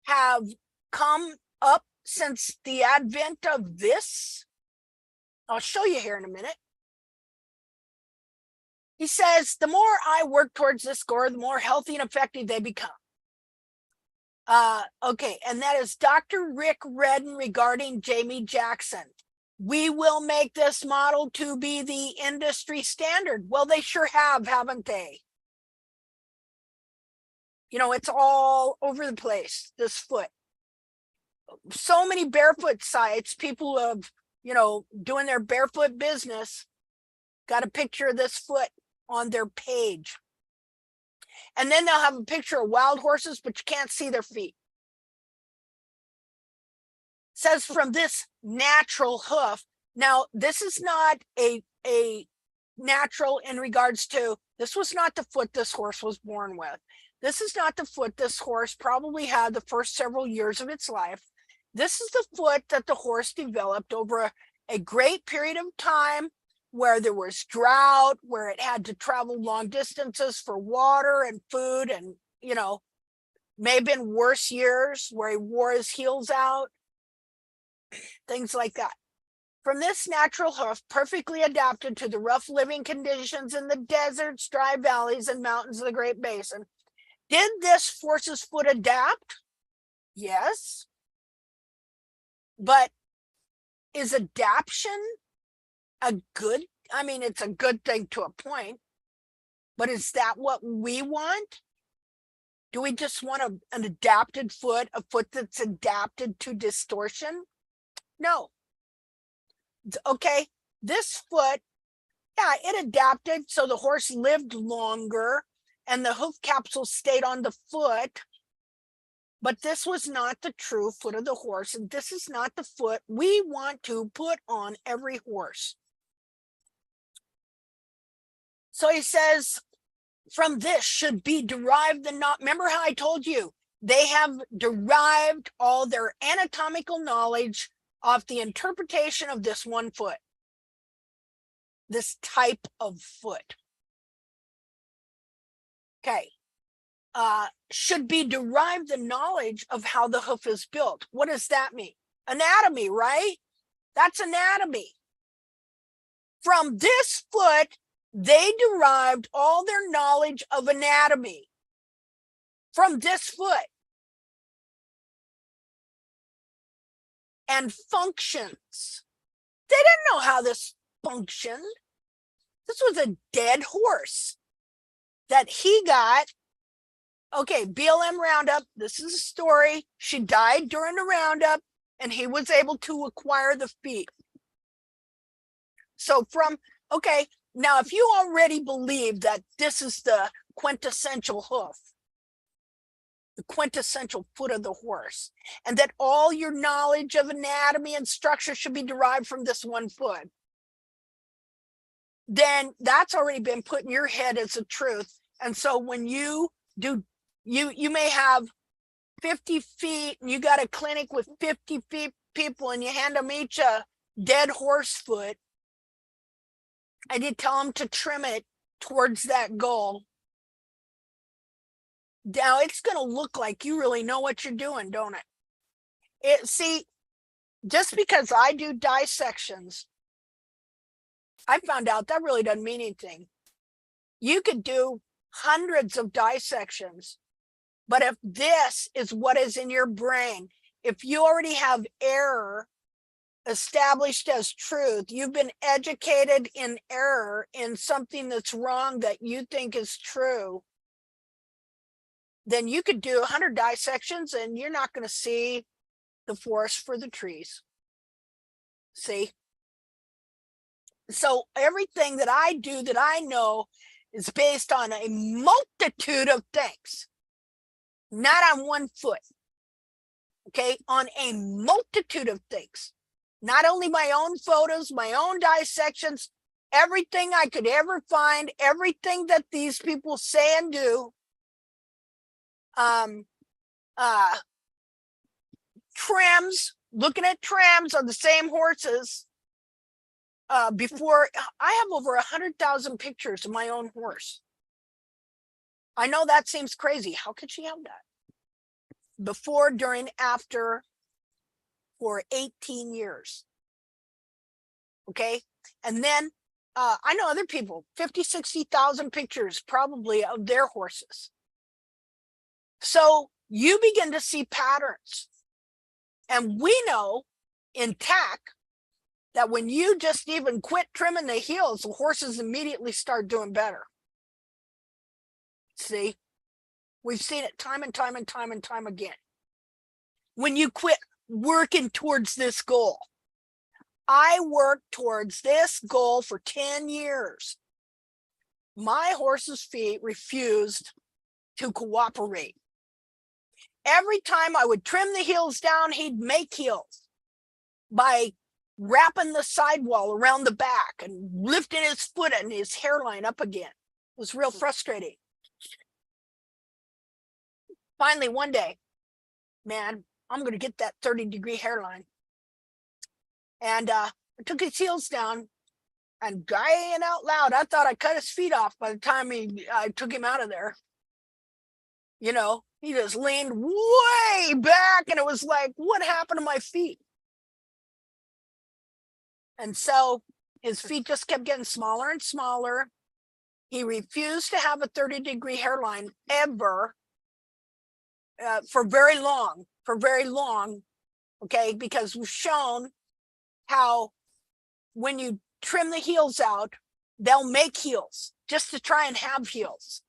have come up since the advent of this? I'll show you here in a minute. He says, the more I work towards this goal, the more healthy and effective they become. Okay, and that is Dr. Rick Redden regarding Jamie Jackson. We will make this model to be the industry standard. Well, they sure have, haven't they? You know, it's all over the place, this foot. So many barefoot sites, people who have, you know, doing their barefoot business, got a picture of this foot on their page. And then they'll have a picture of wild horses, but you can't see their feet. It says from this natural hoof. Now, this is not a natural in regards to, this was not the foot this horse was born with. This is not the foot this horse probably had the first several years of its life. This is the foot that the horse developed over a great period of time, where there was drought, where it had to travel long distances for water and food, and, you know, may have been worse years where he wore his heels out, things like that. From this natural hoof, perfectly adapted to the rough living conditions in the deserts, dry valleys, and mountains of the Great Basin. Did this horse's foot adapt? Yes. But is adaptation a good, I mean, it's a good thing to a point, but is that what we want? Do we just want an adapted foot, a foot that's adapted to distortion? No, Okay, this foot, yeah, it adapted so the horse lived longer and the hoof capsule stayed on the foot. But this was not the true foot of the horse, and this is not the foot we want to put on every horse. So he says, from this should be derived the not. Remember how I told you they have derived all their anatomical knowledge off the interpretation of this one foot, this type of foot. Okay. Should be derived the knowledge of how the hoof is built. What does that mean? Anatomy, right? That's anatomy. From this foot, they derived all their knowledge of anatomy from this foot and functions. They didn't know how this functioned. This was a dead horse that he got. Okay, BLM roundup. This is a story. She died during the roundup and he was able to acquire the feet. So from, okay, now if you already believe that this is the quintessential hoof, the quintessential foot of the horse, and that all your knowledge of anatomy and structure should be derived from this one foot, then that's already been put in your head as a truth. And so when you do, you may have 50 feet and you got a clinic with 50 people and you hand them each a dead horse foot and you tell them to trim it towards that goal. Now it's going to look like you really know what you're doing, don't it? See, just because I do dissections, I found out that really doesn't mean anything. You could do hundreds of dissections, but if this is what is in your brain, if you already have error established as truth, you've been educated in error in something that's wrong that you think is true, then you could do 100 dissections and you're not going to see the forest for the trees. See? So everything that I do that I know is based on a multitude of things, not on one foot. Okay, on a multitude of things. Not only my own photos, my own dissections, everything I could ever find, everything that these people say and do. Trims, looking at trims on the same horses. Before, I have over 100,000 pictures of my own horse. I know that seems crazy. How could she have that? Before, during, after, for 18 years. Okay. And then I know other people, 50, 60,000 pictures probably of their horses. So you begin to see patterns. And we know in tack that when you just even quit trimming the heels, the horses immediately start doing better. See, we've seen it time and time and time and time again. When you quit working towards this goal, I worked towards this goal for 10 years. My horse's feet refused to cooperate. Every time I would trim the heels down, he'd make heels by wrapping the sidewall around the back and lifting his foot and his hairline up again. It was real frustrating. Finally, one day, man, I'm going to get that 30-degree hairline. And I took his heels down and crying out loud, I thought I cut his feet off by the time I took him out of there. You know, he just leaned way back and it was like, what happened to my feet? And so his feet just kept getting smaller and smaller. He refused to have a 30-degree hairline ever for very long, okay? Because we've shown how when you trim the heels out, they'll make heels just to try and have heels.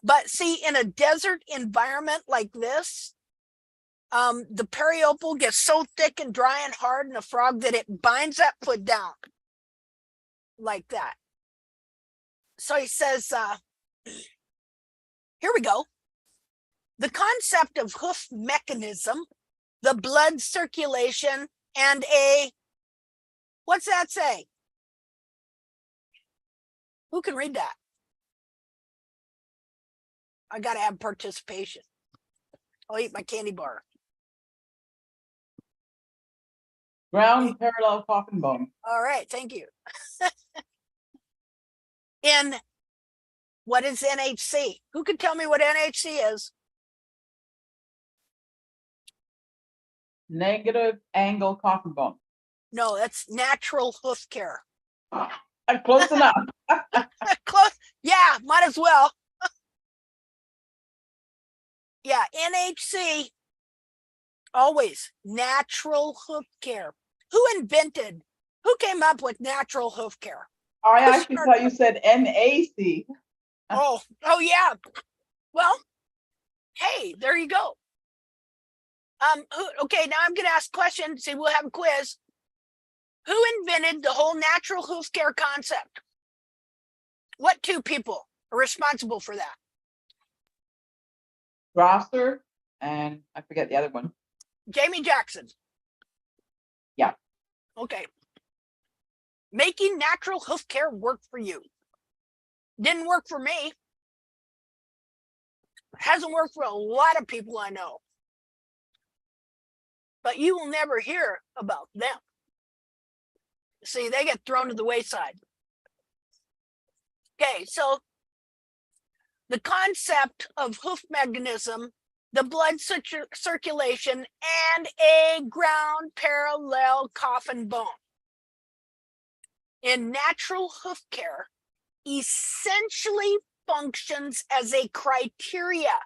But see, in a desert environment like this, The periopal gets so thick and dry and hard in a frog that it binds that foot down like that. So he says, here we go. The concept of hoof mechanism, the blood circulation, and what's that say? Who can read that? I got to have participation. I'll eat my candy bar. Ground parallel coffin bone. All right, thank you. In what is NHC? Who can tell me what NHC is? Negative angle coffin bone. No, that's natural hoof care. Close enough. Close. Yeah, might as well. Yeah, NHC, always natural hoof care. Who came up with natural hoof care? I actually thought you said NAC. Oh yeah. Well, hey, there you go. Okay, now I'm gonna ask questions. See, we'll have a quiz. Who invented the whole natural hoof care concept? What two people are responsible for that? Grosser and I forget the other one. Jamie Jackson. Yeah. Okay. Making natural hoof care work for you. Didn't work for me. Hasn't worked for a lot of people I know. But you will never hear about them. See, they get thrown to the wayside. Okay, so the concept of hoof mechanism, the blood circulation, and a ground parallel coffin bone. In natural hoof care, essentially functions as a criteria.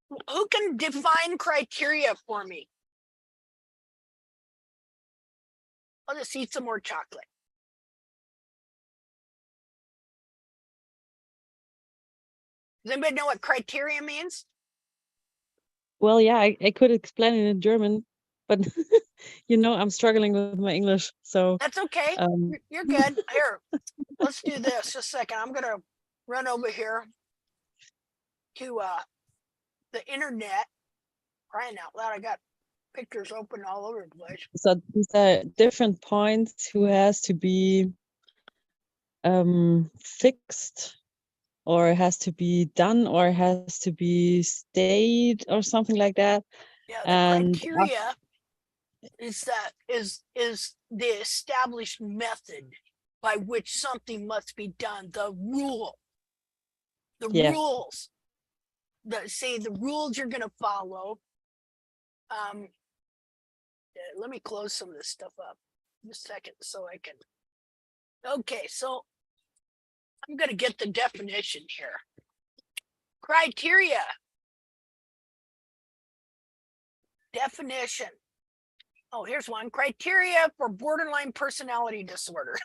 Who can define criteria for me? I'll just eat some more chocolate. Does anybody know what criteria means? Well, yeah, I could explain it in German, but I'm struggling with my English. So That's okay. You're good. Here, let's do this. Just a second. I'm gonna run over here to the internet. Crying out loud! I got pictures open all over the place. so these are different points who has to be fixed, or has to be done, or has to be stayed, or something like that. Yeah, the And criteria is the established method by which something must be done. The rule, the Yeah. rules. The rules you're gonna follow. Let me close some of this stuff up in a second so I can. Okay, so I'm gonna get the definition here. Criteria. Definition. Oh, here's one. Criteria for borderline personality disorder.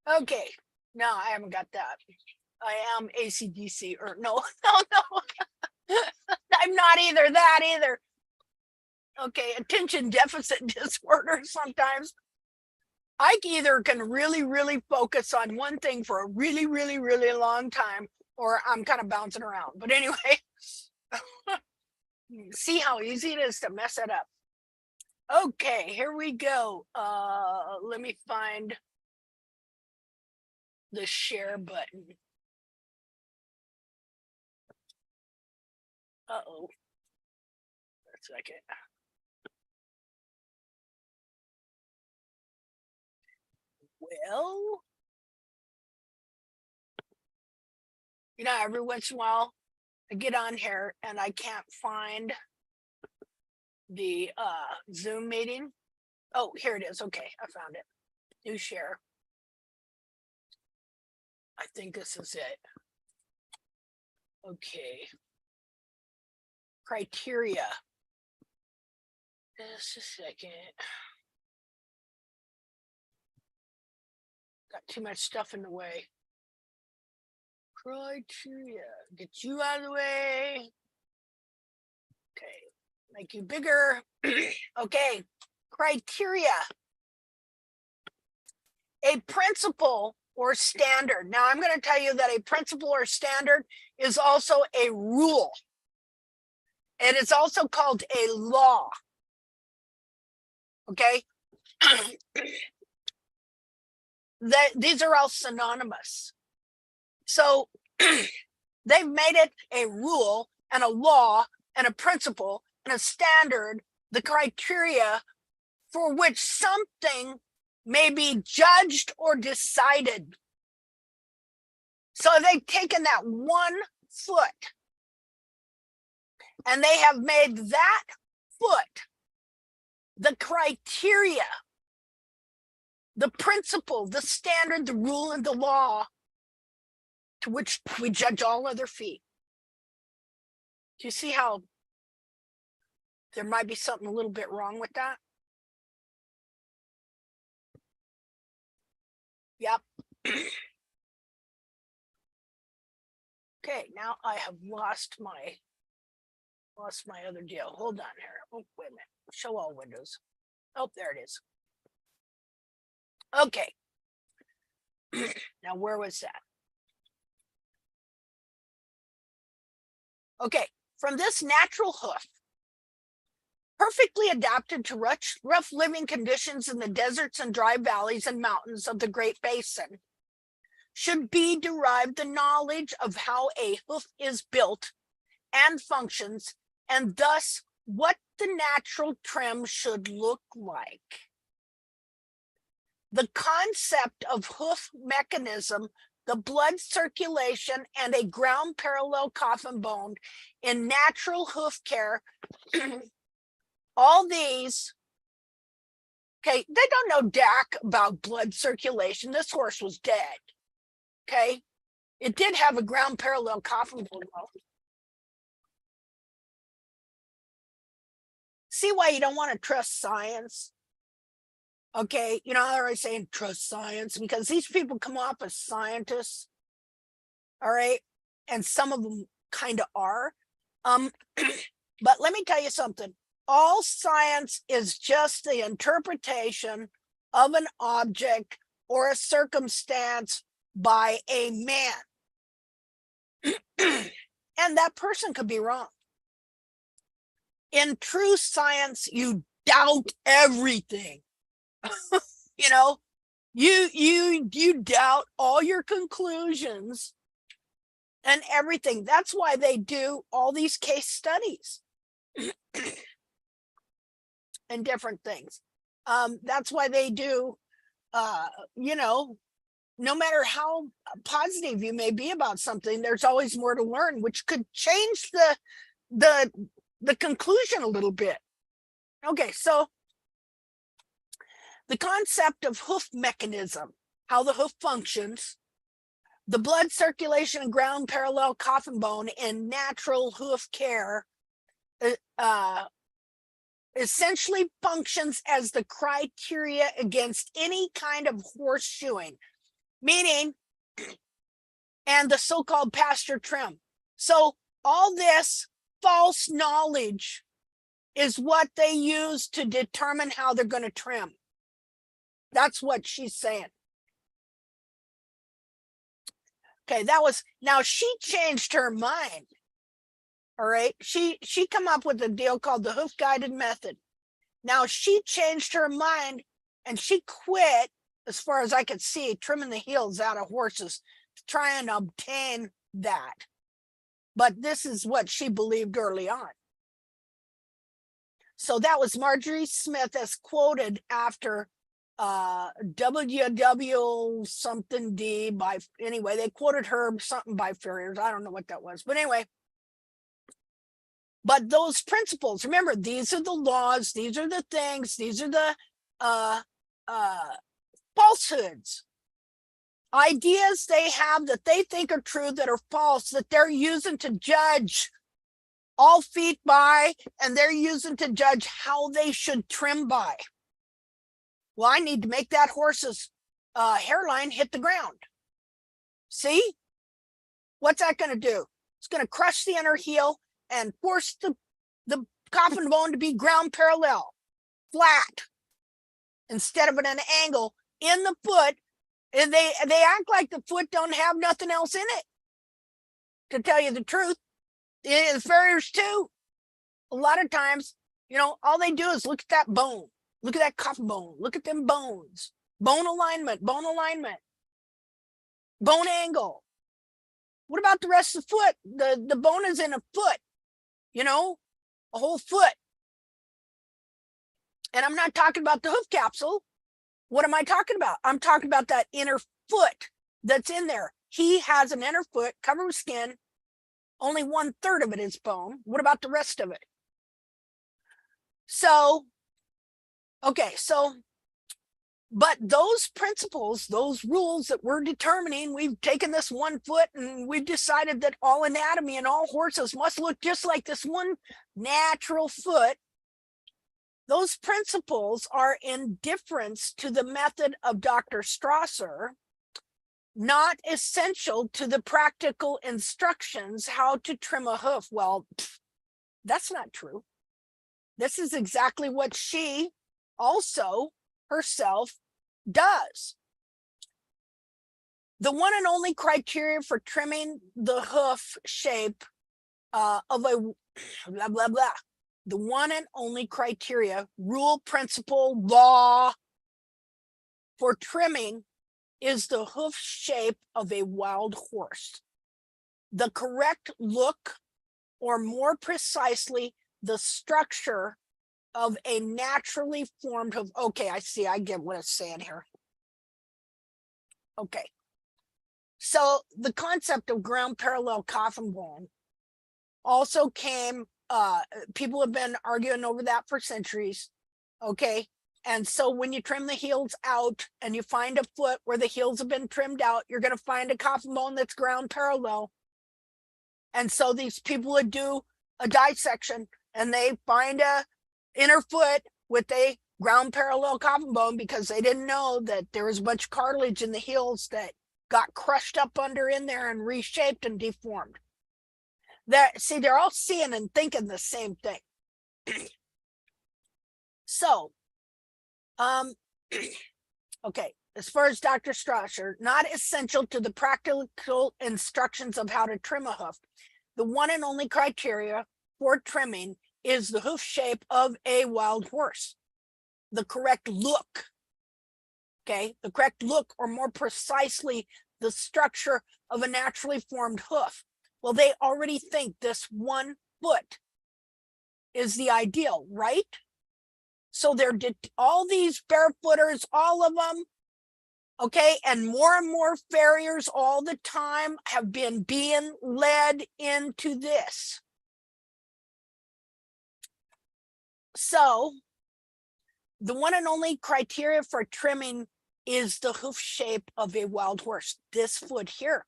Okay, no, I haven't got that. I am ACDC, or no. I'm not either that either. Okay, attention deficit disorder sometimes. I either can really focus on one thing for a really long time, or I'm kind of bouncing around. But anyway, see how easy it is to mess it up. Okay, here we go. Let me find the share button. Uh-oh. A second. Well, every once in a while I get on here and I can't find the Zoom meeting. Oh, here it is. Okay, I found it. New share. I think this is it. Okay. Criteria. Just a second. Got too much stuff in the way. Criteria. Get you out of the way. Make you bigger. Okay, criteria. A principle or standard. Now I'm going to tell you that a principle or standard is also a rule. It is also called a law. Okay. These are all synonymous. So they've made it a rule and a law and a principle and a standard, the criteria for which something may be judged or decided. So they've taken that 1 foot and they have made that foot the criteria, the principle, the standard, the rule, and the law to which we judge all other feet. Do you see how there might be something a little bit wrong with that? Yep. Okay, now I have lost my other deal. Hold on here. Oh, wait a minute. Show all windows. Oh, there it is. Okay. Now, where was that? Okay, from this natural hoof, perfectly adapted to rough living conditions in the deserts and dry valleys and mountains of the Great Basin, should be derived the knowledge of how a hoof is built and functions, and thus what the natural trim should look like. The concept of hoof mechanism, the blood circulation, and a ground parallel coffin bone in natural hoof care, all these, okay, they don't know jack about blood circulation. This horse was dead, okay? It did have a ground parallel coffin bone though. See why you don't want to trust science? Okay, you know, they're always saying trust science because these people come off as scientists, all right? And some of them kind of are. But let me tell you something. All science is just the interpretation of an object or a circumstance by a man. And that person could be wrong. In true science, you doubt everything. You know, you doubt all your conclusions and everything. That's why they do all these case studies and different things. That's why they do, you know, no matter how positive you may be about something, there's always more to learn, which could change the conclusion a little bit. Okay, so the concept of hoof mechanism, how the hoof functions, the blood circulation and ground parallel coffin bone in natural hoof care essentially functions as the criteria against any kind of horseshoeing, meaning, and the so-called pasture trim. So all this false knowledge is what they use to determine how they're going to trim. That's what she's saying. Okay, that was, now she changed her mind. All right, she come up with a deal called the hoof guided method. Now she changed her mind and she quit, as far as I could see, trimming the heels out of horses to try and obtain that. But this is what she believed early on. So that was Marjorie Smith as quoted after WW something D by, anyway, they quoted her something by Farriers. I don't know what that was, but anyway. But those principles, remember, these are the laws, these are the things, these are the falsehoods, ideas they have that they think are true that are false, that they're using to judge all feet by, and they're using to judge how they should trim by. Well, I need to make that horse's hairline hit the ground. See? What's that going to do? It's going to crush the inner heel and force the coffin bone to be ground parallel, flat, instead of at an angle in the foot. And they act like the foot don't have nothing else in it. To tell you the truth, the farriers too. A lot of times, you know, all they do is look at that bone, look at that coffin bone, look at them bones, bone alignment, bone angle. What about the rest of the foot? The bone is in a foot, you know, a whole foot. And I'm not talking about the hoof capsule. What am I talking about? I'm talking about that inner foot that's in there. He has an inner foot covered with skin. Only 1/3 of it is bone. What about the rest of it? So, okay, so, but those principles, those rules that we're determining, we've taken this 1 foot and we've decided that all anatomy and all horses must look just like this one natural foot. Those principles are in difference to the method of Dr. Strasser, not essential to the practical instructions how to trim a hoof. Well, that's not true. This is exactly what she also herself does. The one and only criteria for trimming the hoof shape of a blah, blah, blah. The one and only criteria, rule, principle, law for trimming is the hoof shape of a wild horse. The correct look, or more precisely, the structure of a naturally formed hoof. Okay, I see, I get what it's saying here. Okay. So the concept of ground parallel coffin bone also came, people have been arguing over that for centuries. Okay. And so when you trim the heels out and you find a foot where the heels have been trimmed out, you're going to find a coffin bone that's ground parallel. And so these people would do a dissection and they find a inner foot with a ground parallel coffin bone because they didn't know that there was a bunch of cartilage in the heels that got crushed up under in there and reshaped and deformed. See, they're all seeing and thinking the same thing. So, okay, as far as Dr. Strasser, not essential to the practical instructions of how to trim a hoof. The one and only criteria for trimming is the hoof shape of a wild horse. The correct look, okay, the correct look, or more precisely, the structure of a naturally formed hoof. Well, they already think this 1 foot is the ideal, right? So they're all these barefooters, all of them, okay, and more farriers all the time have been being led into this. So the one and only criteria for trimming is the hoof shape of a wild horse, this foot here.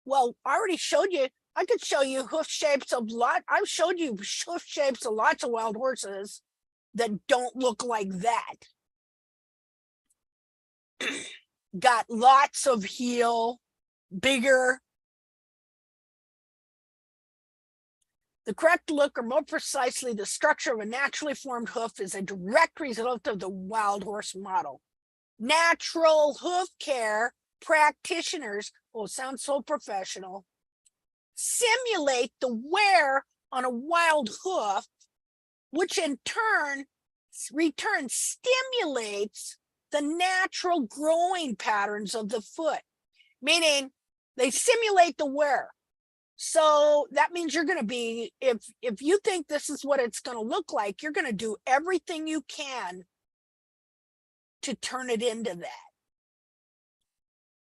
Well, I already showed you, I could show you hoof shapes of I've showed you hoof shapes of lots of wild horses that don't look like that. Got lots of heel, bigger. The correct look, or more precisely, the structure of a naturally formed hoof, is a direct result of the wild horse model. Natural hoof care practitioners, oh, sounds so professional, simulate the wear on a wild hoof, which in turn stimulates the natural growing patterns of the foot, meaning they simulate the wear. So that means you're going to be, if you think this is what it's going to look like, you're going to do everything you can to turn it into that.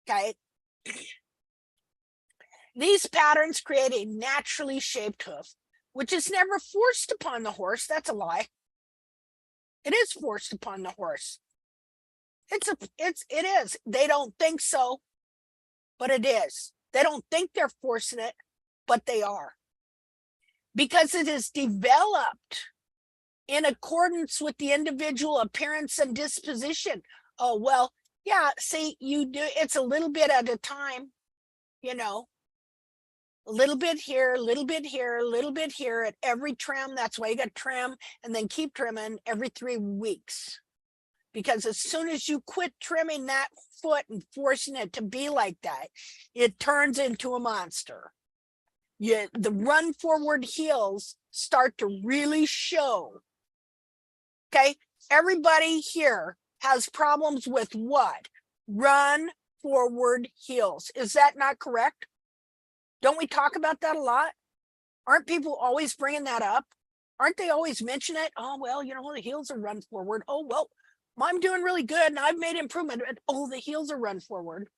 Okay. These patterns create a naturally shaped hoof, which is never forced upon the horse. That's a lie. It is forced upon the horse. It is. They don't think so, but it is. They don't think they're forcing it, but they are. Because it is developed in accordance with the individual appearance and disposition. Oh, well, yeah, see, you do, it's a little bit at a time, you know. A little bit here, a little bit here, a little bit here at every trim. That's why you got trim, and then keep trimming every 3 weeks. Because as soon as you quit trimming that foot and forcing it to be like that, it turns into a monster. The run forward heels start to really show. Okay, everybody here has problems with what? Run forward heels. Is that not correct? Don't we talk about that a lot? Aren't people always bringing that up? Aren't they always mention it? Oh, well, you know, the heels are run forward. Oh, well, I'm doing really good and I've made improvement. Oh, the heels are run forward.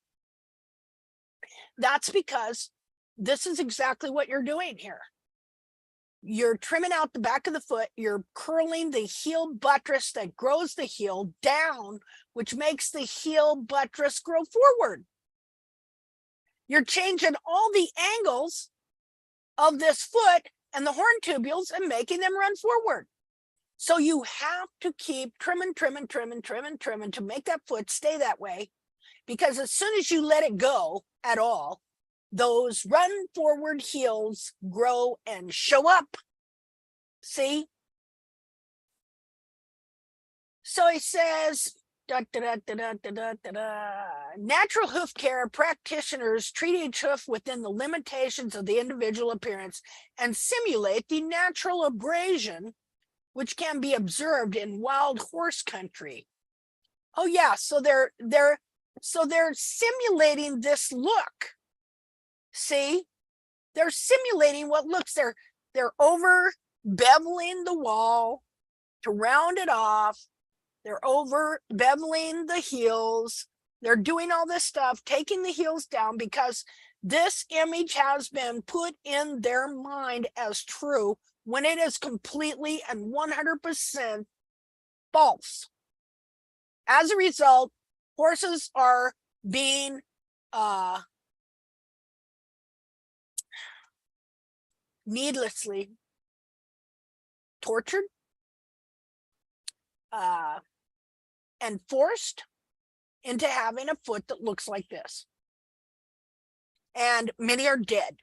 That's because this is exactly what you're doing here. You're trimming out the back of the foot. You're curling the heel buttress that grows the heel down, which makes the heel buttress grow forward. You're changing all the angles of this foot and the horn tubules and making them run forward. So you have to keep trimming to make that foot stay that way. Because as soon as you let it go at all, those run forward heels grow and show up. See? So he says, natural hoof care practitioners treat each hoof within the limitations of the individual appearance and simulate the natural abrasion which can be observed in wild horse country. Oh yeah, so they're simulating this look. See, they're simulating what looks. They're over beveling the wall to round it off. They're over beveling the heels. They're doing all this stuff, taking the heels down because this image has been put in their mind as true when it is completely and 100% false. As a result, horses are being needlessly tortured and forced into having a foot that looks like this. And many are dead.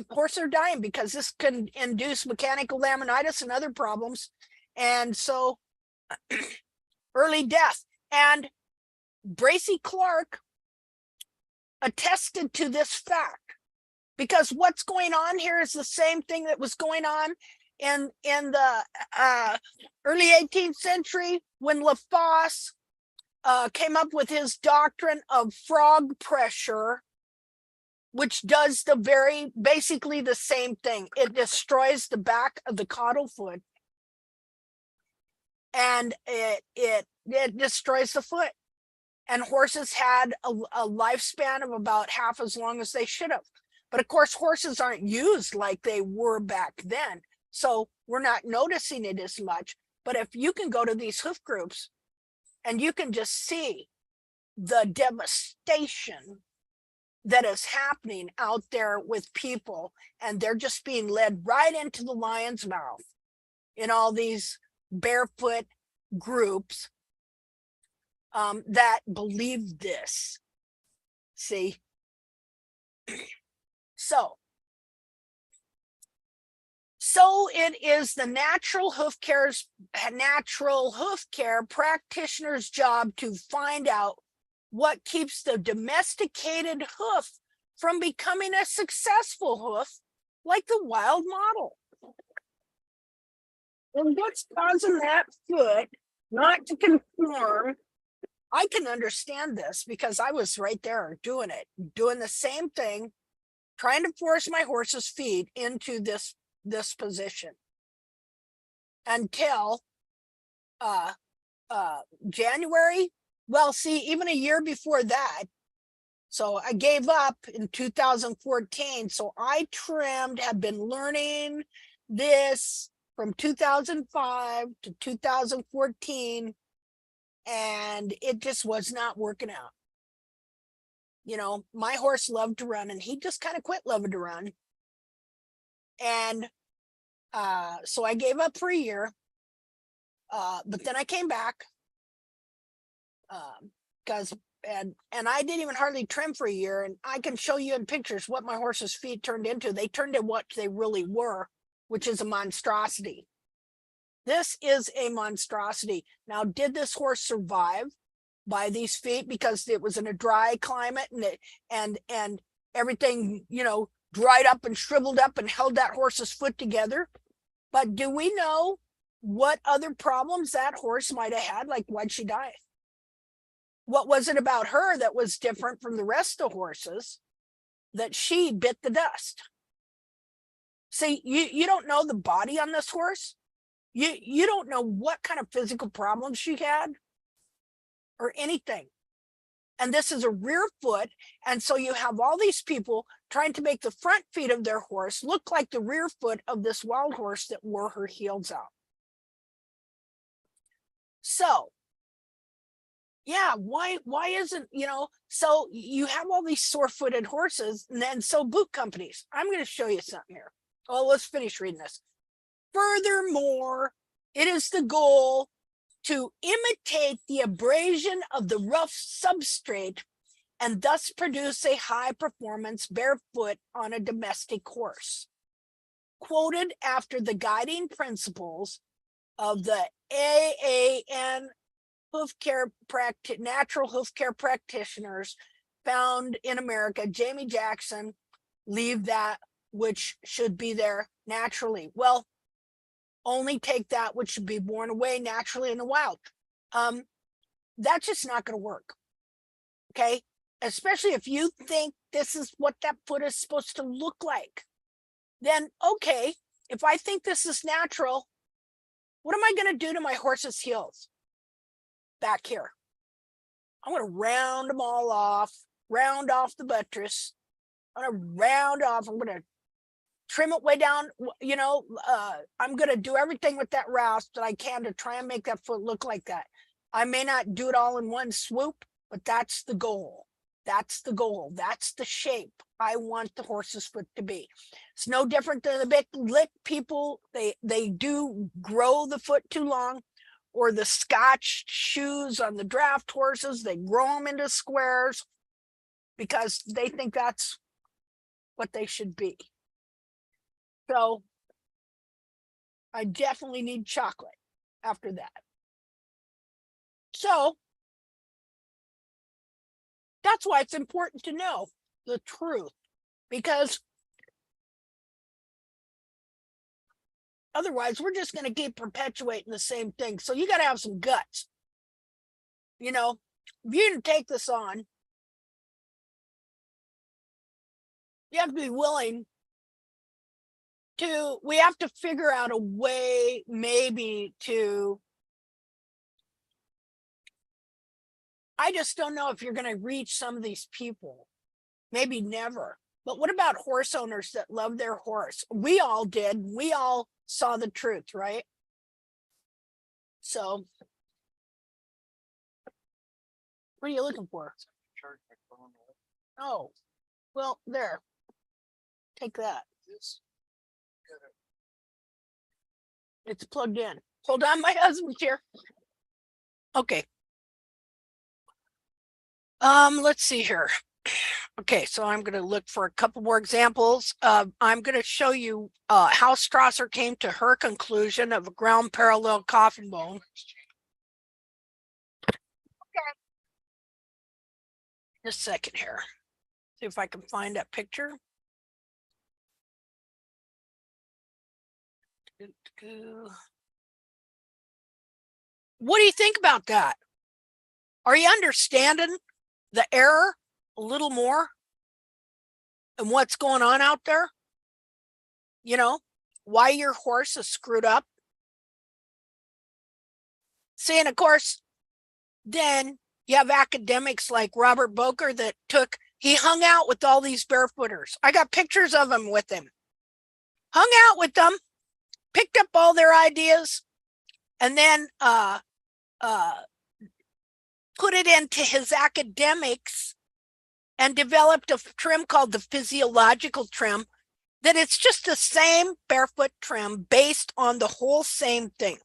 Horses are dying because this can induce mechanical laminitis and other problems. And so early death. And Bracy Clark attested to this fact because what's going on here is the same thing that was going on in the early 18th century when Lafosse came up with his doctrine of frog pressure, which does basically the same thing. It destroys the back of the caudal foot and it destroys the foot. And horses had a lifespan of about half as long as they should have. But of course, horses aren't used like they were back then. So we're not noticing it as much. But if you can go to these hoof groups and you can just see the devastation that is happening out there with people, and they're just being led right into the lion's mouth in all these barefoot groups that believe this. See? So it is the natural hoof care practitioner's job to find out what keeps the domesticated hoof from becoming a successful hoof like the wild model. And what's causing that foot not to conform? I can understand this because I was right there doing it, doing the same thing, trying to force my horse's feet into this position until January. Well, see, even a year before that. So I gave up in 2014. So I had been learning this from 2005 to 2014. And it just was not working out. You know, my horse loved to run and he just kind of quit loving to run. And so I gave up for a year. But then I came back because and I didn't even hardly trim for a year, and I can show you in pictures what my horse's feet turned into. They turned into what they really were, which is a monstrosity. This is a monstrosity. Now, did this horse survive by these feet because it was in a dry climate and everything, you know, dried up and shriveled up and held that horse's foot together? But do we know what other problems that horse might have had? Like, why'd she die? What was it about her that was different from the rest of the horses that she bit the dust? See, you don't know the body on this horse. You don't know what kind of physical problems she had or anything. And this is a rear foot. And so you have all these people trying to make the front feet of their horse look like the rear foot of this wild horse that wore her heels out. So, yeah, why isn't, you know, so you have all these sore-footed horses, and then so boot companies. I'm going to show you something here. Oh, let's finish reading this. Furthermore, it is the goal to imitate the abrasion of the rough substrate and thus produce a high performance barefoot on a domestic horse. Quoted after the guiding principles of the AAN natural hoof care practitioners found in America, Jamie Jackson, leave that which should be there naturally. Well, only take that which should be born away naturally in the wild. That's just not going to work. Okay. Especially if you think this is what that foot is supposed to look like, then okay, if I think this is natural, what am I going to do to my horse's heels back here? I'm going to round them all off, round off the buttress. I'm going to round off. I'm going to trim it way down. You know, I'm going to do everything with that rasp that I can to try and make that foot look like that. I may not do it all in one swoop, but that's the goal. That's the goal. That's the shape I want the horse's foot to be. It's no different than the big lick people. They do grow the foot too long, or the Scotch shoes on the draft horses. They grow them into squares because they think that's what they should be. So I definitely need chocolate after that. So that's why it's important to know the truth, because otherwise we're just going to keep perpetuating the same thing. So you got to have some guts. You know, if you didn't take this on, you have to be willing to, we have to figure out a way maybe to, I just don't know if you're going to reach some of these people. Maybe never. But what about horse owners that love their horse? We all did. We all saw the truth, right? So, what are you looking for? Oh, well, there. Take that. It's plugged in. Hold on, my husband's here. Okay. Let's see here. Okay, so I'm going to look for a couple more examples. I'm going to show you how Strasser came to her conclusion of a ground parallel coffin bone. Okay. Just a second here. See if I can find that picture. What do you think about that? Are you understanding the error a little more and what's going on out there? You know, why your horse is screwed up? See, and of course, then you have academics like Robert Boker that he hung out with all these barefooters. I got pictures of him with him. Hung out with them, picked up all their ideas, and then put it into his academics and developed a trim called the physiological trim, that it's just the same barefoot trim based on the whole same thing.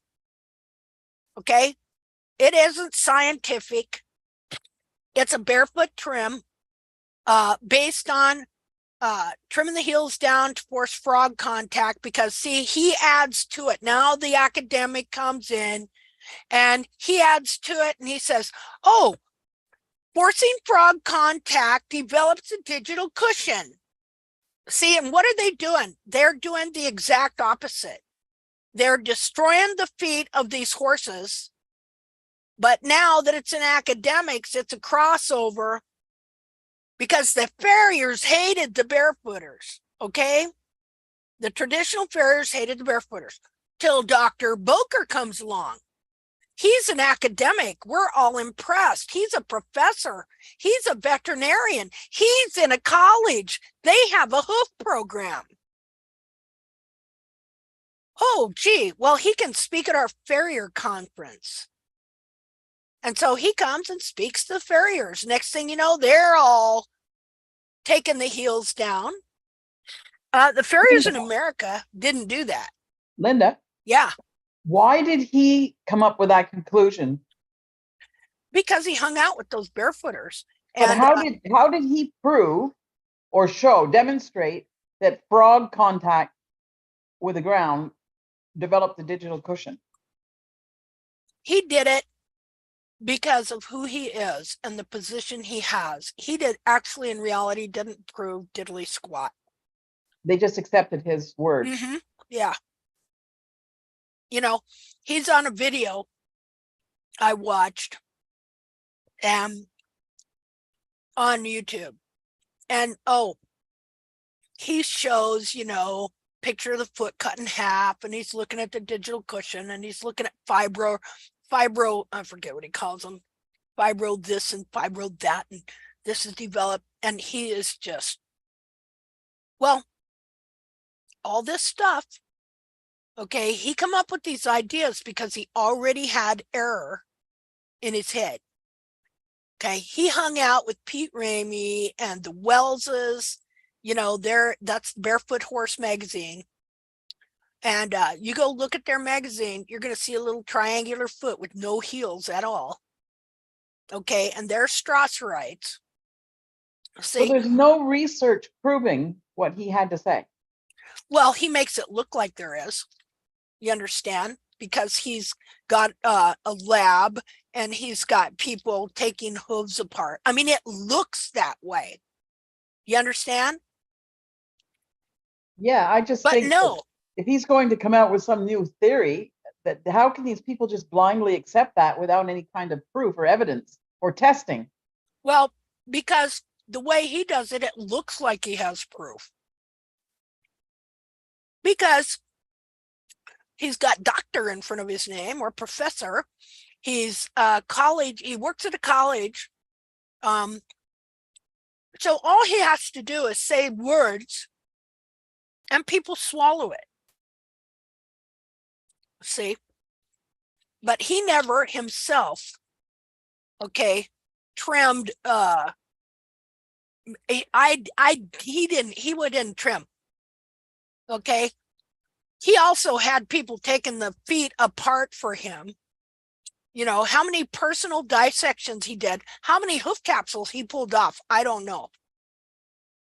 Okay? It isn't scientific. It's a barefoot trim based on trimming the heels down to force frog contact, because see, he adds to it. Now the academic comes in and he adds to it and he says, oh, forcing frog contact develops a digital cushion. See, and what are they doing? They're doing the exact opposite. They're destroying the feet of these horses. But now that it's in academics, it's a crossover, because the farriers hated the barefooters, okay? The traditional farriers hated the barefooters till Dr. Boker comes along. He's an academic. We're all impressed. He's a professor. He's a veterinarian. He's in a college. They have a hoof program. Oh, gee, well, he can speak at our farrier conference. And so he comes and speaks to the farriers. Next thing you know, they're all taking the heels down. The farriers in America didn't do that. Linda, Yeah, why did he come up with that conclusion? because he hung out with those barefooters. But And how did he prove or demonstrate that frog contact with the ground developed the digital cushion? he did it because of who he is and the position he has. He did actually, in reality, didn't prove diddly squat. They just accepted his word. Mm-hmm. Yeah. You know, he's on a video I watched on YouTube. And he shows, picture of the foot cut in half, and he's looking at the digital cushion, and he's looking at fibro, I forget what he calls them, fibro this and fibro that, and this is developed, and he is just, well, all this stuff, okay, he come up with these ideas because he already had error in his head. Okay, he hung out with Pete Ramey and the Wellses, that's Barefoot Horse magazine. And you go look at their magazine, you're going to see a little triangular foot with no heels at all. Okay, and they're Strasserite. So there's no research proving what he had to say. Well, he makes it look like there is. You understand? Because he's got a lab and he's got people taking hooves apart. I mean, it looks that way. You understand? Yeah, I just But think no. if he's going to come out with some new theory, that how can these people just blindly accept that without any kind of proof or evidence or testing? Well, because the way he does it, it looks like he has proof. Because he's got doctor in front of his name, or professor. He's college. He works at a college. So all he has to do is say words and people swallow it. See? But he never himself, okay, trimmed, he wouldn't trim. Okay. He also had people taking the feet apart for him. How many personal dissections he did, how many hoof capsules he pulled off, I don't know.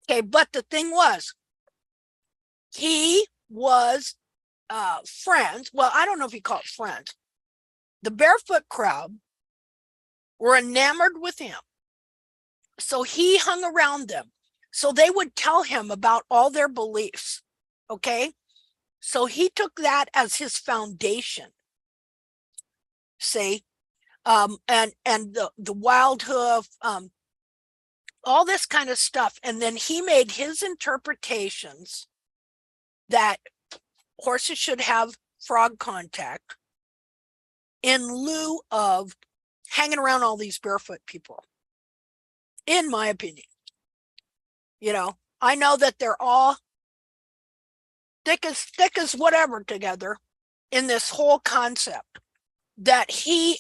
Okay, but the thing was, he was friends. Well, I don't know if he called it friends. The barefoot crowd were enamored with him. So he hung around them. So they would tell him about all their beliefs. Okay. So he took that as his foundation. See, and the wild hoof, all this kind of stuff. And then he made his interpretations that horses should have frog contact in lieu of hanging around all these barefoot people, in my opinion. I know that they're all thick as whatever together in this whole concept, that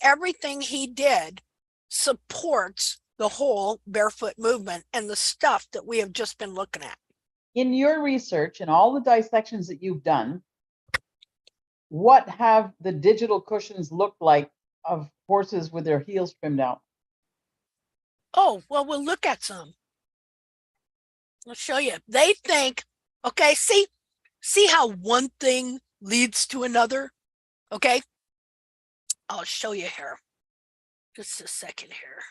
everything he did supports the whole barefoot movement and the stuff that we have just been looking at. In your research and all the dissections that you've done, what have the digital cushions looked like of horses with their heels trimmed out? Oh, well, we'll look at some. I'll show you. They think, okay, see how one thing leads to another? Okay. I'll show you here. Just a second here.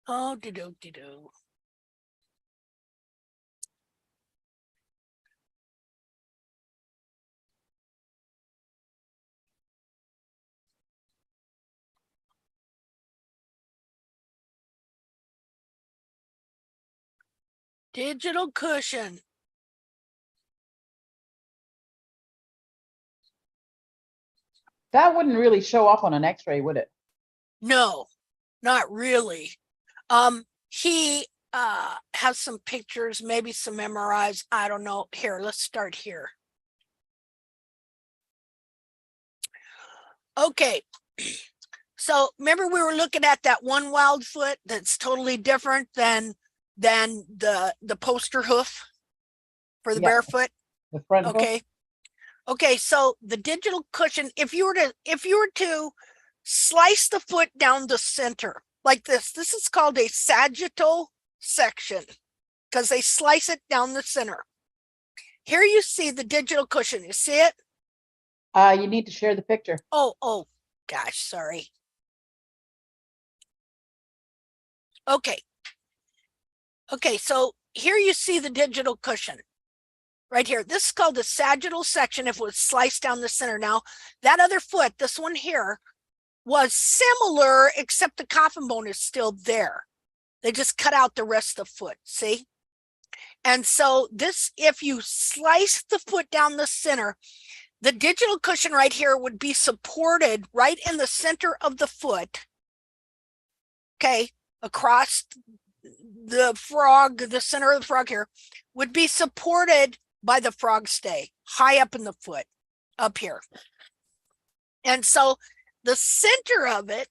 Oh, do. Digital cushion. That wouldn't really show up on an x-ray, would it? No, not really. He has some pictures, maybe some MRIs. I don't know. Here, let's start here. Okay. So remember we were looking at that one wild foot that's totally different than the poster hoof for the Yeah. barefoot. The front hoof? Okay. Okay, so the digital cushion, if you were to slice the foot down the center like this is called a sagittal section because they slice it down the center. Here you see the digital cushion. You see it? You need to share the picture. Oh, gosh, sorry. Okay. Okay, so here you see the digital cushion. Right here. This is called the sagittal section if it was sliced down the center. Now, that other foot, this one here, was similar, except the coffin bone is still there. They just cut out the rest of the foot, see? And so this, if you slice the foot down the center, the digital cushion right here would be supported right in the center of the foot, okay, across the frog, the center of the frog here, would be supported by the frog stay, high up in the foot, up here. And so the center of it,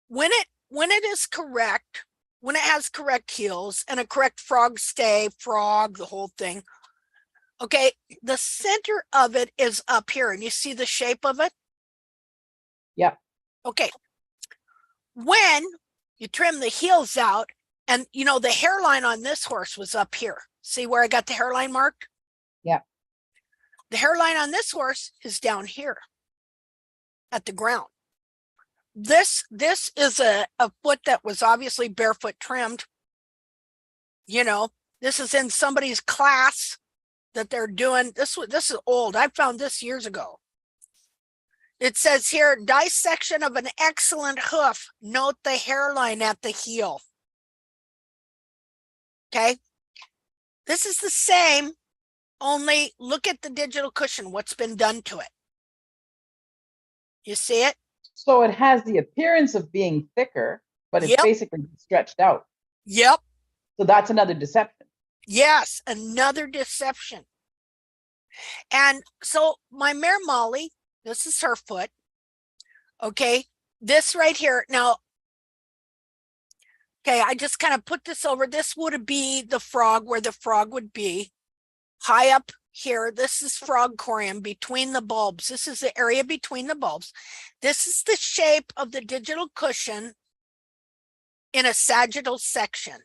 when it is correct, when it has correct heels and a correct frog stay, frog, the whole thing, okay, the center of it is up here, and you see the shape of it? Yep. Okay. When you trim the heels out, and you know, the hairline on this horse was up here. See where I got the hairline marked? Yeah. The hairline on this horse is down here at the ground. This is a foot that was obviously barefoot trimmed. You know, this is in somebody's class that they're doing. This is old. I found this years ago. It says here, dissection of an excellent hoof. Note the hairline at the heel. Okay. This is the same, only look at the digital cushion, what's been done to it. You see it? So it has the appearance of being thicker, but it's Yep. basically stretched out. Yep. So that's another deception. Yes, another deception. And so my mare Molly, this is her foot. Okay. This right here. Now, okay, I just kind of put this over. This would be the frog, where the frog would be high up here. This is frog corium between the bulbs. This is the area between the bulbs. This is the shape of the digital cushion in a sagittal section,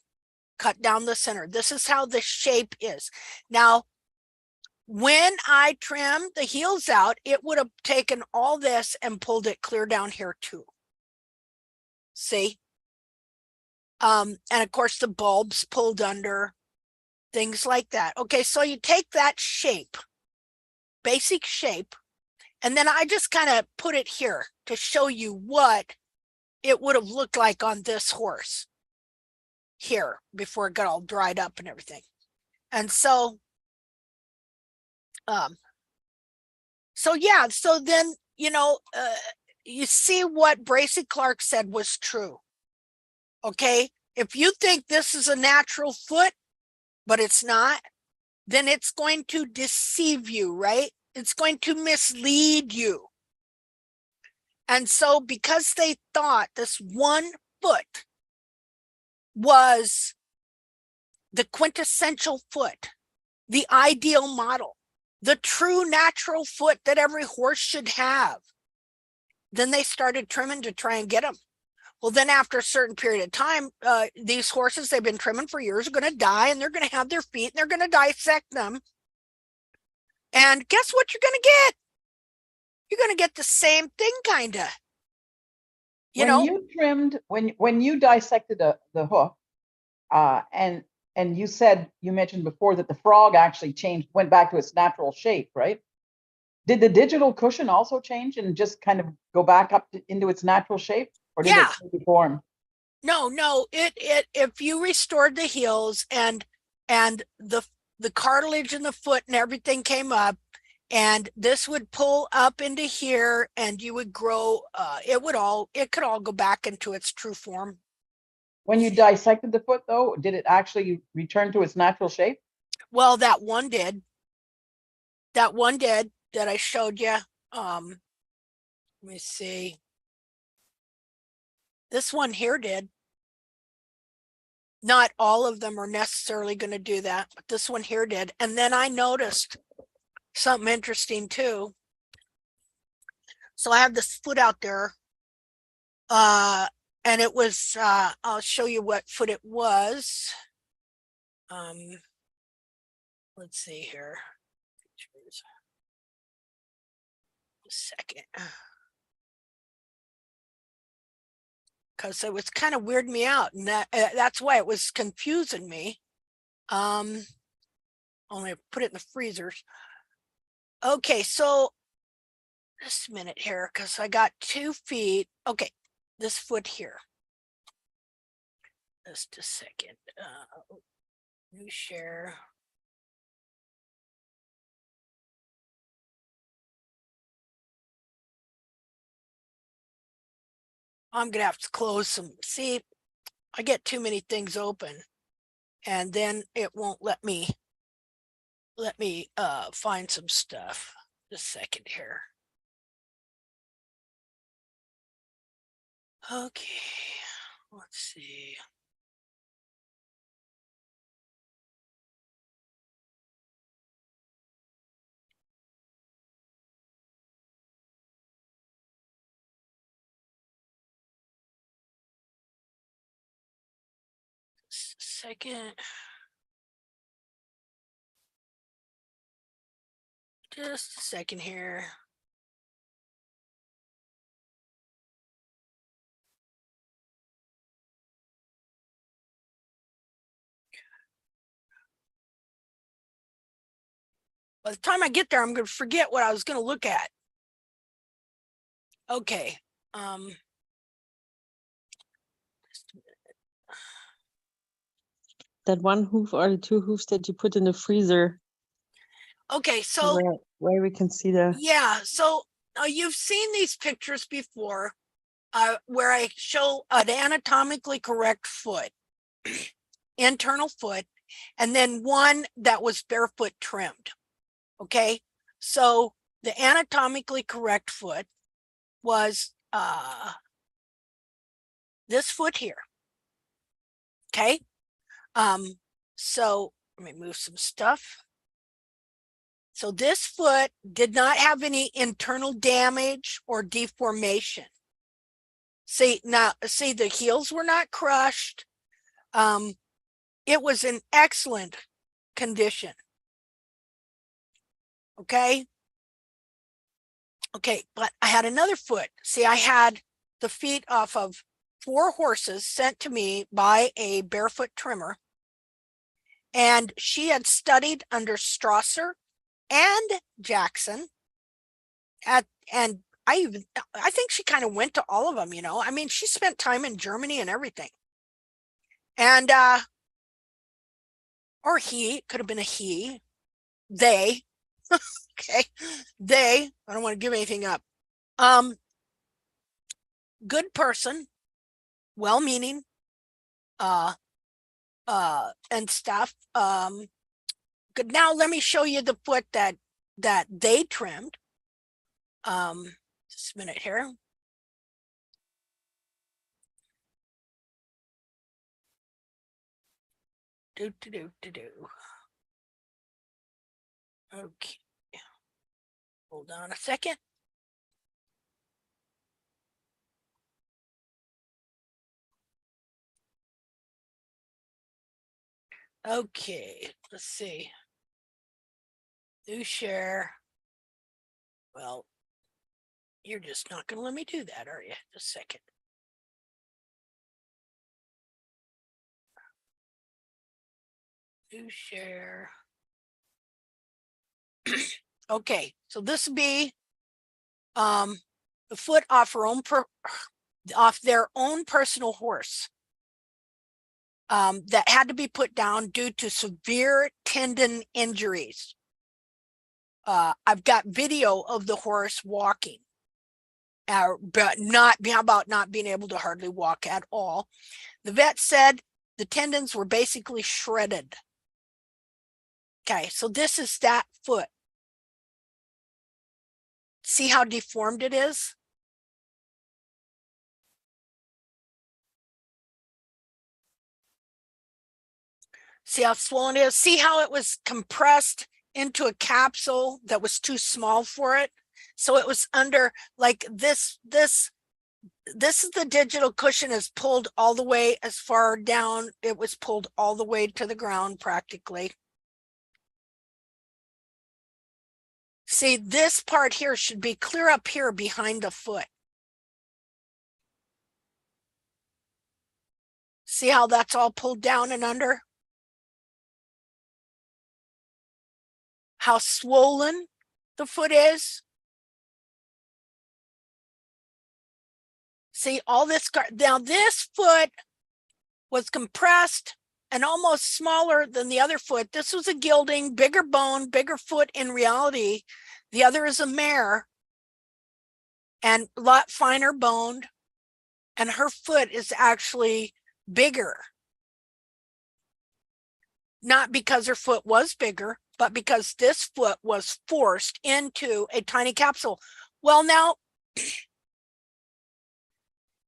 cut down the center. This is how the shape is. Now, when I trimmed the heels out, it would have taken all this and pulled it clear down here too. See? And of course the bulbs pulled under, things like that. Okay, so you take that shape, basic shape, and then I just kind of put it here to show you what it would have looked like on this horse here before it got all dried up and everything. And so yeah, so then, you know, you see what Bracy Clark said was true. Okay, if you think this is a natural foot, but it's not, then it's going to deceive you, right? It's going to mislead you. And so because they thought this one foot was the quintessential foot, the ideal model, the true natural foot that every horse should have, then they started trimming to try and get them. Well, then after a certain period of time, these horses they've been trimming for years are going to die, and they're going to have their feet, and they're going to dissect them. And guess what you're going to get? You're going to get the same thing, kind of. When you trimmed, when you dissected the hoof, and you mentioned before that the frog actually went back to its natural shape, right? Did the digital cushion also change and just kind of go back up into its natural shape, or did it stay deformed? No, if you restored the heels and the cartilage in the foot and everything came up, and this would pull up into here, and you would grow, it could all go back into its true form. When you dissected the foot, though, did it actually return to its natural shape? Well, that one did that I showed you. Let me see. This one here did. Not all of them are necessarily going to do that, but this one here did. And then I noticed something interesting too. So I have this foot out there, and it was, I'll show you what foot it was. Let's see here. A second. Because it was kind of weirding me out, and that's why it was confusing me. Only put it in the freezers. Okay, so just a minute here, because I got 2 feet. Okay, this foot here. Just a second. New share. I'm gonna have to close some. See, I get too many things open, and then it won't let me find some stuff. Just a second here. Okay, let's see. Just a second. Just a second here. By the time I get there, I'm going to forget what I was going to look at. Okay. That one hoof or the 2 hoofs that you put in the freezer. Okay, so where we can see the. Yeah, so you've seen these pictures before, where I show an anatomically correct foot, internal foot, and then one that was barefoot trimmed. Okay, so the anatomically correct foot was this foot here. Okay, so let me move some stuff. So this foot did not have any internal damage or deformation. See, the heels were not crushed. It was in excellent condition. Okay. Okay, but I had another foot. See, I had the feet off of 4 horses sent to me by a barefoot trimmer. And she had studied under Strasser and Jackson and I think she kind of went to all of them, you know. I mean, she spent time in Germany and everything. And or he, could have been a he, they. Okay, they, I don't want to give anything up. Good person, well-meaning, and stuff. Good. Now let me show you the foot that they trimmed. Just a minute here. Do. Okay. Hold on a second. Okay, let's see. Do share. Well, you're just not going to let me do that, are you? Just a second. Do share. Okay, so this would be the foot off off their own personal horse that had to be put down due to severe tendon injuries. I've got video of the horse walking, but how about not being able to hardly walk at all. The vet said the tendons were basically shredded. Okay, so this is that foot. See how deformed it is? See how swollen it is? See how it was compressed into a capsule that was too small for it? So it was under like this is the digital cushion is pulled all the way as far down. It was pulled all the way to the ground practically. See, this part here should be clear up here behind the foot. See how that's all pulled down and under? How swollen the foot is. See all this, now this foot was compressed and almost smaller than the other foot. This was a gelding, bigger bone, bigger foot in reality. The other is a mare and a lot finer boned. And her foot is actually bigger. Not because her foot was bigger, but because this foot was forced into a tiny capsule. Well, now,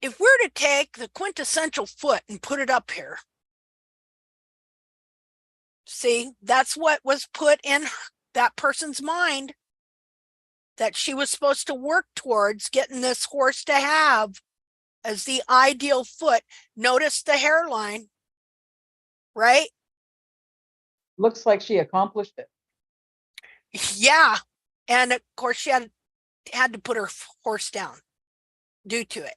if we're to take the quintessential foot and put it up here, see, that's what was put in that person's mind, that she was supposed to work towards getting this horse to have as the ideal foot. Notice the hairline, right? Looks like she accomplished it. Yeah. And of course she had to put her horse down due to it.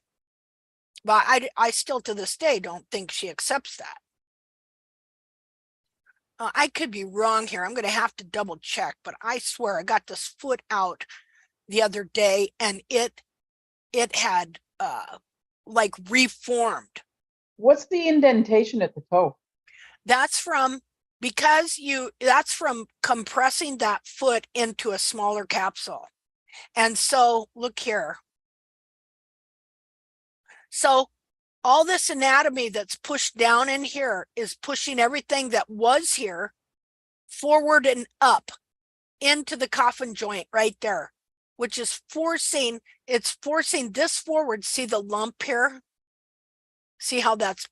But I still to this day don't think she accepts that. I could be wrong here. I'm going to have to double check, but I swear I got this foot out the other day and it had like reformed. What's the indentation at the toe? That's from compressing that foot into a smaller capsule. And so look here. So all this anatomy that's pushed down in here is pushing everything that was here forward and up into the coffin joint right there, which is forcing this forward. See the lump here? See how that's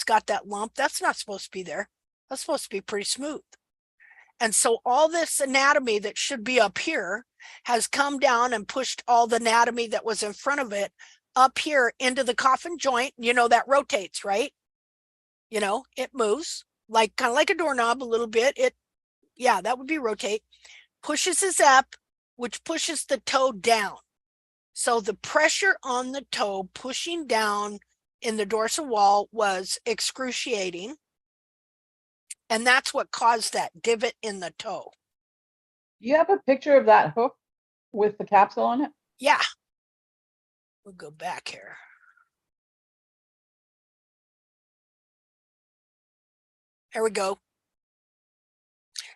got that lump? That's not supposed to be there. That's supposed to be pretty smooth. And so all this anatomy that should be up here has come down and pushed all the anatomy that was in front of it up here into the coffin joint. You know, that rotates, right? You know, it moves like kind of like a doorknob a little bit. Yeah, that would be rotate. Pushes this up, which pushes the toe down. So the pressure on the toe pushing down in the dorsal wall was excruciating. And that's what caused that divot in the toe. Do you have a picture of that hoof with the capsule on it? Yeah. We'll go back here. There we go.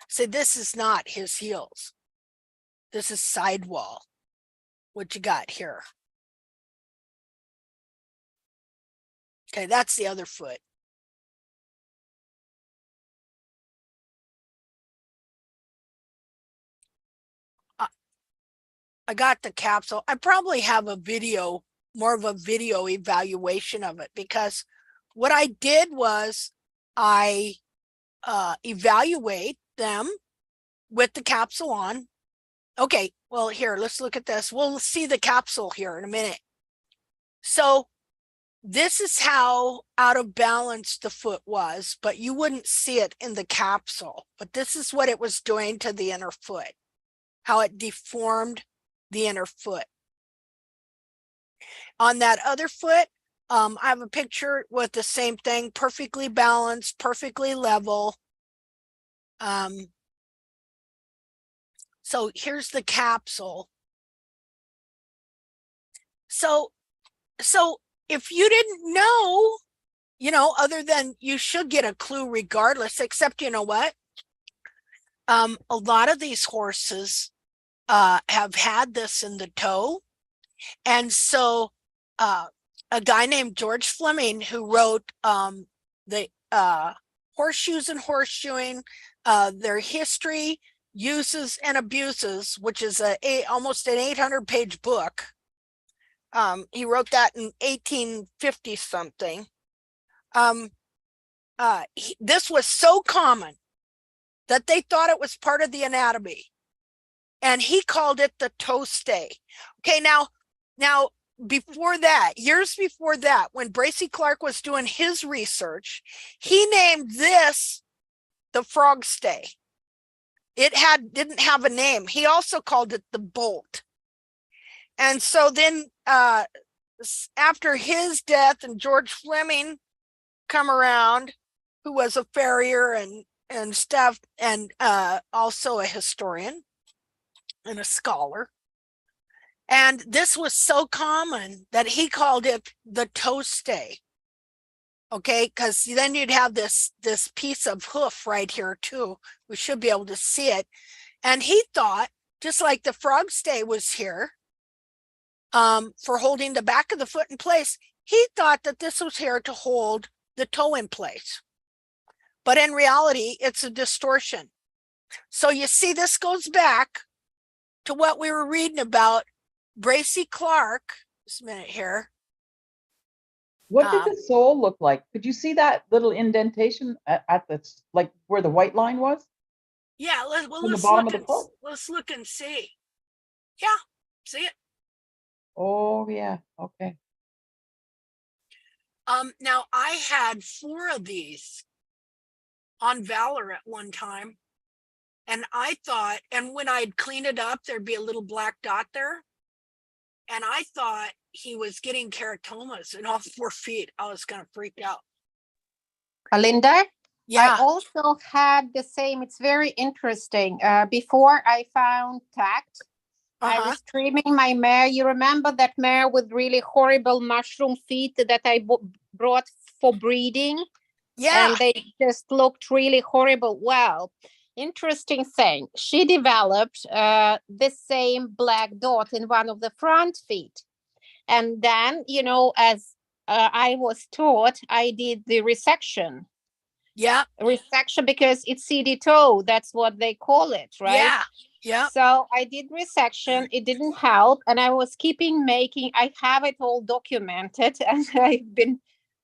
See, this is not his heels. This is sidewall. What you got here. Okay, that's the other foot. I got the capsule. I probably have a video, more of a video evaluation of it, because what I did was I evaluate them with the capsule on. Okay, well, here, let's look at this. We'll see the capsule here in a minute. So this is how out of balance the foot was, but you wouldn't see it in the capsule. But this is what it was doing to the inner foot, how it deformed the inner foot. On that other foot, I have a picture with the same thing, perfectly balanced, perfectly level. So here's the capsule. So if you didn't know, other than you should get a clue regardless, except you know what? A lot of these horses have had this in the toe. And so a guy named George Fleming, who wrote the Horseshoes and Horseshoeing, their history, uses and abuses, which is almost an 800-page book. He wrote that in 1850 something. This was so common that they thought it was part of the anatomy, and he called it the toe stay. Okay, now before that, years before that, when Bracy Clark was doing his research, he named this the frog stay. It didn't have a name. He also called it the bolt. And so then after his death and George Fleming come around, who was a farrier and stuff, and also a historian and a scholar. And this was so common that he called it the toe stay. Okay, because then you'd have this piece of hoof right here too. We should be able to see it. And he thought, just like the frog stay was here for holding the back of the foot in place, he thought that this was here to hold the toe in place. But in reality, it's a distortion. So you see, this goes back to what we were reading about Bracy Clark. Just a minute here. What did the sole look like? Could you see that little indentation at the, like where the white line was? Yeah, let's look and see. Yeah, see it? Oh yeah, okay. Now I had 4 of these on Valor at one time, and I thought, and when I'd clean it up, there'd be a little black dot there, and I thought he was getting keratomas in all 4 feet. I was gonna freak out. Linda, Yeah. I also had the same. It's very interesting. Before I found tact, I was trimming my mare. You remember that mare with really horrible mushroom feet that I brought for breeding? Yeah. And they just looked really horrible. Well, interesting thing. She developed the same black dot in one of the front feet. And then, as I was taught, I did the resection. Yeah. Resection because it's CD toe. That's what they call it, right? Yeah. Yeah. So I did resection. It didn't help. And I was I have it all documented. And I've been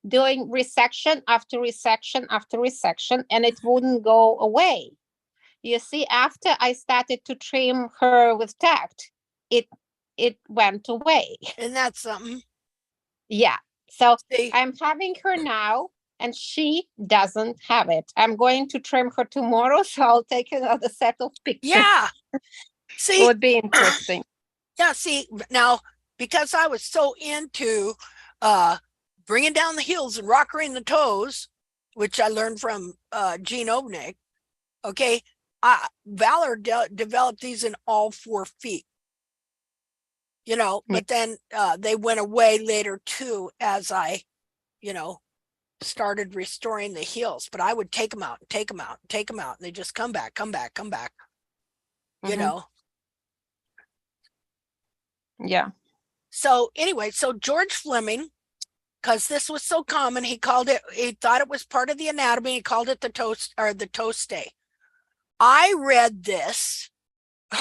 doing resection after resection after resection, and it wouldn't go away. You see, after I started to trim her with tact, it went away. Isn't that something? Yeah. So See? I'm having her now, and she doesn't have it. I'm going to trim her tomorrow, so I'll take another set of pictures. Yeah. See? It would be interesting. Yeah, see, now, because I was so into bringing down the heels and rockering the toes, which I learned from Gene Obnick, okay, Valor developed these in all 4 feet. But then they went away later too as I, started restoring the heels. But I would take them out, take them out, take them out, and they just come back. Yeah. So anyway, so George Fleming, because this was so common, he thought it was part of the anatomy. He called it the toe stay. I read this,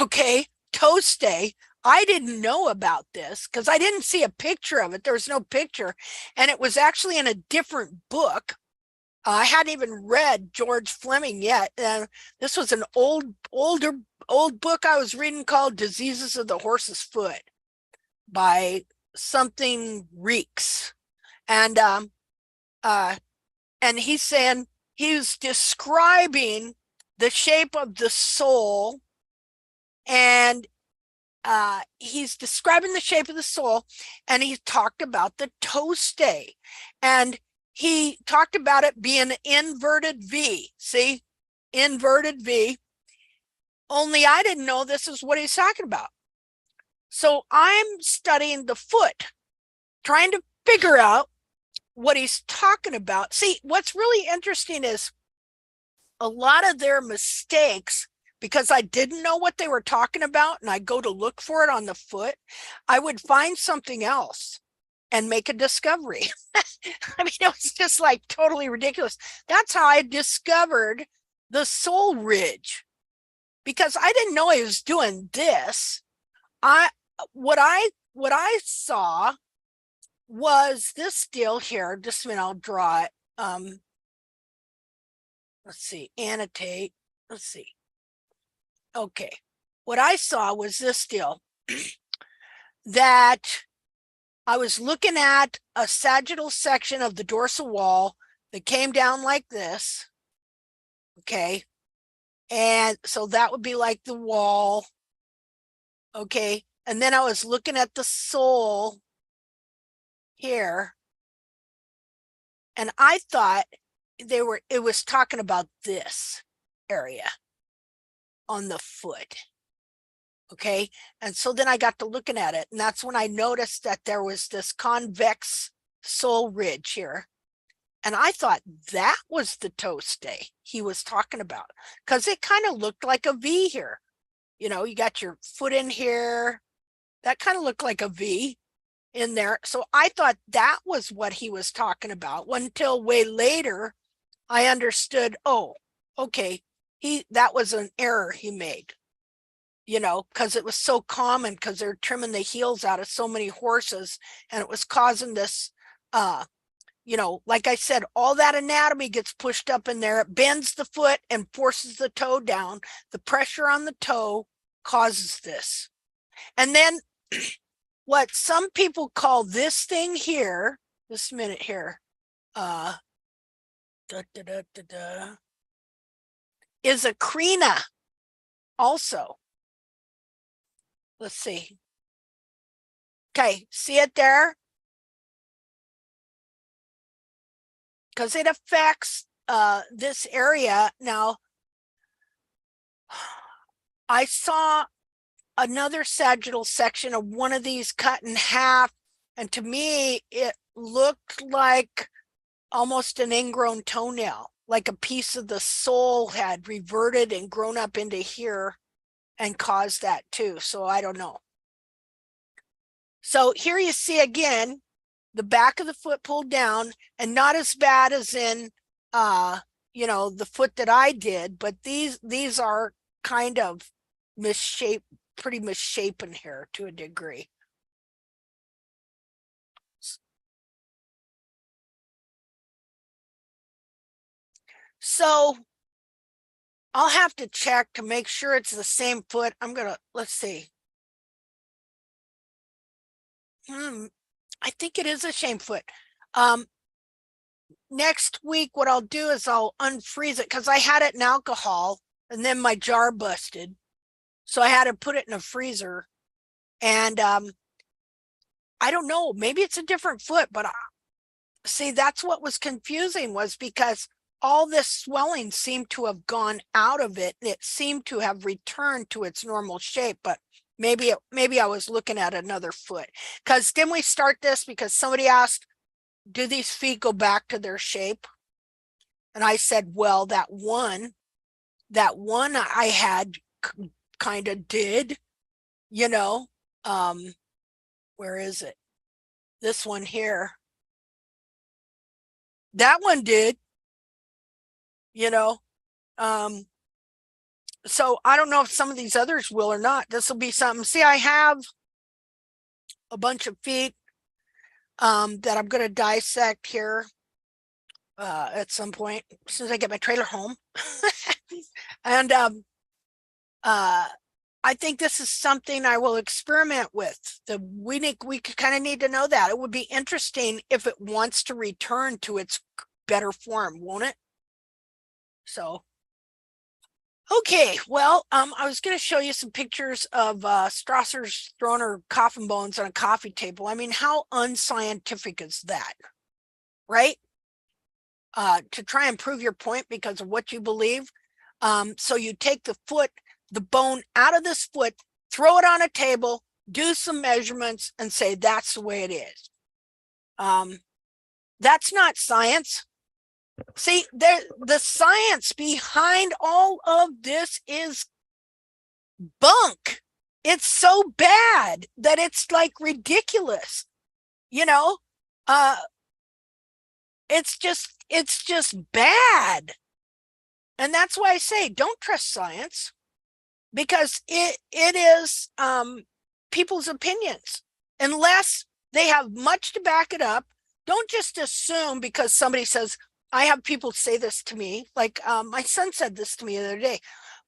okay, toe stay. I didn't know about this because I didn't see a picture of it. There was no picture. And it was actually in a different book. I hadn't even read George Fleming yet. This was an old book I was reading called Diseases of the Horse's Foot by something Reeks. And and he's saying he's describing the shape of the sole, and he's describing the shape of the sole, and he talked about the toe stay, and he talked about it being an inverted V. See, inverted V. Only I didn't know this is what he's talking about. So I'm studying the foot, trying to figure out what he's talking about. See, what's really interesting is a lot of their mistakes, because I didn't know what they were talking about and I go to look for it on the foot, I would find something else and make a discovery. I mean, it was just like totally ridiculous. That's how I discovered the sole ridge, because I didn't know he was doing this. What I saw was this deal here. Just a minute, I'll draw it. Let's see, annotate. Let's see. Okay, what I saw was this deal, that I was looking at a sagittal section of the dorsal wall that came down like this. Okay, and so that would be like the wall. Okay, and then I was looking at the sole here, and I thought it was talking about this area on the foot. Okay, and so then I got to looking at it, and that's when I noticed that there was this convex sole ridge here, and I thought that was the toe stay he was talking about, because it kind of looked like a V here. You know, you got your foot in here, that kind of looked like a V in there. So I thought that was what he was talking about, until way later I understood, oh, okay, that was an error he made, you know, because it was so common, because they're trimming the heels out of so many horses, and it was causing this, you know, like I said, all that anatomy gets pushed up in there. It bends the foot and forces the toe down. The pressure on the toe causes this. And then what some people call this thing here, this minute here, is a crina also. Let's see. Okay, see it there? Because it affects this area. Now, I saw another sagittal section of one of these cut in half, and to me it looked like almost an ingrown toenail, like a piece of the sole had reverted and grown up into here and caused that too. So I don't know. So here you see again the back of the foot pulled down, and not as bad as in you know, the foot that I did, but these are kind of misshapen, pretty misshapen here to a degree. So I'll have to check to make sure it's the same foot. I'm gonna, let's see. I think it is a shame foot. Next week, what I'll do is I'll unfreeze it, because I had it in alcohol and then my jar busted. So I had to put it in a freezer. And I don't know, maybe it's a different foot, but see, that's what was confusing, was because all this swelling seemed to have gone out of it, and it seemed to have returned to its normal shape. But maybe I was looking at another foot, because didn't we start this because somebody asked, do these feet go back to their shape? And I said, well, that one I had kind of did, you know. Where is it? This one here. That one did, you know. So I don't know if some of these others will or not. This will be something. See, I have a bunch of feet that I'm going to dissect here at some point, as soon as I get my trailer home. And I think this is something I will experiment with. We kind of need to know that. It would be interesting if it wants to return to its better form, won't it? So, okay, well, I was going to show you some pictures of Strasser's throwing her coffin bones on a coffee table. I mean, how unscientific is that, right? To try and prove your point because of what you believe. So you take the bone out of this foot, throw it on a table, do some measurements, and say that's the way it is. That's not science. See, the science behind all of this is bunk. It's so bad that it's like ridiculous. You know, it's just bad. And that's why I say don't trust science, because it is people's opinions. Unless they have much to back it up, don't just assume because somebody says, I have people say this to me, like my son said this to me the other day.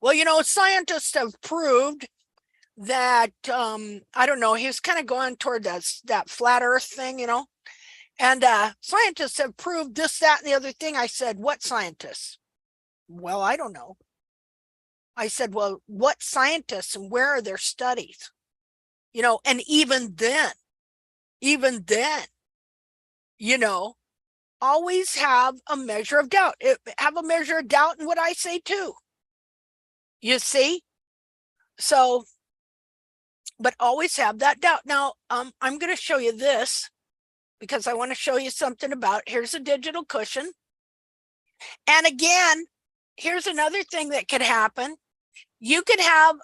Well, you know, scientists have proved that, I don't know, he was kind of going toward that flat earth thing, you know, and scientists have proved this, that, and the other thing. I said, what scientists? Well, I don't know. I said, well, what scientists and where are their studies? You know, and even then, you know, always have a measure of doubt. Have a measure of doubt in what I say too. You see? So, but always have that doubt. Now, I'm going to show you this because I want to show you something about, here's a digital cushion. And again, here's another thing that could happen. You could have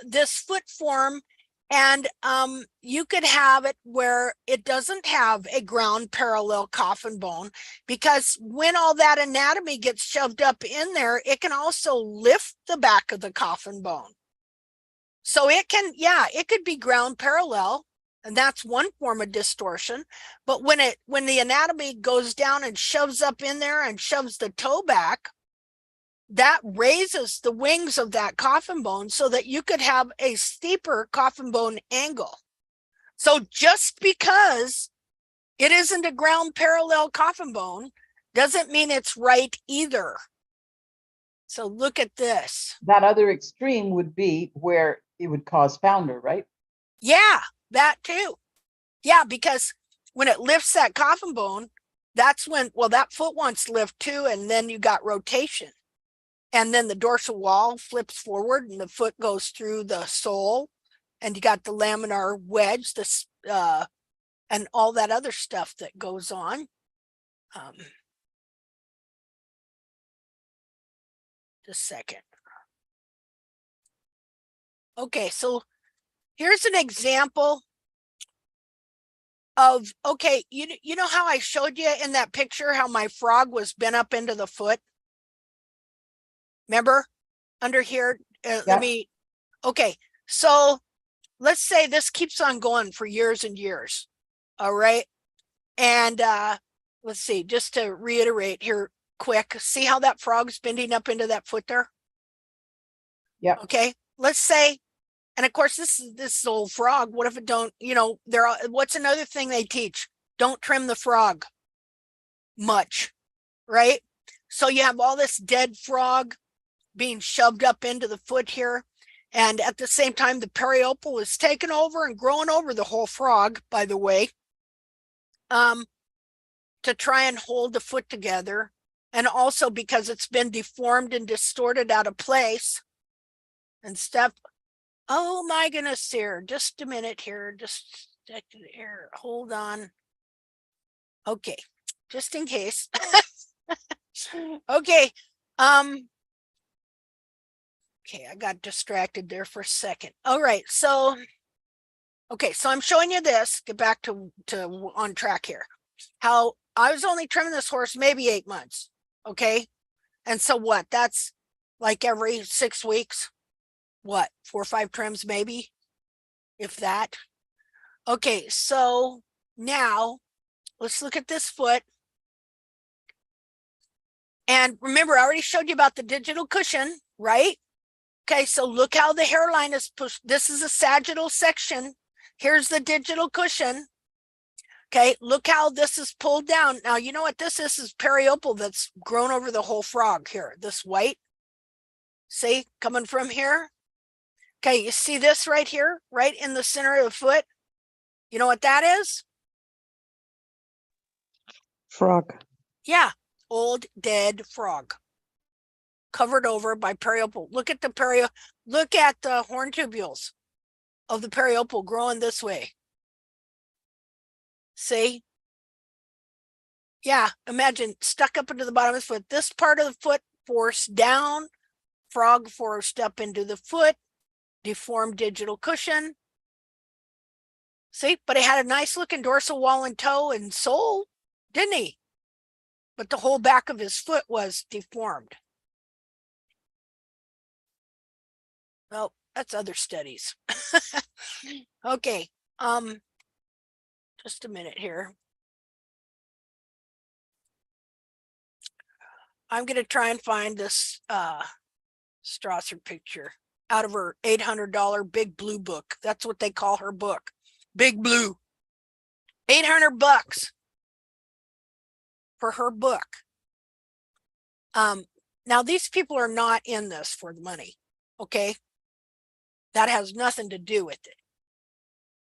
this foot form, and you could have it where it doesn't have a ground parallel coffin bone, because when all that anatomy gets shoved up in there, it can also lift the back of the coffin bone. So it can, yeah, it could be ground parallel, and that's one form of distortion. But when the anatomy goes down and shoves up in there and shoves the toe back, that raises the wings of that coffin bone so that you could have a steeper coffin bone angle. So just because it isn't a ground parallel coffin bone doesn't mean it's right either. So look at this. That other extreme would be where it would cause founder, right? Yeah, that too. Yeah, because when it lifts that coffin bone, that's when, well, that foot wants to lift too, and then you got rotation. And then the dorsal wall flips forward and the foot goes through the sole, and you got the laminar wedge, this and all that other stuff that goes on. Just a second. Okay, so here's an example of, okay, you know how I showed you in that picture how my frog was bent up into the foot? Remember under here? Let me, okay, so let's say this keeps on going for years and years. All right. And let's see, just to reiterate here quick, see how that frog's bending up into that foot there? Yeah. Okay, let's say, and of course this old frog, what if it don't, you know, what's another thing they teach? Don't trim the frog much, right? So you have all this dead frog being shoved up into the foot here. And at the same time, the periopal is taking over and growing over the whole frog, by the way, to try and hold the foot together. And also because it's been deformed and distorted out of place and stuff. Oh my goodness, here, just a minute here, just here, hold on. Okay, just in case. Okay. Okay, I got distracted there for a second. All right, so okay, so I'm showing you this. Get back to on track here. How I was only trimming this horse maybe 8 months. Okay, and so what? That's like every 6 weeks. What, 4 or 5 trims maybe, if that. Okay, so now let's look at this foot. And remember, I already showed you about the digital cushion, right? Okay, so look how the hairline is pushed. This is a sagittal section. Here's the digital cushion. Okay, look how this is pulled down. Now, you know what this is periopal that's grown over the whole frog here. This white, see, coming from here. Okay, you see this right here, right in the center of the foot? You know what that is? Frog. Yeah, old dead frog. Covered over by periopal. Look at the look at the horn tubules of the periopal growing this way. See? Yeah, imagine stuck up into the bottom of the foot. This part of the foot forced down, frog forced up into the foot, deformed digital cushion. See, but he had a nice looking dorsal wall and toe and sole, didn't he? But the whole back of his foot was deformed. Well, that's other studies. Okay, just a minute here. I'm going to try and find this Strasser picture out of her $800 Big Blue book. That's what they call her book. Big Blue. $800 for her book. Now these people are not in this for the money. Okay. That has nothing to do with it.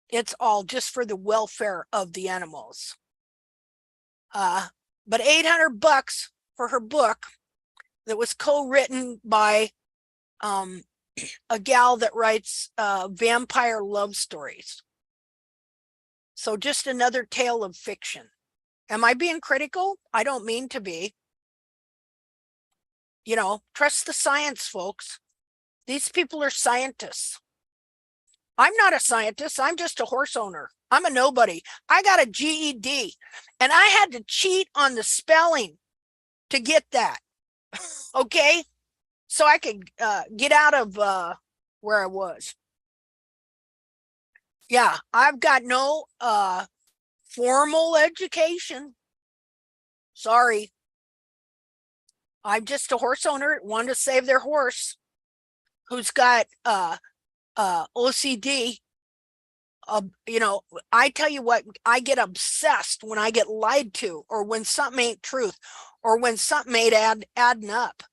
It's all just for the welfare of the animals. But $800 for her book that was co-written by a gal that writes vampire love stories. So just another tale of fiction. Am I being critical? I don't mean to be. You know, trust the science, folks. These people are scientists. I'm not a scientist. I'm just a horse owner. I'm a nobody. I got a GED and I had to cheat on the spelling to get that. Okay. So I could get out of where I was. Yeah, I've got no formal education. Sorry. I'm just a horse owner that wanted to save their horse who's got OCD. You know, I tell you what, I get obsessed when I get lied to, or when something ain't truth, or when something ain't adding up.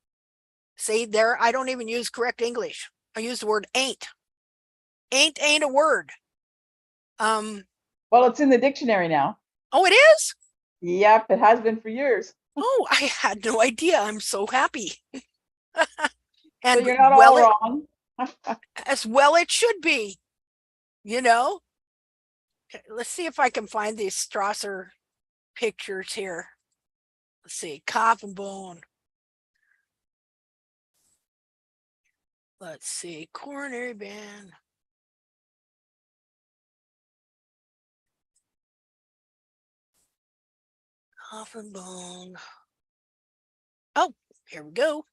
See there, I don't even use correct English. I use the word ain't. Ain't a word. Well, it's in the dictionary now. Oh, it is? Yep, it has been for years. Oh, I had no idea. I'm so happy. And so you're not all wrong. As well it should be, you know. Okay, let's see if I can find these Strasser pictures here. Let's see, coffin bone. Let's see, coronary band. Coffin bone. Oh, here we go.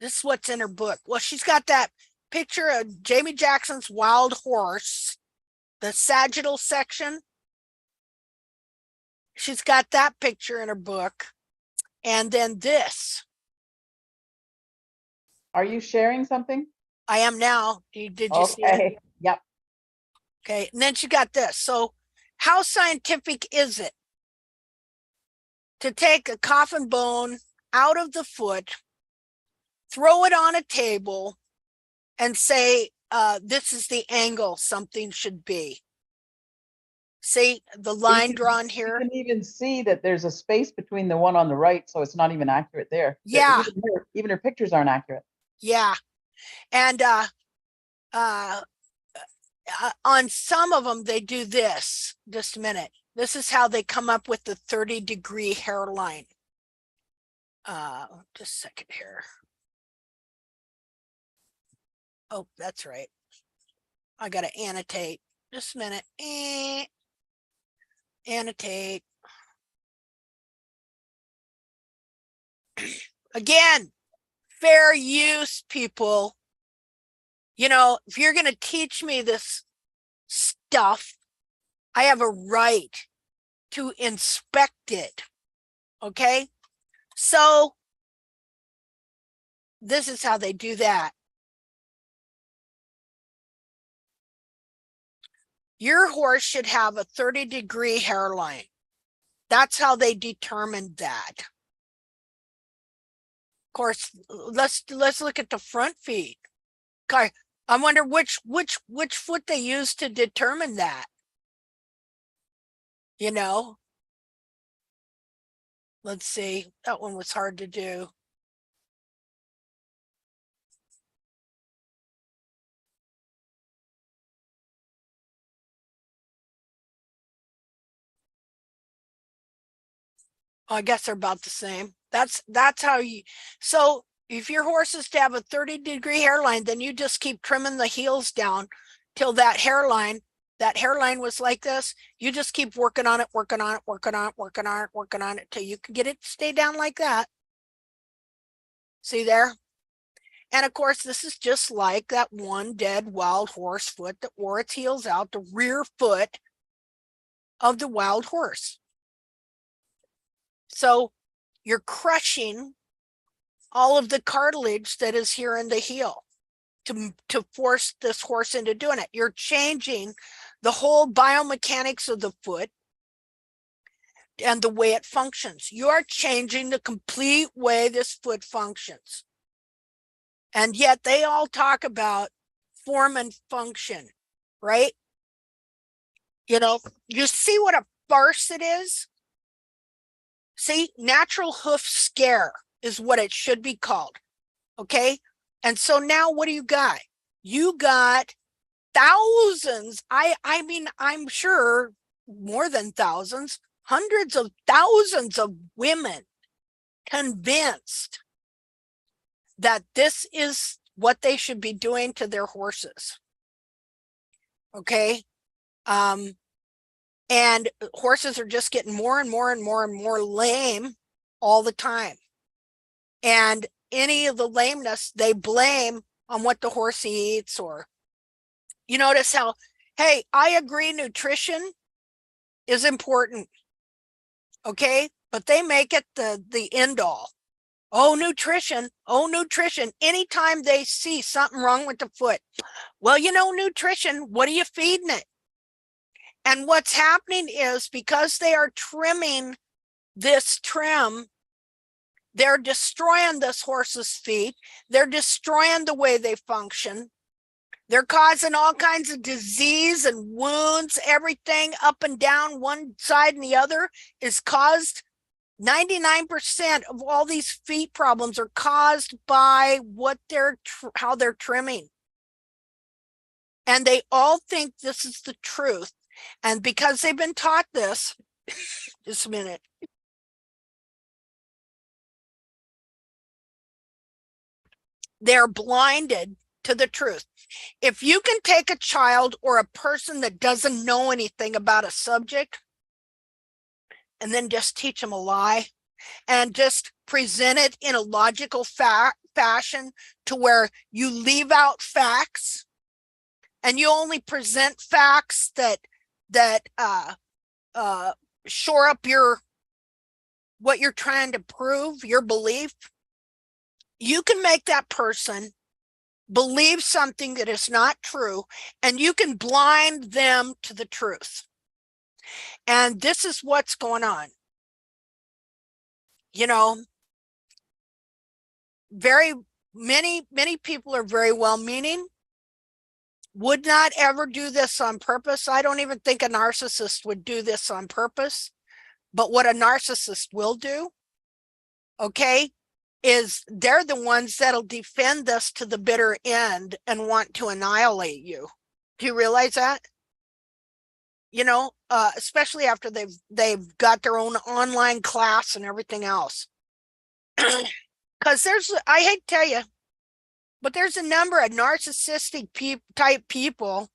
This is what's in her book. Well, she's got that picture of Jamie Jackson's wild horse, the sagittal section. She's got that picture in her book. And then this. Are you sharing something? I am now. Did you see it? Yep. Okay. And then she got this. So how scientific is it to take a coffin bone out of the foot, throw it on a table, and say, this is the angle something should be? See the line drawn here? You can even see that there's a space between the one on the right, so it's not even accurate there. Yeah. Even her pictures aren't accurate. Yeah. And on some of them, they do this. Just a minute. This is how they come up with the 30-degree hairline. Just a second here. Oh, that's right. I got to annotate. Just a minute. Annotate. Again, fair use, people. You know, if you're going to teach me this stuff, I have a right to inspect it. Okay? So this is how they do that. Your horse should have a 30-degree hairline. That's how they determined that. Of course, let's look at the front feet. Okay, I wonder which foot they used to determine that. You know, let's see. That one was hard to do. I guess they're about the same. That's how you, so if your horse is to have a 30-degree hairline, then you just keep trimming the heels down till that hairline was like this. You just keep working on it, working on it, working on it, working on it, working on it till you can get it to stay down like that. See there? And of course, this is just like that one dead wild horse foot that wore its heels out, the rear foot of the wild horse. So you're crushing all of the cartilage that is here in the heel to force this horse into doing it. You're changing the whole biomechanics of the foot and the way it functions. You are changing the complete way this foot functions. And yet they all talk about form and function, right? You know, you see what a farce it is? See, natural hoof scare is what it should be called. Okay. And so now what do you got? You got thousands. I mean, I'm sure more than thousands, hundreds of thousands of women convinced that this is what they should be doing to their horses. Okay. And horses are just getting more and more and more and more lame all the time. And any of the lameness they blame on what the horse eats. Or you notice how, hey, I agree nutrition is important. Okay. But they make it the end all. Oh, nutrition. Oh, nutrition. Anytime they see something wrong with the foot. Well, you know, nutrition, what are you feeding it? And what's happening is because they are trimming this trim, they're destroying this horse's feet. They're destroying the way they function. They're causing all kinds of disease and wounds, everything up and down one side and the other is caused. 99% of all these feet problems are caused by what how they're trimming. And they all think this is the truth. And because they've been taught this, just a minute. They're blinded to the truth. If you can take a child or a person that doesn't know anything about a subject and then just teach them a lie and just present it in a logical fashion to where you leave out facts and you only present facts that shore up what you're trying to prove, your belief, you can make that person believe something that is not true, and you can blind them to the truth. And this is what's going on. You know, many people are very well-meaning, would not ever do this on purpose. I don't even think a narcissist would do this on purpose. But what a narcissist will do, okay, is they're the ones that'll defend this to the bitter end and want to annihilate you. Do you realize that? You know, especially after they've got their own online class and everything else. Because I hate to tell you, but there's a number of narcissistic type people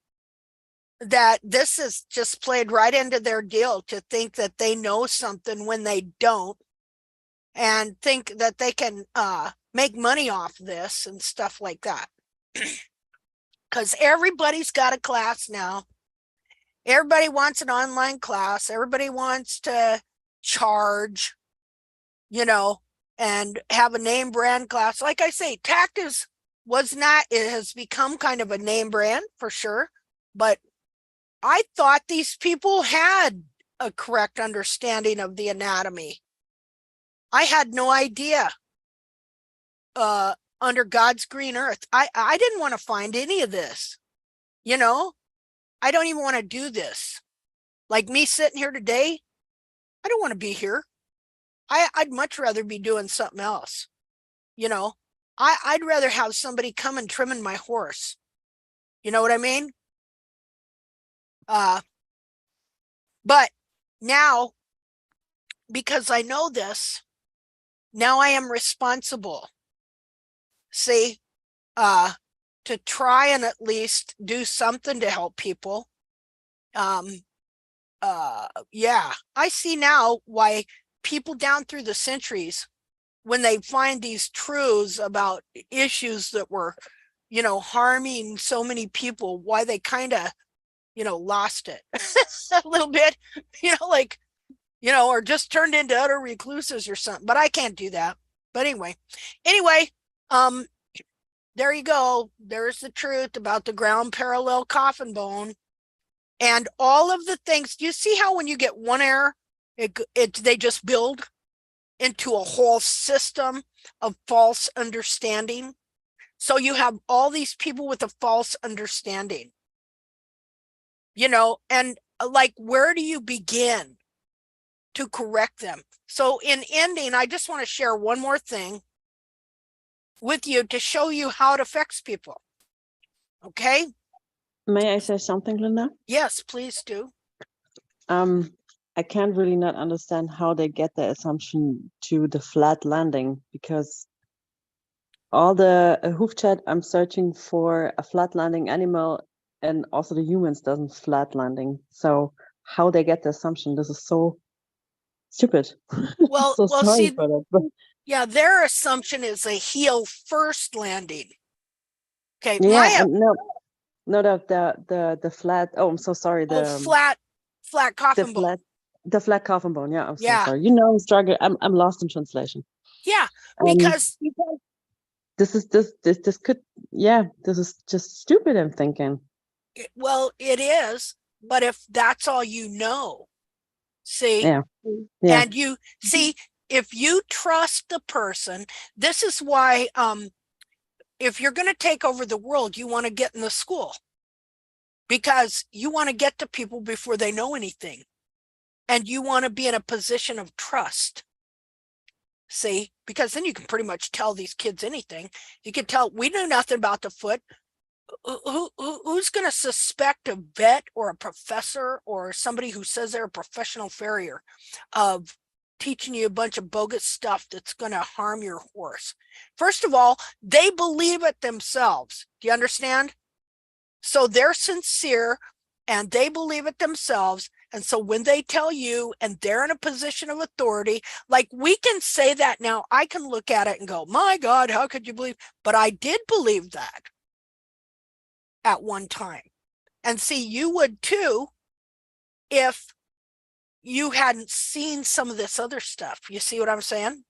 that this is just played right into their deal to think that they know something when they don't, and think that they can make money off this and stuff like that. Because everybody's got a class now. Everybody wants an online class. Everybody wants to charge, you know, and have a name brand class. Like I say, tact it has become kind of a name brand for sure, but I thought these people had a correct understanding of the anatomy. I had no idea. Under God's green earth, I didn't want to find any of this. You know, I don't even want to do this. Like me sitting here today, I don't want to be here. I'd much rather be doing something else. You know, I'd rather have somebody come and trimming my horse. You know what I mean? But now, because I know this, now I am responsible. See, to try and at least do something to help people. Yeah, I see now why people down through the centuries, when they find these truths about issues that were, harming so many people, why they kind of, lost it a little bit, like, or just turned into utter recluses or something. But I can't do that. But anyway, there you go. There's the truth about the ground parallel coffin bone and all of the things. Do you see how when you get one error, they just build into a whole system of false understanding? So you have all these people with a false understanding, and like, where do you begin to correct them? So in ending, I just want to share one more thing with you to show you how it affects people. Okay? May I say something, Linda? Yes, please do. I can't really not understand how they get the assumption to the flat landing, because all the hoof chat, I'm searching for a flat landing animal, and also the humans doesn't flat landing. So how they get the assumption? This is so stupid. Well, So well, sorry see, for that. But yeah, their assumption is a heel first landing. Okay, yeah, and no, the flat. Oh, I'm so sorry. flat coffin bone. The flat coffin bone. Yeah, I'm so Yeah. sorry. I'm struggling. I'm lost in translation. Yeah, because this could, yeah, this is just stupid, I'm thinking. well, it is, but if that's all you know, see, Yeah. and you see, if you trust the person, this is why, if you're going to take over the world, you want to get in the school, because you want to get to people before they know anything, and you want to be in a position of trust. See, because then you can pretty much tell these kids anything. You can tell, we know nothing about the foot. Who's going to suspect a vet or a professor or somebody who says they're a professional farrier of teaching you a bunch of bogus stuff that's going to harm your horse? First of all, they believe it themselves. Do you understand? So they're sincere and they believe it themselves. And so when they tell you, and they're in a position of authority, like, we can say that now, I can look at it and go, my God, how could you believe? But I did believe that at one time. And see, you would too if you hadn't seen some of this other stuff. You see what I'm saying?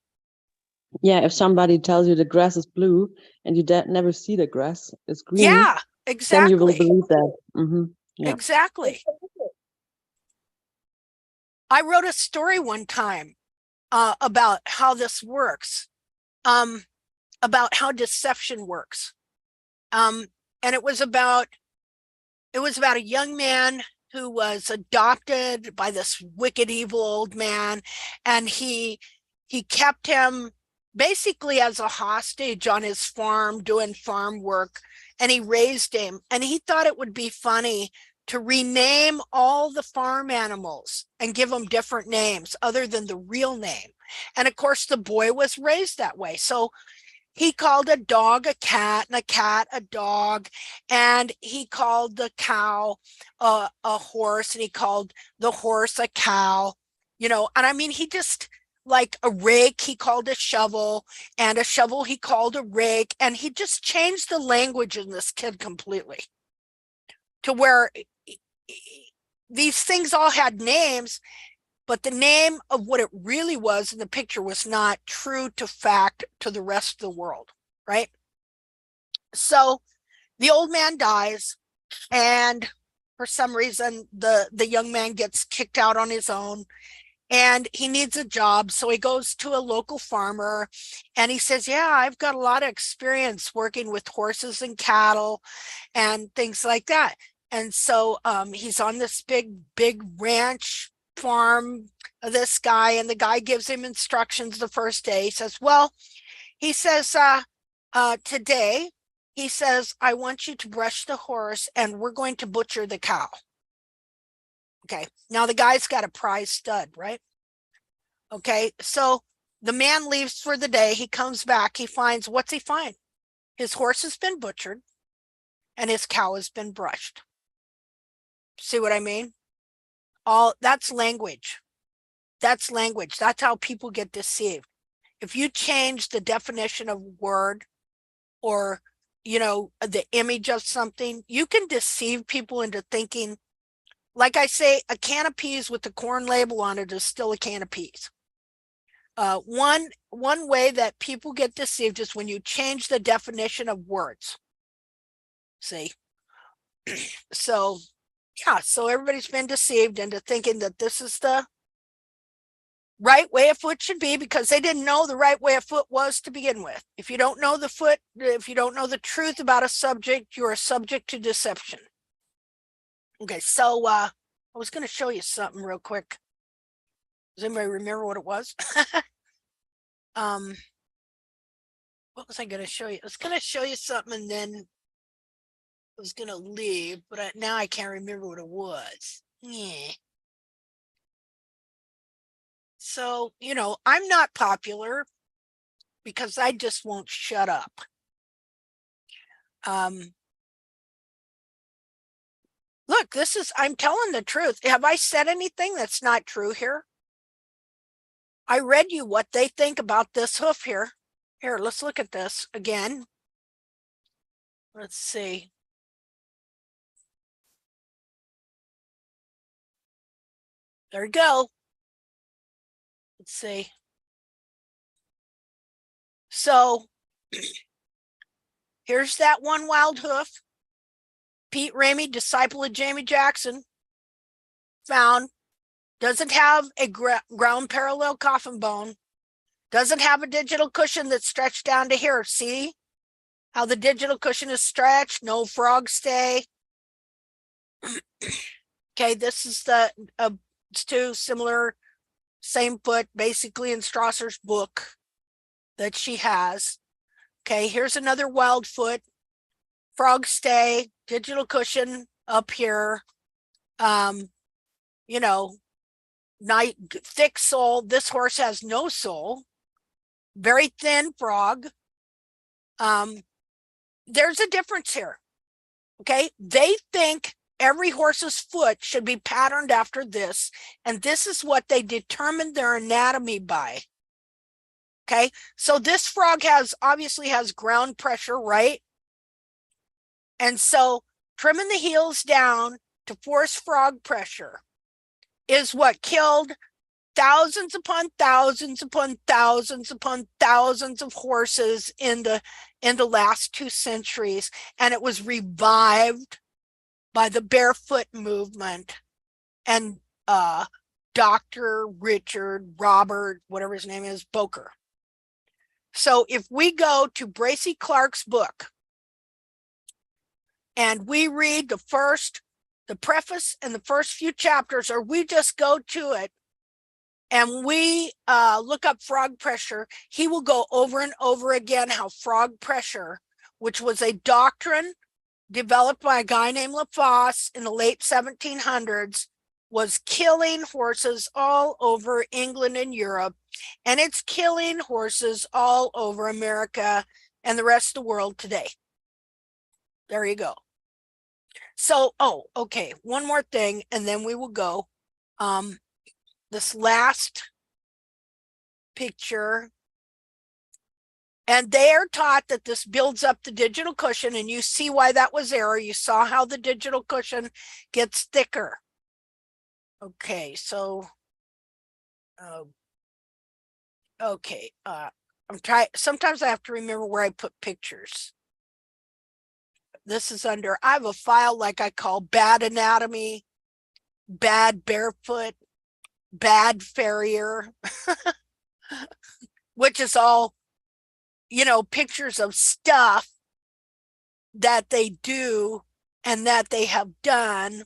Yeah, if somebody tells you the grass is blue and you never see the grass, it's green. Yeah, exactly. Then you will believe that. Yeah. Exactly. I wrote a story one time about how this works, about how deception works. And it was about a young man who was adopted by this wicked, evil old man, and he kept him basically as a hostage on his farm doing farm work, and he raised him, and he thought it would be funny to rename all the farm animals and give them different names other than the real name. And of course, the boy was raised that way. So he called a dog a cat, and a cat a dog, and he called the cow a horse, and he called the horse a cow, and I mean, he just, like, a rake he called a shovel, and a shovel he called a rake, and he just changed the language in this kid completely to where these things all had names. but the name of what it really was in the picture was not true to fact to the rest of the world, right? So the old man dies, and for some reason the young man gets kicked out on his own, and he needs a job. So he goes to a local farmer and he says, yeah, I've got a lot of experience working with horses and cattle and things like that. And so he's on this big ranch farm, this guy, and the guy gives him instructions the first day. He says, well, he says, today, he says, I want you to brush the horse and we're going to butcher the cow. Okay, now the guy's got a prize stud, right? Okay, so the man leaves for the day. He comes back. He finds, what's he find? His horse has been butchered and his cow has been brushed. See what I mean? All that's language. That's language. That's how people get deceived. If you change the definition of word or, you know, the image of something, you can deceive people into thinking, like I say, a can of peas with the corn label on it is still a can of peas. One way that people get deceived is when you change the definition of words. See? So, yeah, so everybody's been deceived into thinking that this is the right way a foot should be because they didn't know the right way a foot was to begin with. If you don't know the foot, if you don't know the truth about a subject, you're subject to deception. Okay, so I was going to show you something real quick. Does anybody remember what it was? What was I going to show you? I was going to show you something and then I was going to leave, but now I can't remember what it was. Yeah. So, you know, I'm not popular because I just won't shut up. Look, I'm telling the truth. Have I said anything that's not true here? I read you what they think about this hoof here. Here, let's look at this again. Let's see. There we go. Let's see. So here's that one wild hoof. Pete Ramey, disciple of Jamie Jackson, found. Doesn't have a ground parallel coffin bone. Doesn't have a digital cushion that's stretched down to here. See how the digital cushion is stretched? No frog stay. Okay, this is the it's two similar, same foot, basically in Strasser's book that she has. Okay, here's another wild foot. Frog stay, digital cushion up here. You know, thick sole. This horse has no sole. Very thin frog. There's a difference here. Okay, they think every horse's foot should be patterned after this, and this is what they determined their anatomy by. Okay, so this frog obviously has ground pressure, right? And so trimming the heels down to force frog pressure is what killed thousands upon thousands upon thousands upon thousands of horses in the last 2 centuries, and it was revived by the barefoot movement and Dr. Richard Robert, whatever his name is, Boker. So if we go to Bracy Clark's book and we read the preface and the first few chapters, or we just go to it and we look up frog pressure, he will go over and over again how frog pressure, which was a doctrine developed by a guy named Lafosse in the late 1700s, was killing horses all over England and Europe, and it's killing horses all over America and the rest of the world today. There you go. So, okay, one more thing, and then we will go. This last picture, and they are taught that this builds up the digital cushion, and you see why that was error. You saw how the digital cushion gets thicker. Okay, so Okay. I'm trying. Sometimes I have to remember where I put pictures. This is under, I have a file like I call bad anatomy, bad barefoot, bad farrier, which is all, pictures of stuff that they do and that they have done.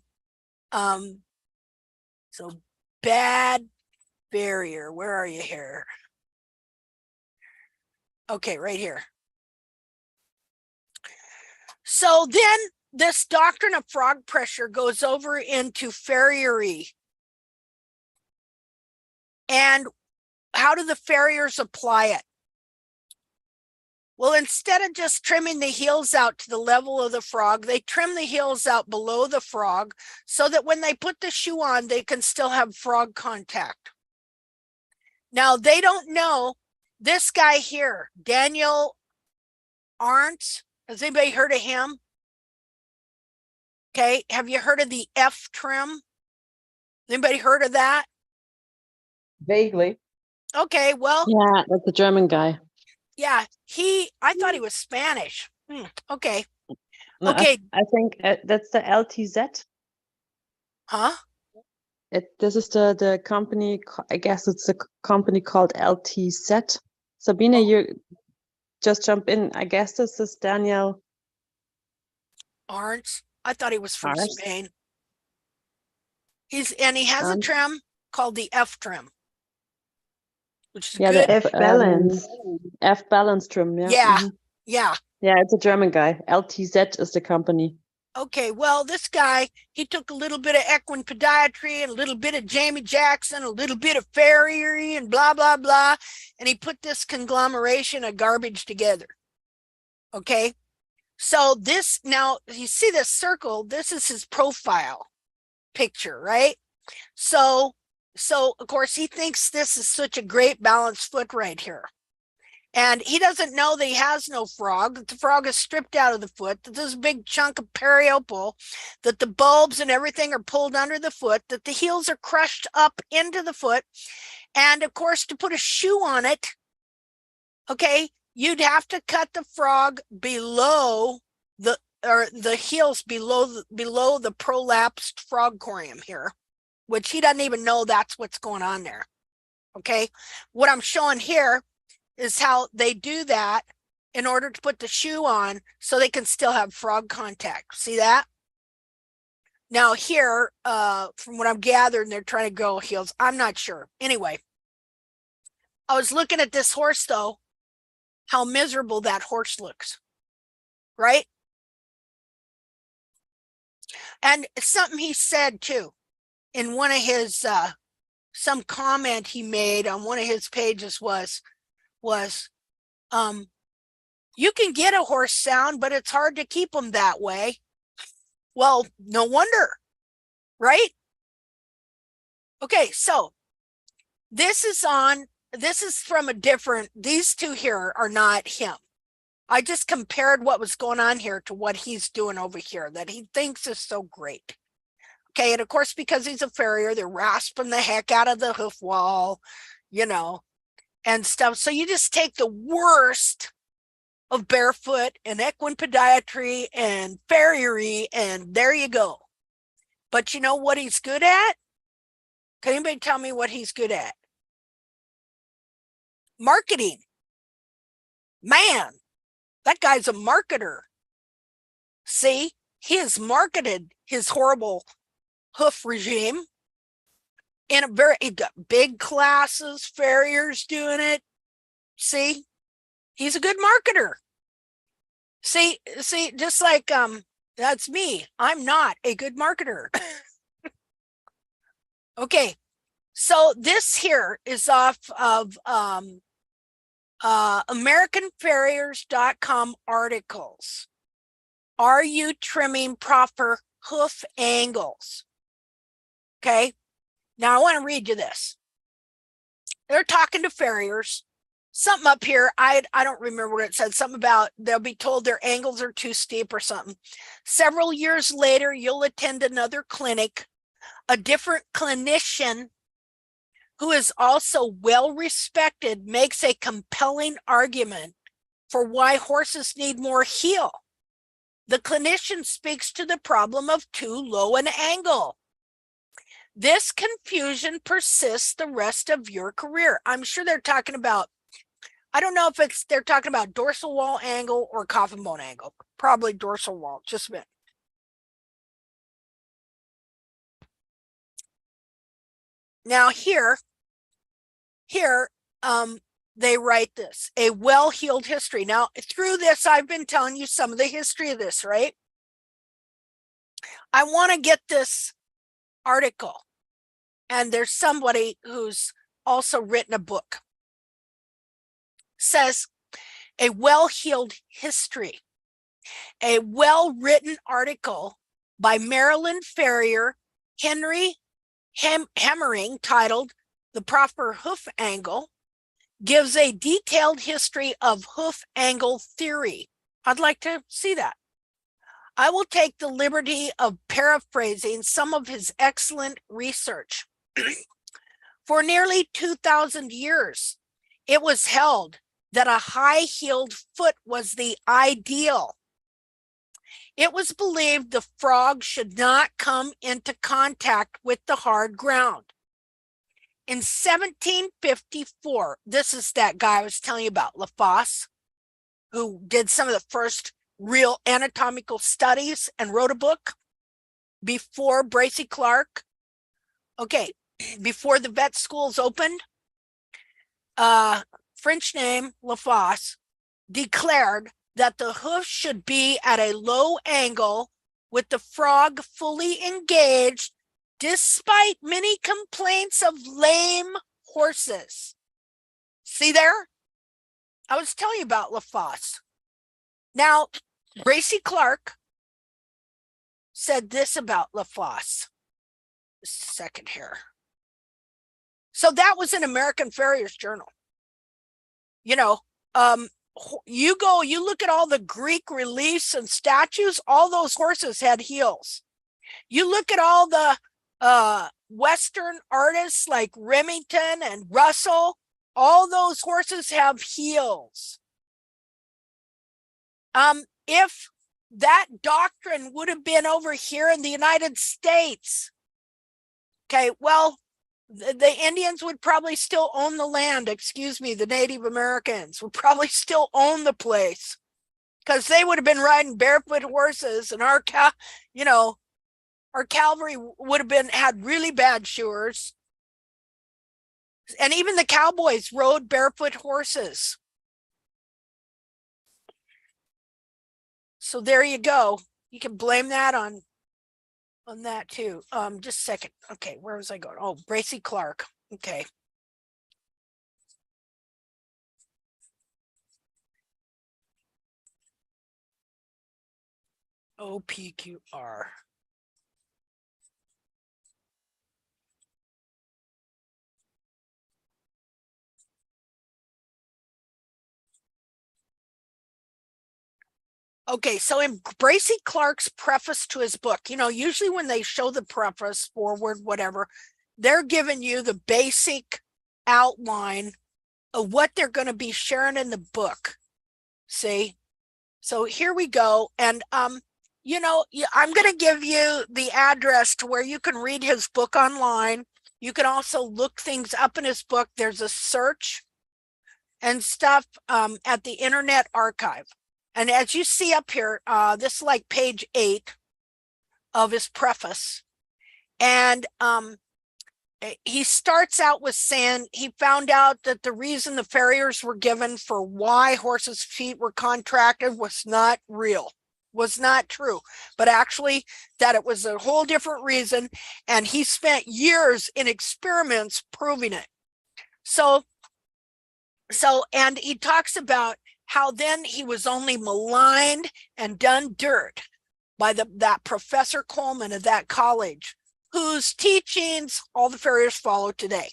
So bad farrier, where are you here? Okay, right here. So then this doctrine of frog pressure goes over into farriery. And how do the farriers apply it? Well, instead of just trimming the heels out to the level of the frog, they trim the heels out below the frog so that when they put the shoe on, they can still have frog contact. Now, they don't know this guy here, Daniel Arndt. Has anybody heard of him? Okay, have you heard of the F trim? Anybody heard of that? Vaguely. Okay, well, Yeah, that's the German guy. yeah, I thought he was Spanish. Okay, No, okay, I think that's the LTZ. huh? This is the company. I guess it's a company called LTZ. Sabine, Oh. you just jump in. I guess this is Daniel Arndt. I thought he was from Arndt. Spain. He has a trim called the F trim, which is Yeah, good. the F balance. F balance trim. Yeah. Yeah, Mhm. yeah. Yeah, it's a German guy. LTZ is the company. Okay, well, this guy, he took a little bit of equine podiatry and a little bit of Jamie Jackson, a little bit of farriery and blah, blah, blah. And he put this conglomeration of garbage together. Okay, so this, now you see this circle, this is his profile picture, right? So of course he thinks this is such a great balanced foot right here. And he doesn't know that he has no frog, that the frog is stripped out of the foot, that there's a big chunk of periopal, that the bulbs and everything are pulled under the foot, that the heels are crushed up into the foot. And of course, to put a shoe on it, okay, you'd have to cut the frog below the heels below the prolapsed frog corium here, which he doesn't even know that's what's going on there. Okay, what I'm showing here is how they do that in order to put the shoe on so they can still have frog contact. See that? Now here, from what I'm gathering, they're trying to grow heels. I'm not sure. Anyway, I was looking at this horse though, how miserable that horse looks, right? And something he said too, in one of his, some comment he made on one of his pages was, you can get a horse sound, but it's hard to keep them that way. Well, no wonder, right? Okay, so this is from a different, these two here are not him. I just compared what was going on here to what he's doing over here that he thinks is so great. Okay, and of course, because he's a farrier, they're rasping the heck out of the hoof wall, and stuff. So you just take the worst of barefoot and equine podiatry and farriery, and there you go. But you know what he's good at? Can anybody tell me what he's good at? Marketing. Man, that guy's a marketer. See, he has marketed his horrible hoof regime in he got big classes, farriers doing it. See, he's a good marketer. See, just like that's me. I'm not a good marketer. Okay, so this here is off of AmericanFarriers.com articles. Are you trimming proper hoof angles? Okay, now I want to read you this. They're talking to farriers. Something up here, I don't remember what it said, something about they'll be told their angles are too steep or something. Several years later, you'll attend another clinic. A different clinician who is also well respected, makes a compelling argument for why horses need more heel. The clinician speaks to the problem of too low an angle. This confusion persists the rest of your career. I'm sure they're talking about, I don't know if they're talking about dorsal wall angle or coffin bone angle. Probably dorsal wall, just a minute. Now here, they write this, a well-heeled history. Now, through this, I've been telling you some of the history of this, right? I want to get this article, and there's somebody who's also written a book. Says, a well-heeled history, a well-written article by Marilyn Ferrier, Henry Hemmering, titled The Proper Hoof Angle, gives a detailed history of hoof angle theory. I'd like to see that. I will take the liberty of paraphrasing some of his excellent research. For nearly 2,000 years, it was held that a high-heeled foot was the ideal. It was believed the frog should not come into contact with the hard ground. In 1754, this is that guy I was telling you about, Lafosse, who did some of the first real anatomical studies and wrote a book before Bracy Clark. Okay, before the vet schools opened, French name Lafosse declared that the hoof should be at a low angle with the frog fully engaged, despite many complaints of lame horses. See there? I was telling you about Lafosse. Now, Bracy Clark said this about Lafosse. Just a second here. So that was in American Farrier's Journal. You know, you look at all the Greek reliefs and statues, all those horses had heels. You look at all the Western artists like Remington and Russell, all those horses have heels. If that doctrine would have been over here in the United States, okay, well, the Indians would probably still own the land. Excuse me, the Native Americans would probably still own the place, because they would have been riding barefoot horses, and our cavalry would have had really bad shoers. And even the cowboys rode barefoot horses. So there you go. You can blame that on that too. Just a second. Okay, where was I going? Oh, Bracy Clark. Okay. OPQR. Okay, so in Bracy Clark's preface to his book, usually when they show the preface, forward, whatever, they're giving you the basic outline of what they're going to be sharing in the book. See? So here we go. And, I'm going to give you the address to where you can read his book online. You can also look things up in his book. There's a search and stuff at the Internet Archive. And as you see up here, this is like page 8 of his preface. And he starts out with saying he found out that the reason the farriers were given for why horses' feet were contracted was not real, was not true, but actually that it was a whole different reason. And he spent years in experiments proving it. So, and he talks about how then he was only maligned and done dirt by that Professor Coleman of that college, whose teachings all the farriers follow today.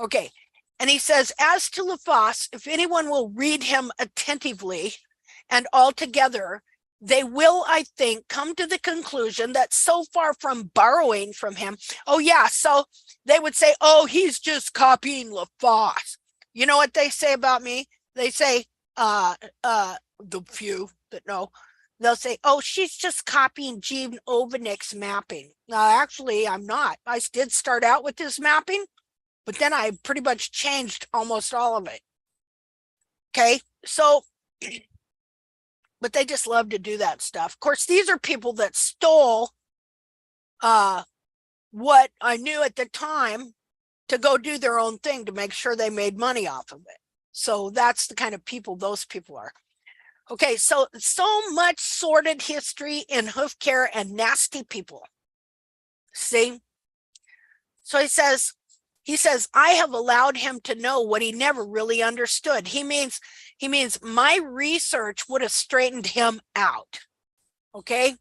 Okay, and he says, as to Lafosse, if anyone will read him attentively and altogether, they will, I think, come to the conclusion that so far from borrowing from him, oh yeah, so they would say, oh, he's just copying LaFosse. You know what they say about me? They say, the few that know, they'll say, oh, she's just copying Gene Ovenick's mapping. Actually, I'm not. I did start out with this mapping, but then I pretty much changed almost all of it. Okay, so but they just love to do that stuff. Of course, these are people that stole what I knew at the time to go do their own thing to make sure they made money off of it. So that's the kind of people those people are. Okay, so much sordid history in hoof care and nasty people. See? So he says, I have allowed him to know what he never really understood. He means my research would have straightened him out. Okay?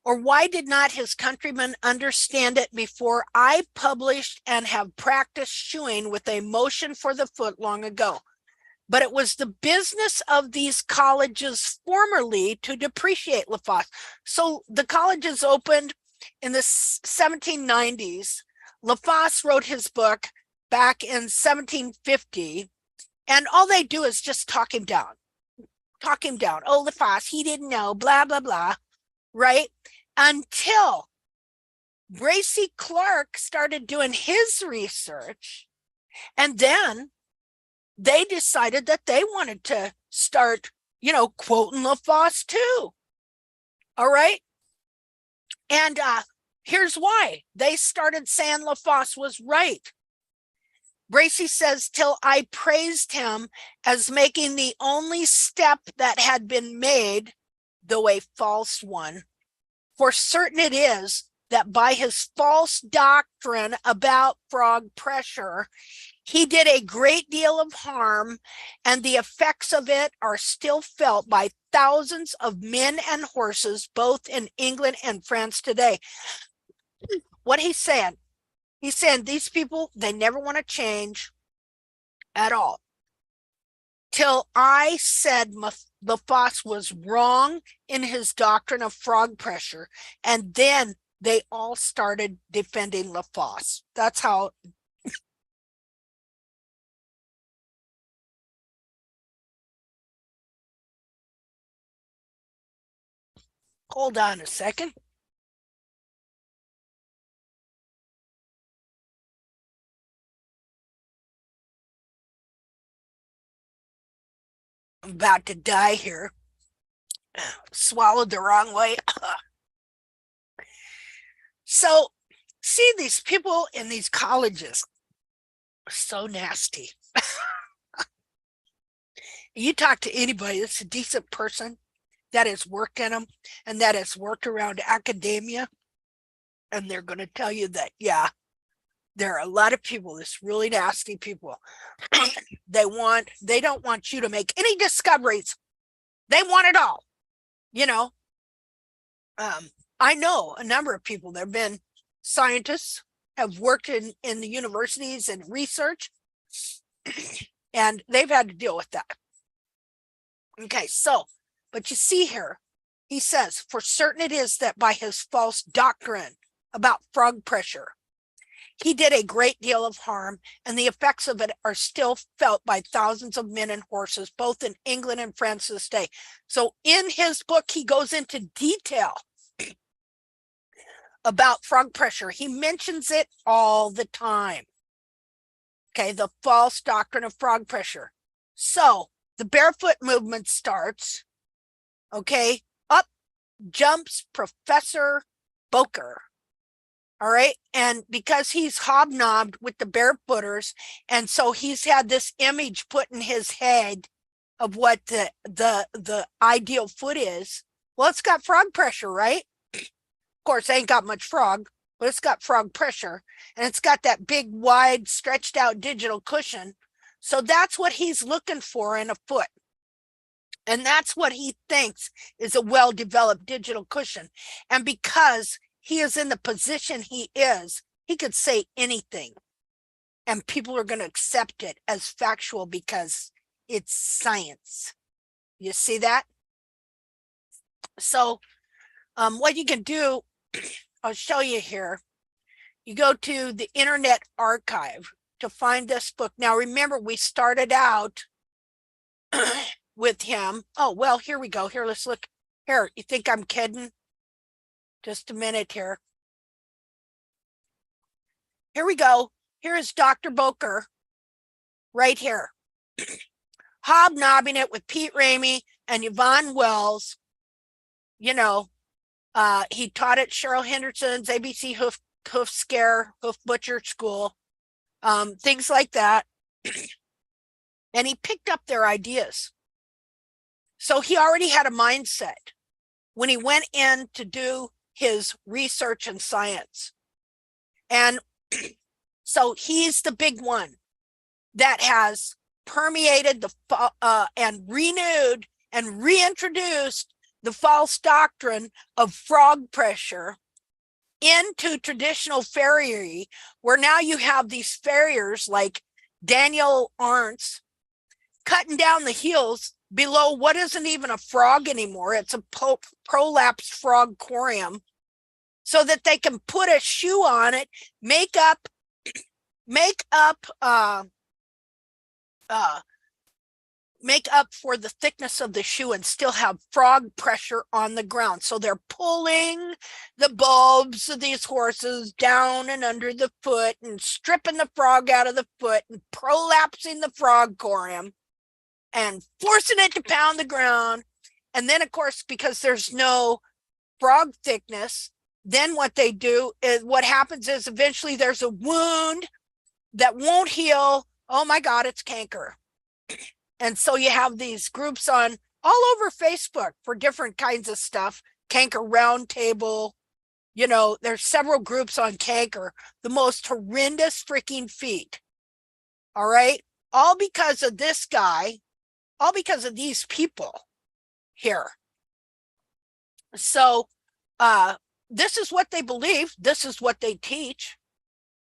Or why did not his countrymen understand it before I published and have practiced shoeing with a motion for the foot long ago? But it was the business of these colleges formerly to depreciate LaFosse. So the colleges opened in the 1790s. LaFosse wrote his book back in 1750, and all they do is just talk him down. Oh, LaFosse, he didn't know, blah, blah, blah, right? Until Bracy Clark started doing his research, and then they decided that they wanted to start, quoting LaFosse too. All right. And here's why. They started saying LaFosse was right. Bracy says, till I praised him as making the only step that had been made, though a false one. For certain it is that by his false doctrine about frog pressure, he did a great deal of harm, and the effects of it are still felt by thousands of men and horses, both in England and France today. What he's saying these people, they never want to change at all. Till I said LaFosse was wrong in his doctrine of frog pressure, and then they all started defending LaFosse. That's how. Hold on a second. I'm about to die here. Swallowed the wrong way. So, see, these people in these colleges are so nasty. You talk to anybody that's a decent person that has worked in them and that has worked around academia, and they're going to tell you that, yeah, there are a lot of people, this really nasty people. They don't want you to make any discoveries. They want it all. I know a number of people that have been scientists, have worked in the universities and research, and they've had to deal with that. Okay, so, but you see here, he says, for certain it is that by his false doctrine about frog pressure, he did a great deal of harm, and the effects of it are still felt by thousands of men and horses, both in England and France this day. So in his book, he goes into detail about frog pressure. He mentions it all the time. Okay, the false doctrine of frog pressure. So the barefoot movement starts. Okay, up jumps Professor Boker. All right, and because he's hobnobbed with the barefooters, and so he's had this image put in his head of what the ideal foot is. Well, it's got frog pressure, right? Of course, ain't got much frog, but it's got frog pressure, and it's got that big, wide, stretched out digital cushion. So that's what he's looking for in a foot. And that's what he thinks is a well-developed digital cushion. And because he is in the position he is, he could say anything, and people are going to accept it as factual because it's science. You see that? So what you can do, I'll show you here. You go to the Internet Archive to find this book. Now, remember, we started out with him. Oh, well, here we go. Here, let's look. Here, you think I'm kidding? Just a minute here. Here we go. Here is Dr. Boker right here. Hobnobbing it with Pete Ramey and Yvonne Wells. You know, he taught at Cheryl Henderson's ABC Hoof Scare, Hoof Butcher School, things like that. And he picked up their ideas. So he already had a mindset when he went in to do his research and science. And so he's the big one that has permeated the and renewed and reintroduced the false doctrine of frog pressure into traditional farriery, where now you have these farriers like Daniel Arntz cutting down the heels below what isn't even a frog anymore. It's a prolapsed frog corium, so that they can put a shoe on it, make up for the thickness of the shoe and still have frog pressure on the ground. So they're pulling the bulbs of these horses down and under the foot and stripping the frog out of the foot and prolapsing the frog corium and forcing it to pound the ground. And then, of course, because there's no frog thickness, then what they do is, what happens is eventually there's a wound that won't heal. Oh my God, it's canker. And so you have these groups on all over Facebook for different kinds of stuff. Canker Roundtable, you know, there's several groups on canker, the most horrendous freaking feat. All right. All because of this guy, all because of these people here. So, this is what they believe. This is what they teach.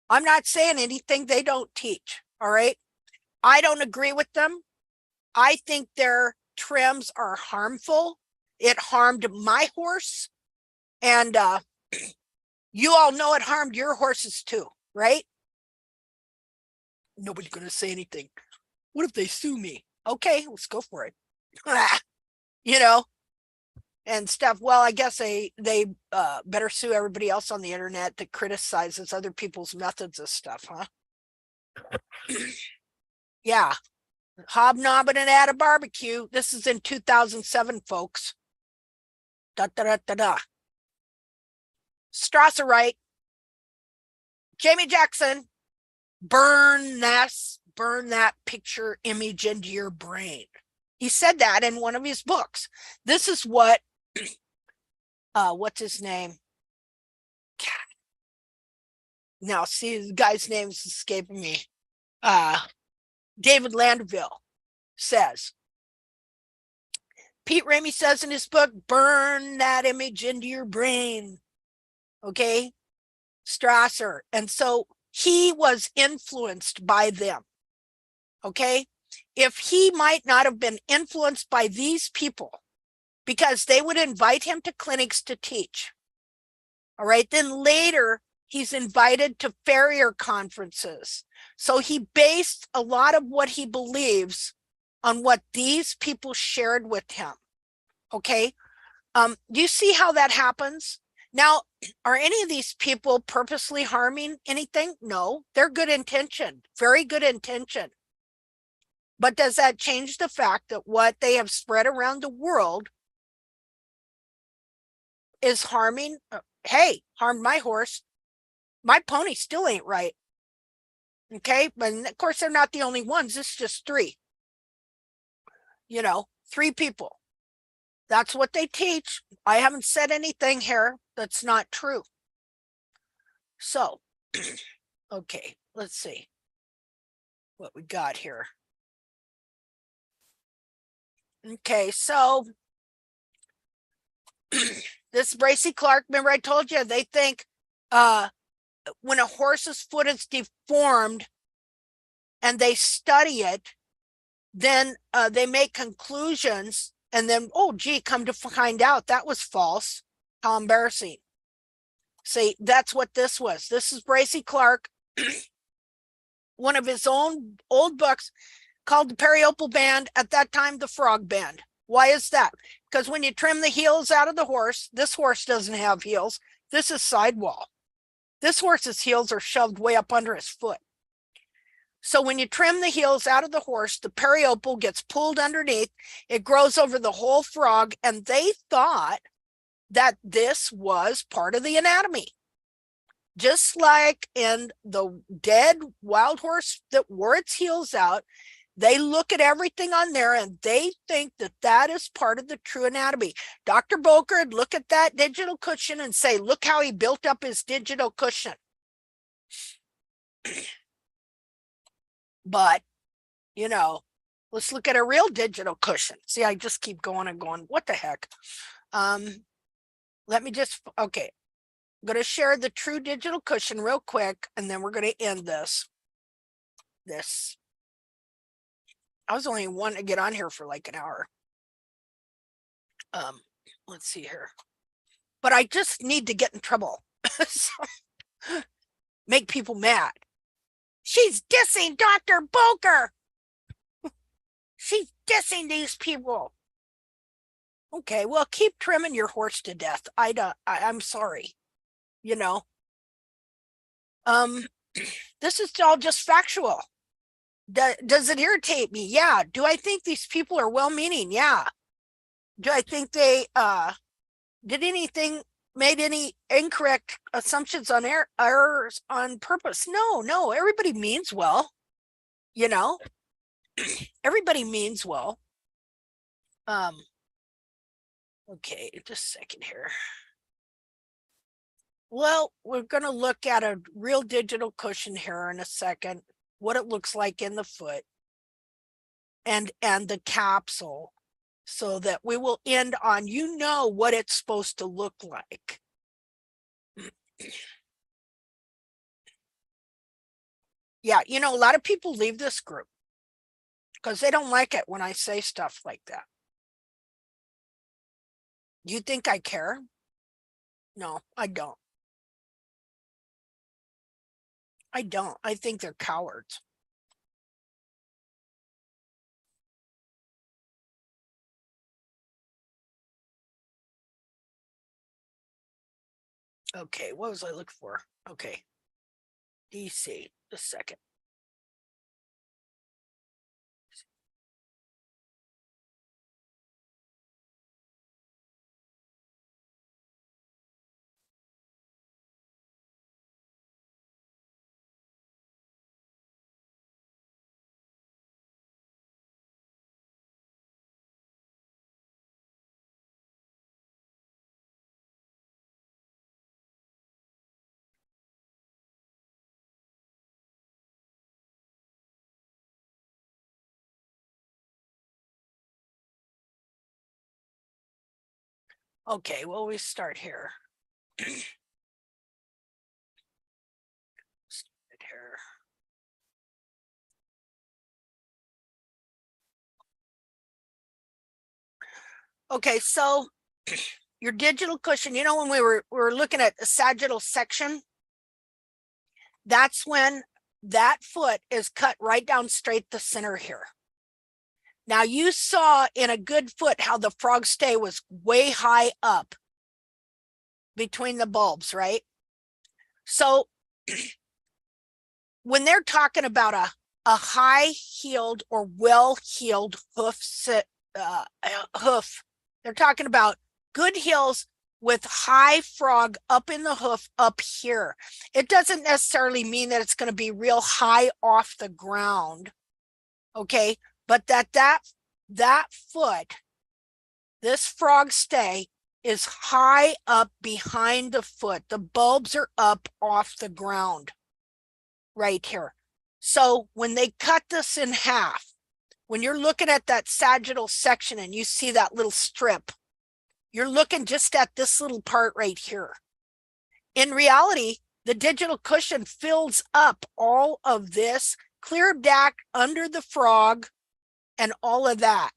I'm not saying anything they don't teach. All right. I don't agree with them. I think their trims are harmful. It harmed my horse. And you all know it harmed your horses too, right? Nobody's going to say anything. What if they sue me? Okay, let's go for it. You know, and stuff. Well, I guess they better sue everybody else on the internet that criticizes other people's methods of stuff, huh? Yeah. Hobnobbing and at a barbecue. This is in 2007, folks. Da da da da da. Strasser right. Jamie Jackson, burn that picture image into your brain. He said that in one of his books. This is what what's his name? Now, see, the guy's name's escaping me. David Landville says. Pete Ramey says in his book, burn that image into your brain. Okay? Strasser. And so he was influenced by them. Okay? If he might not have been influenced by these people, because they would invite him to clinics to teach. All right. Then later he's invited to farrier conferences. So he based a lot of what he believes on what these people shared with him. Okay. Do you see how that happens? Now, are any of these people purposely harming anything? No, they're good intention, very good intention. But does that change the fact that what they have spread around the world is harming? Hey, harmed my horse. My pony still ain't right. Okay, but of course they're not the only ones. It's just 3. You know, 3 people. That's what they teach. I haven't said anything here that's not true. So, okay, let's see what we got here. Okay, so this Bracy Clark, remember I told you, they think when a horse's foot is deformed and they study it, then they make conclusions And then, oh, gee, come to find out that was false. How embarrassing. See, that's what this was. This is Bracy Clark, one of his own old books called the Periopal Band, at that time, the Frog Band. Why is that? Because when you trim the heels out of the horse, this horse doesn't have heels. This is sidewall. This horse's heels are shoved way up under his foot. So when you trim the heels out of the horse, the periopal gets pulled underneath. It grows over the whole frog, and they thought that this was part of the anatomy. Just like in the dead wild horse that wore its heels out, they look at everything on there and they think that that is part of the true anatomy. Dr. Boker would look at that digital cushion and say, look how he built up his digital cushion. But, you know, let's look at a real digital cushion. See, I just keep going and going, what the heck? Let me just, okay. I'm going to share the true digital cushion real quick, and then we're going to end this. I was only wanting to get on here for like an hour. Let's see here. But I just need to get in trouble. So, make people mad. She's dissing Dr. Boker. She's dissing these people. Okay, well, keep trimming your horse to death. I'm sorry. You know. This is all just factual. Does it irritate me? Yeah. Do I think these people are well-meaning? Yeah. Do I think they made any incorrect assumptions on errors on purpose? No, everybody means well. You know, everybody means well. Okay, just a second here. Well, we're going to look at a real digital cushion here in a second, what it looks like in the foot and the capsule, so that we will end on, you know, what it's supposed to look like. Yeah, you know, a lot of people leave this group because they don't like it when I say stuff like that. Do you think I care? No, I don't. I don't. I think they're cowards. Okay, what was I looking for? Okay. DC, just a second. Okay, well, we start here. Start here. Okay, so your digital cushion, you know, when we were looking at the sagittal section, that's when that foot is cut right down straight the center here. Now you saw in a good foot how the frog stay was way high up between the bulbs, right? So when they're talking about a high-heeled or well-heeled hoof, they're talking about good heels with high frog up in the hoof up here. It doesn't necessarily mean that it's going to be real high off the ground, okay? But that foot, this frog stay, is high up behind the foot. The bulbs are up off the ground right here. So when they cut this in half, when you're looking at that sagittal section and you see that little strip, you're looking just at this little part right here. In reality, the digital cushion fills up all of this clear back under the frog and all of that.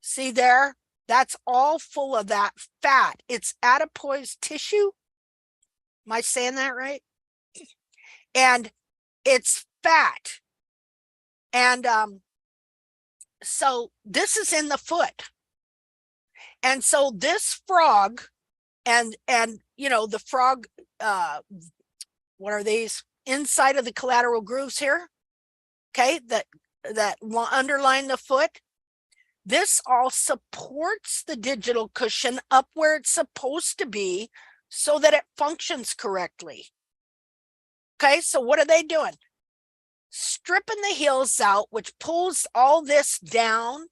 See there? That's all full of that fat. It's adipose tissue. Am I saying that right? And it's fat. And so this is in the foot. And so this frog and you know, the frog, what are these? Inside of the collateral grooves here, okay, that underline the foot. This all supports the digital cushion up where it's supposed to be so that it functions correctly. Okay, so what are they doing? Stripping the heels out, which pulls all this down,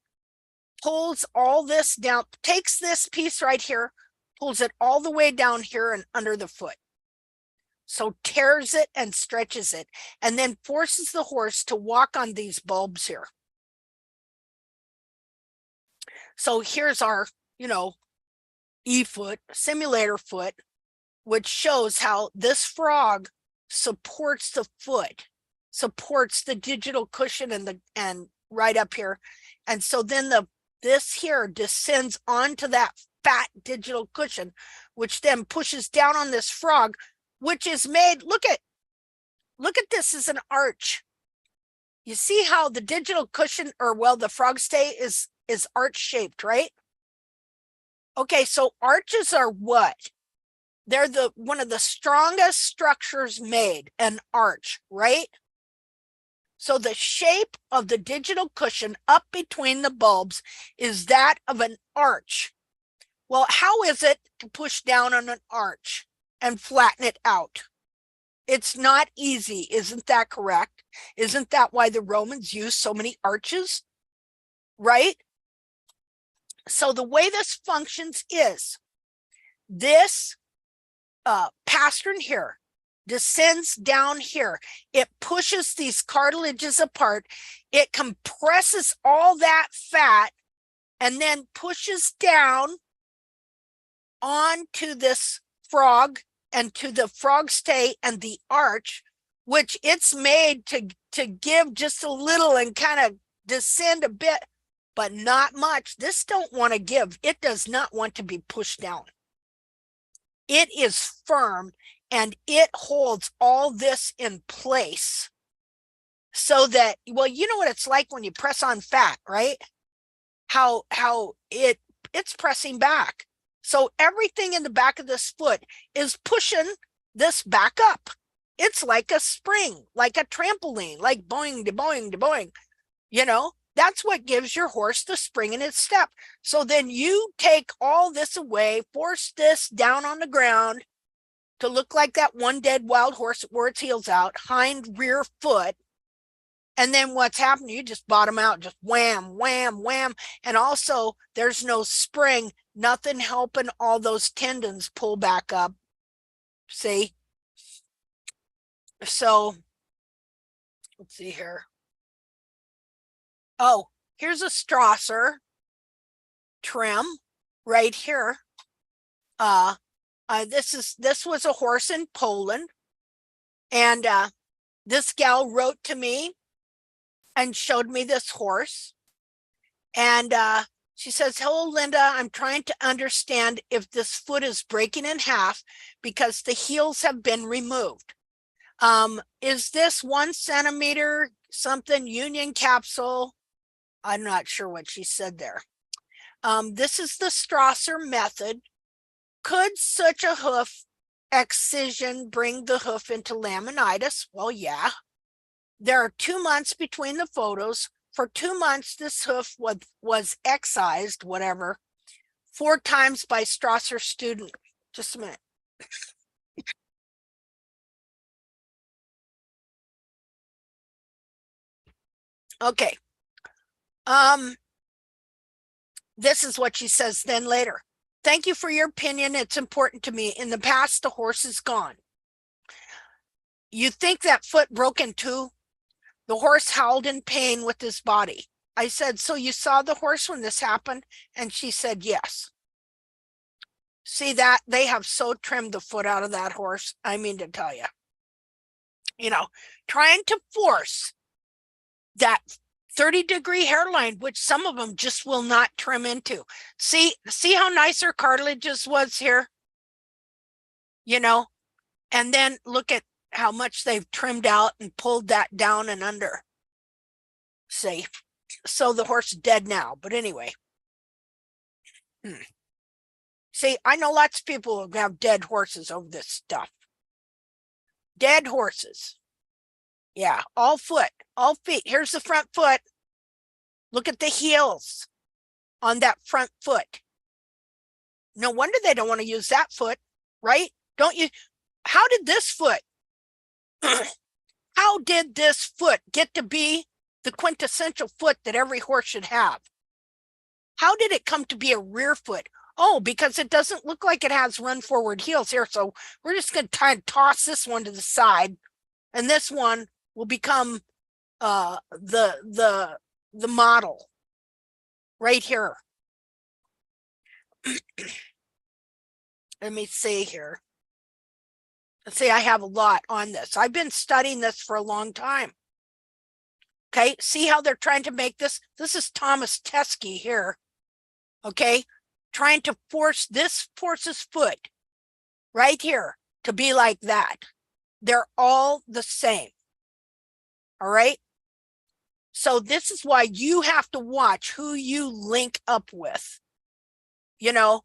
takes this piece right here, pulls it all the way down here and under the foot. So tears it and stretches it, and then forces the horse to walk on these bulbs here. So here's our, you know, E-foot, simulator foot, which shows how this frog supports the foot, supports the digital cushion and right up here. And so then this here descends onto that fat digital cushion, which then pushes down on this frog, which is made, look at this as an arch. You see how the digital cushion, or well, the frog stay is arch shaped, right? Okay, so arches are what? They're one of the strongest structures made, an arch, right? So the shape of the digital cushion up between the bulbs is that of an arch. Well, how is it to push down on an arch and flatten it out? It's not easy, isn't that correct? Isn't that why the Romans used so many arches, right? So the way this functions is this pastern here descends down here. It pushes these cartilages apart. It compresses all that fat and then pushes down onto this frog and to the frog stay and the arch, which it's made to give just a little and kind of descend a bit, but not much. This don't want to give. It does not want to be pushed down. It is firm and it holds all this in place so that, well, you know what it's like when you press on fat, right? How it's pressing back. So everything in the back of this foot is pushing this back up. It's like a spring, like a trampoline, like boing to boing to boing, you know? That's what gives your horse the spring in its step. So then you take all this away, force this down on the ground to look like that one dead wild horse that wore its heels out, hind rear foot. And then what's happening? You just bottom out, just wham, wham, wham. And also there's no spring, nothing helping all those tendons pull back up. See? So let's see here. Oh, here's a Strasser trim right here. This was a horse in Poland, and this gal wrote to me and showed me this horse, and she says, "Hello, Linda. I'm trying to understand if this foot is breaking in half because the heels have been removed. Is this 1 centimeter something union capsule?" I'm not sure what she said there. This is the Strasser method. Could such a hoof excision bring the hoof into laminitis? Well, yeah. There are 2 months between the photos. For 2 months, this hoof was excised, whatever, 4 times by Strasser student. Just a minute. Okay. This is what she says then later. Thank you for your opinion. It's important to me. In the past, the horse is gone. You think that foot broke in two? The horse howled in pain with his body. I said, so you saw the horse when this happened? And she said, yes. See that? They have so trimmed the foot out of that horse. I mean to tell you, you know, trying to force that 30-degree hairline, which some of them just will not trim into. See how nice her cartilages was here? You know, and then look at how much they've trimmed out and pulled that down and under. See, so the horse is dead now, but anyway. See, I know lots of people who have dead horses over this stuff. Dead horses. Yeah, all foot, all feet. Here's the front foot. Look at the heels on that front foot. No wonder they don't want to use that foot, right? Don't you? How did this foot, how did this foot get to be the quintessential foot that every horse should have? How did it come to be a rear foot? Oh, because it doesn't look like it has run forward heels here. So we're just going to try and toss this one to the side. And this one will become the model right here. Let me see here. Let's see, I have a lot on this. I've been studying this for a long time. Okay, see how they're trying to make this? This is Thomas Teskey here. Okay, trying to force this horse's foot right here to be like that. They're all the same. All right. So this is why you have to watch who you link up with. You know,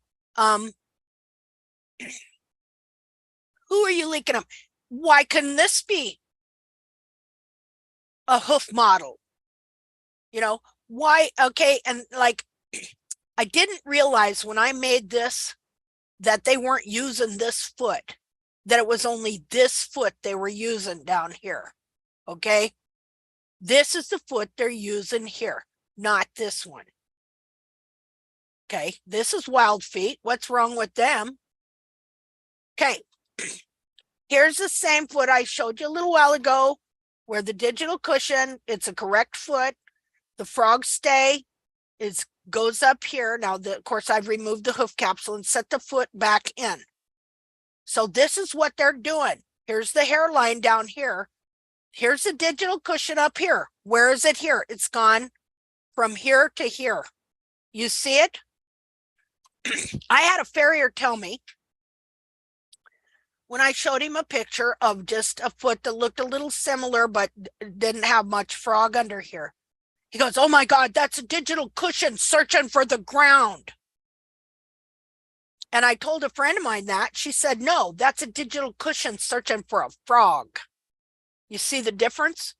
who are you linking up? Why couldn't this be a hoof model? You know, why? Okay. And like, I didn't realize when I made this that they weren't using this foot, that it was only this foot they were using down here. Okay. This is the foot they're using here, not this one. Okay. This is wild feet. What's wrong with them? Okay. Here's the same foot I showed you a little while ago where the digital cushion, it's a correct foot. The frog stay goes up here. Now, of course, I've removed the hoof capsule and set the foot back in. So this is what they're doing. Here's the hairline down here. Here's the digital cushion up here. Where is it here? It's gone from here to here. You see it? I had a farrier tell me when I showed him a picture of just a foot that looked a little similar, but didn't have much frog under here. He goes, oh my God, that's a digital cushion searching for the ground. And I told a friend of mine that. She said, no, that's a digital cushion searching for a frog. You see the difference?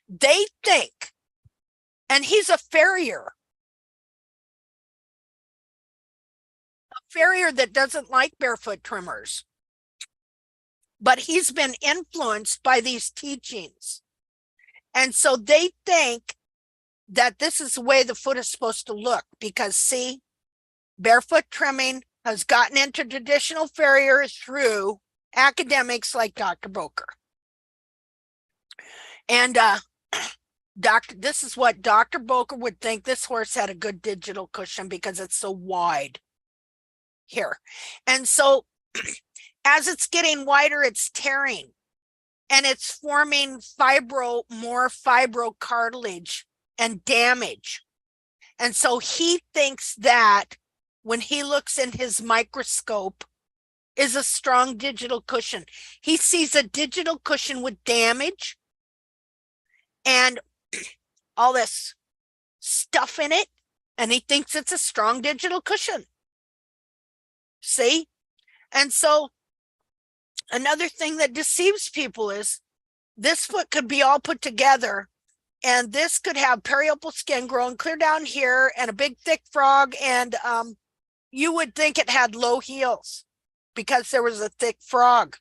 They think, and he's a farrier that doesn't like barefoot trimmers, but he's been influenced by these teachings. And so they think that this is the way the foot is supposed to look because see, barefoot trimming has gotten into traditional farrier through academics like Dr. Boker. And this is what Dr. Boker would think this horse had a good digital cushion because it's so wide here. And so as it's getting wider, it's tearing and it's forming more fibro cartilage and damage. And so he thinks that when he looks in his microscope is a strong digital cushion. He sees a digital cushion with damage and all this stuff in it, and he thinks it's a strong digital cushion. See? And so another thing that deceives people is this foot could be all put together and this could have periopal skin growing clear down here and a big thick frog, and you would think it had low heels because there was a thick frog.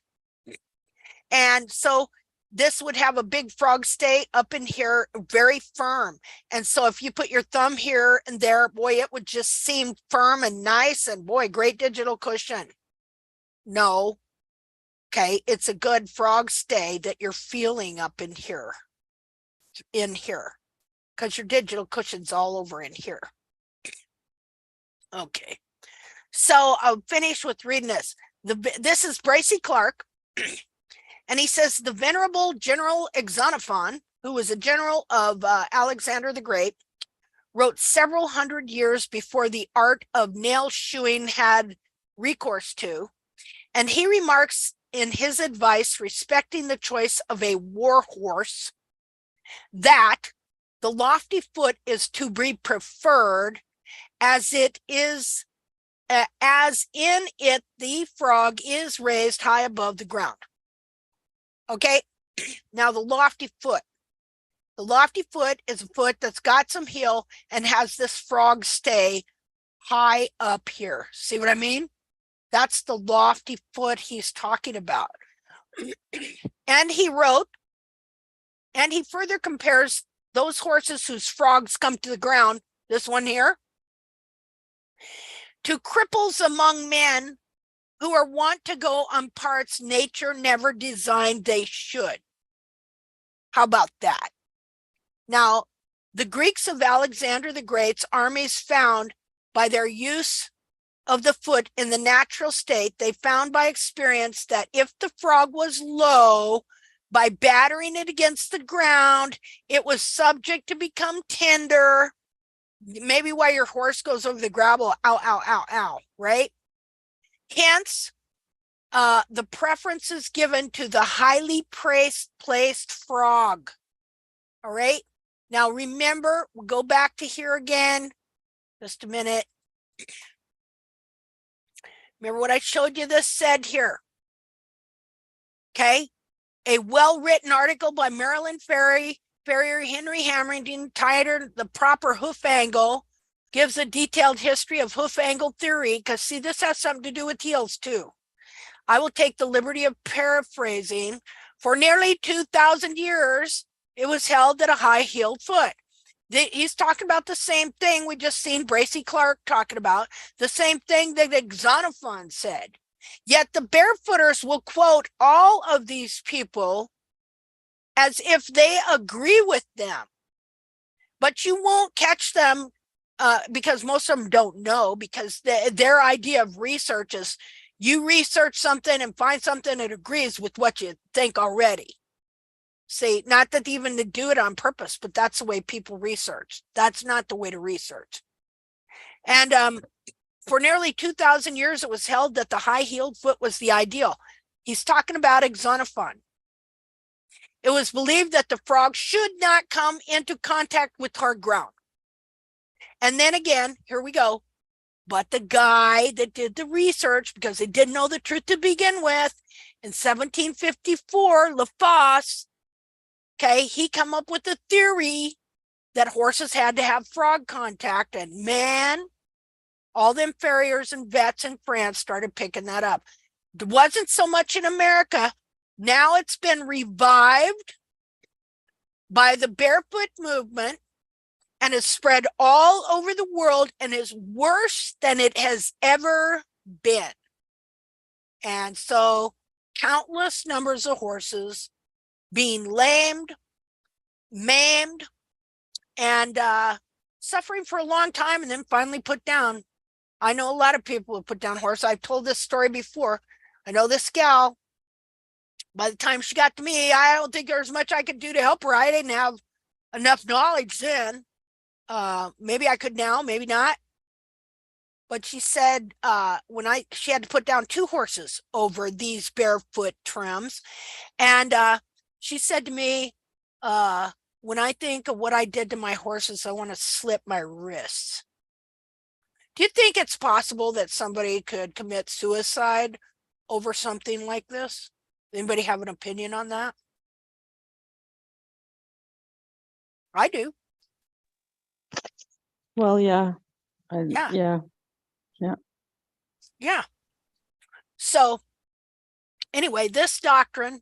And so this would have a big frog stay up in here, very firm. And so if you put your thumb here and there, boy, it would just seem firm and nice and boy, great digital cushion. No. Okay, it's a good frog stay that you're feeling up in here, because your digital cushion's all over in here. Okay, so I'll finish with reading this. This is Bracy Clark, and he says, the Venerable General Exonophon who was a general of Alexander the Great, wrote several hundred years before the art of nail shoeing had recourse to. And he remarks in his advice respecting the choice of a war horse that the lofty foot is to be preferred, as it is, as in it the frog is raised high above the ground. Okay, now the lofty foot. The lofty foot is a foot that's got some heel and has this frog stay high up here. See what I mean? That's the lofty foot he's talking about. And he wrote, and he further compares those horses whose frogs come to the ground, this one here, to cripples among men who are wont to go on parts nature never designed they should. How about that? Now, the Greeks of Alexander the Great's armies found by their use of the foot in the natural state, they found by experience that if the frog was low, by battering it against the ground, it was subject to become tender. Maybe why your horse goes over the gravel, ow, ow, ow, ow, right? Hence, the preference is given to the highly placed frog. All right. Now remember, we'll go back to here again. Just a minute. Remember what I showed you this said here. Okay. A well-written article by Marilyn Ferrier, Henry Hamilton, titled The Proper Hoof Angle, gives a detailed history of hoof angle theory, because see, this has something to do with heels too. I will take the liberty of paraphrasing. For nearly 2,000 years, it was held that a high-heeled foot. He's talking about the same thing we just seen Bracy Clark talking about, the same thing that Xenophon said. Yet the barefooters will quote all of these people as if they agree with them. But you won't catch them because most of them don't know, because their idea of research is you research something and find something that agrees with what you think already. See, not that even to do it on purpose, but that's the way people research. That's not the way to research. And for nearly 2,000 years, it was held that the high-heeled foot was the ideal. He's talking about Xenophon. It was believed that the frog should not come into contact with hard ground. And then again, here we go. But the guy that did the research, because they didn't know the truth to begin with, in 1754, Lafosse, okay, he come up with a theory that horses had to have frog contact, and man, all them farriers and vets in France started picking that up. It wasn't so much in America. Now it's been revived by the barefoot movement and is spread all over the world and is worse than it has ever been. And so countless numbers of horses being lamed, maimed, and suffering for a long time and then finally put down. I know a lot of people who put down horses. I've told this story before. I know this gal, by the time she got to me, I don't think there's much I could do to help her. I didn't have enough knowledge then. Maybe I could now, maybe not. But she said she had to put down 2 horses over these barefoot trims. And she said to me, when I think of what I did to my horses, I want to slip my wrists. Do you think it's possible that somebody could commit suicide over something like this? Anybody have an opinion on that? I do. Well, yeah. Yeah. Yeah. Yeah. So anyway, this doctrine,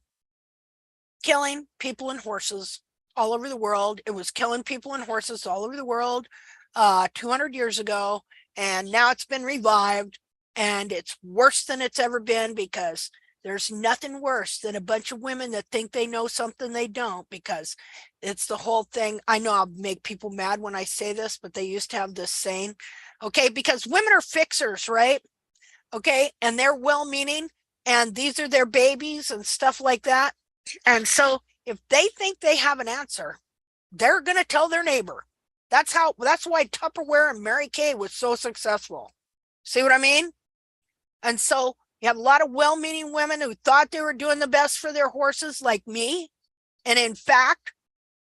killing people and horses all over the world. It was killing people and horses all over the world 200 years ago. And now it's been revived, and it's worse than it's ever been, because there's nothing worse than a bunch of women that think they know something they don't, because it's the whole thing. I know I'll make people mad when I say this, but they used to have this saying, okay, because women are fixers, right? Okay, and they're well-meaning, and these are their babies and stuff like that. And so if they think they have an answer, they're going to tell their neighbor. That's why Tupperware and Mary Kay was so successful. See what I mean? And so you have a lot of well-meaning women who thought they were doing the best for their horses, like me. And in fact,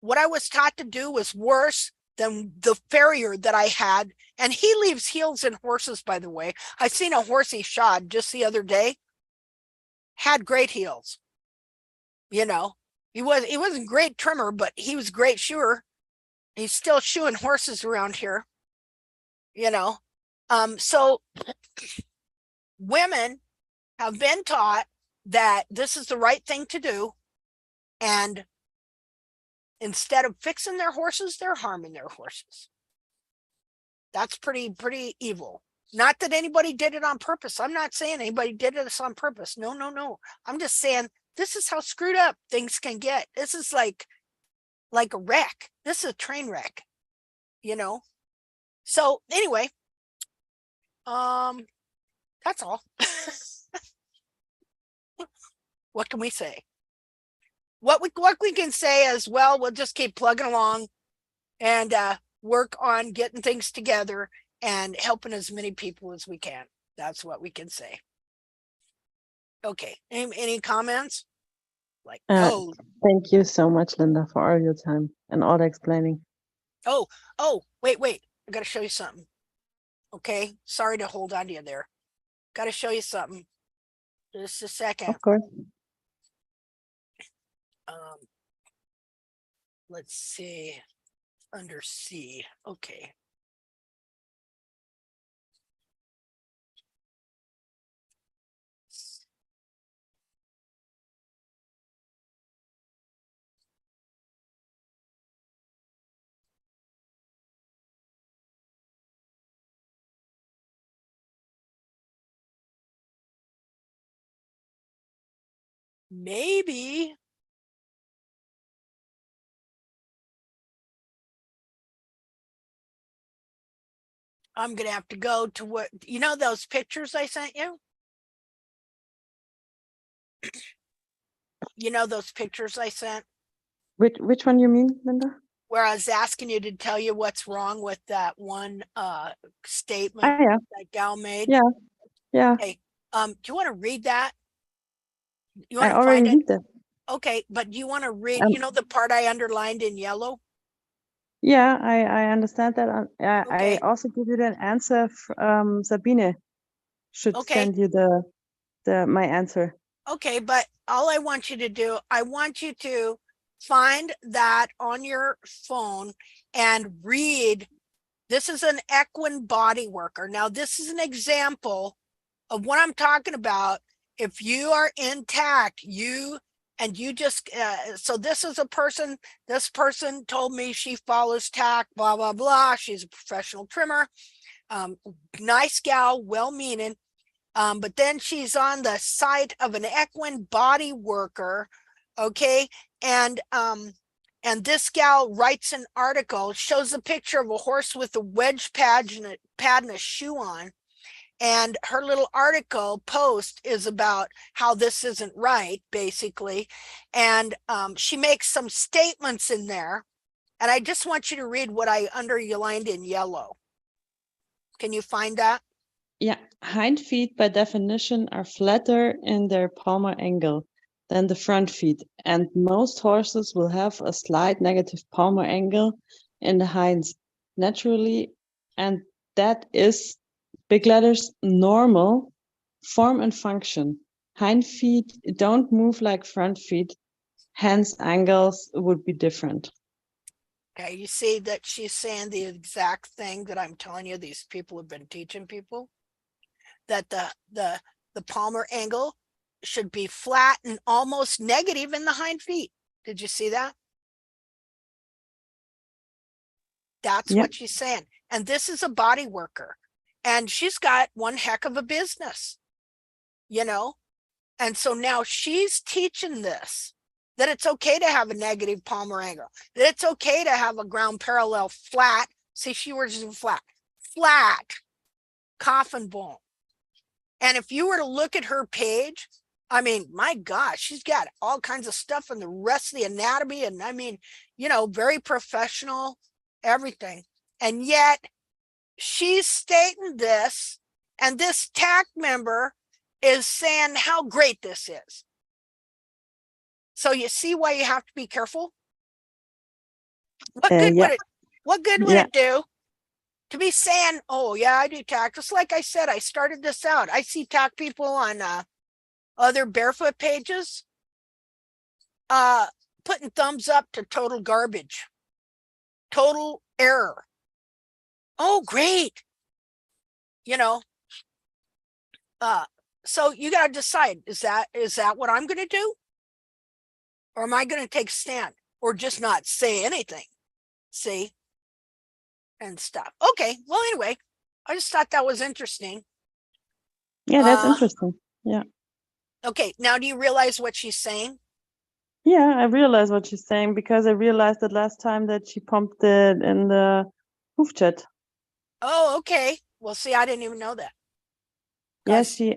what I was taught to do was worse than the farrier that I had. And he leaves heels in horses, by the way. I seen a horse he shod just the other day, had great heels. You know, he wasn't great trimmer, but he was great shoer. He's still shoeing horses around here, you know. So women have been taught that this is the right thing to do. And instead of fixing their horses, they're harming their horses. That's pretty evil. Not that anybody did it on purpose. I'm not saying anybody did this on purpose. No. I'm just saying this is how screwed up things can get. This is like a wreck. This is a train wreck, you know? So anyway, that's all. What can we say? What we can say is, well, we'll just keep plugging along and work on getting things together and helping as many people as we can. That's what we can say. Okay. Any comments? Like, no. Thank you so much, Linda, for all your time and all the explaining. Oh, wait. I got to show you something. Okay. Sorry to hold on to you there. Got to show you something. Just a second. Of course. Let's see. Under C. Okay. Maybe. I'm going to have to go to what, you know, those pictures I sent you? You know, those pictures I sent Which one you mean, Linda? where I was asking you to tell you what's wrong with that one statement Ah, yeah. that gal made? Yeah. Okay. Do you want to read that? You I want to already find it? read that. Okay, but do you want to read, Um, you know, the part I underlined in yellow? Yeah, I understand that. I Okay. also give you an answer. Sabine should Okay. send you my answer. Okay, but all I want you to do, I want you to find that on your phone and read. This is an equine body worker. Now, this is an example of what I'm talking about. If you are intact, you just, so this is a person, this person told me she follows tack, blah, blah, blah. She's a professional trimmer. Nice gal, well-meaning. But then she's on the site of an equine body worker. Okay. And this gal writes an article, shows a picture of a horse with a wedge pad and a shoe on. And her little article post is about how this isn't right, basically. And she makes some statements in there. And I just want you to read what I underlined in yellow. Can you find that? Yeah, hind feet by definition are flatter in their palmar angle than the front feet, and most horses will have a slight negative palmar angle in the hinds naturally, and that is, big letters, normal, form and function. Hind feet don't move like front feet, hence angles would be different. Okay, you see that she's saying the exact thing that I'm telling you these people have been teaching people, that the palmar angle should be flat and almost negative in the hind feet. Did you see that? That's Yep. what she's saying. And this is a body worker. And she's got one heck of a business, you know? And so now she's teaching this, that it's okay to have a negative palmar angle, that it's okay to have a ground parallel flat. See, she was flat coffin bone. And if you were to look at her page, I mean, my gosh, she's got all kinds of stuff in the rest of the anatomy. And I mean, you know, very professional, everything. And yet she's stating this, and this TAC member is saying how great this is. So you see why you have to be careful? What good Yeah. would it, what good would Yeah. it do to be saying, oh yeah, I do TAC? Just like I said, I started this out. I see TAC people on other barefoot pages putting thumbs up to total garbage, total error. Oh, great. You know, so you got to decide, is that what I'm going to do? Or am I going to take a stand or just not say anything? See? And stuff. Okay. Well, anyway, I just thought that was interesting. Yeah, that's interesting. Yeah. Okay. Now, do you realize what she's saying? Yeah, I realize what she's saying because I realized that last time that she pumped it in the Hoof chat. Oh, okay. Well, see, I didn't even know that. Yeah, 'Cause- she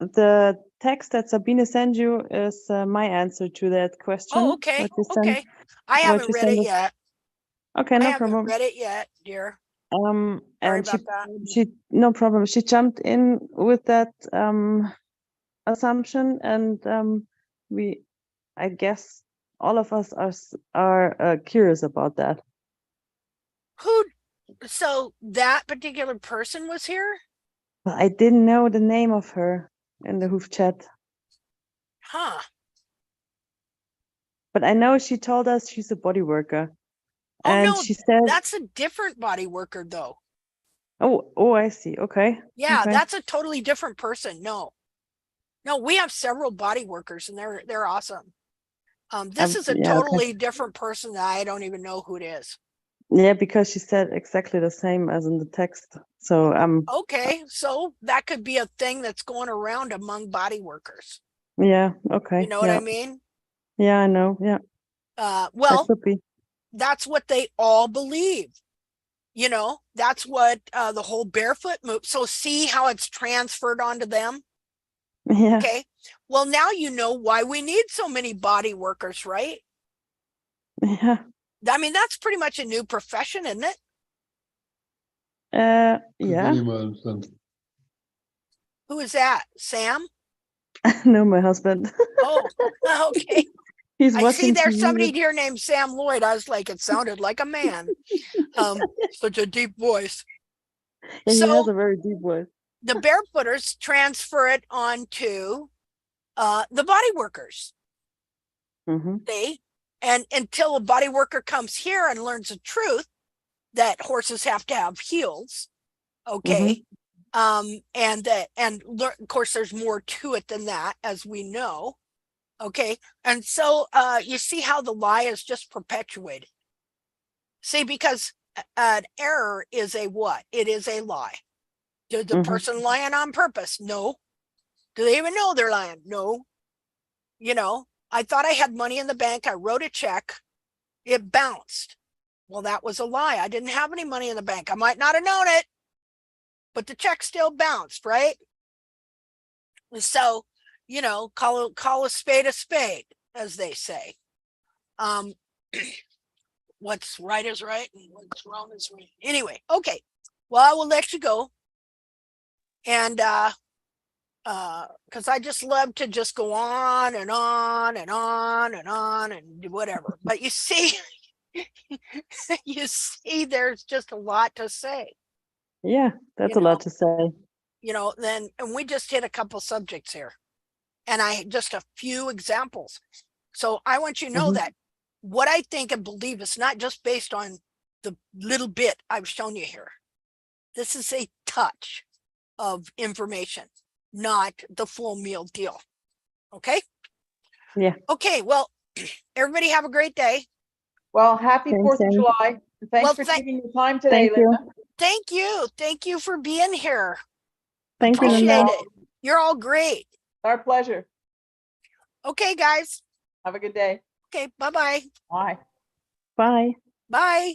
the text that Sabine sent you is my answer to that question. Oh, okay. What you sent- Okay. I what haven't you read sent it us. yet. Okay, I no haven't problem. read it yet, dear. And Sorry she about that. no problem. She jumped in with that assumption, and I guess all of us are curious about that. So that particular person was here? But I didn't know the name of her in the Hoof chat. Huh. But I know she told us she's a body worker. Oh, And no, she said, that's a different body worker, though. oh, I see. Okay. Yeah, Okay. that's a totally different person. No, we have several body workers, and they're awesome. This is a yeah, okay. totally different person that I don't even know who it is. Yeah, because she said exactly the same as in the text. So Okay, so that could be a thing that's going around among body workers. yeah, okay. You know what I mean? Yeah, I know. Yeah. That Well, could be. that's what they all believe. You know, that's what the whole barefoot move. So see how it's transferred onto them? Yeah. Okay. Well, now you know why we need so many body workers, right? Yeah. I mean, that's pretty much a new profession, isn't it? Yeah. Who is that? Sam? No, my husband. Oh, okay. He's I see watching there's TV somebody with- here named Sam Lloyd. I was like, it sounded like a man. Such a deep voice. Yeah, he So has a very deep voice. the barefooters transfer it onto the body workers. See? And until a body worker comes here and learns the truth that horses have to have heels, okay, and of course there's more to it than that, as we know, okay, and so you see how the lie is just perpetuated. See, because an error is a what? It is a lie. Did the person lying on purpose? No. Do they even know they're lying? No. You know, I thought I had money in the bank. I wrote a check. It bounced. Well, that was a lie. I didn't have any money in the bank. I might not have known it, but the check still bounced, right? So, you know, call a spade, as they say. What's right is right and what's wrong is right. Anyway, okay. Well, I will let you go. And because I just love to just go on and on and on and on and do whatever. But you see, there's just a lot to say. Yeah, that's a lot to say. You know, and we just hit a couple subjects here, and I just a few examples. So I want you to know that what I think and believe is not just based on the little bit I've shown you here. This is a touch of information, not the full meal deal. Okay? Yeah. Okay, well, everybody have a great day. Well, happy Thanks, 4th of Amy. July. Thanks Well, for taking your time today, Thank you. Linda. Thank you. Thank you for being here. Thank you, Appreciate Linda. it. You're all great. Our pleasure. Okay, guys. Have a good day. Okay, bye-bye. Bye. Bye. Bye.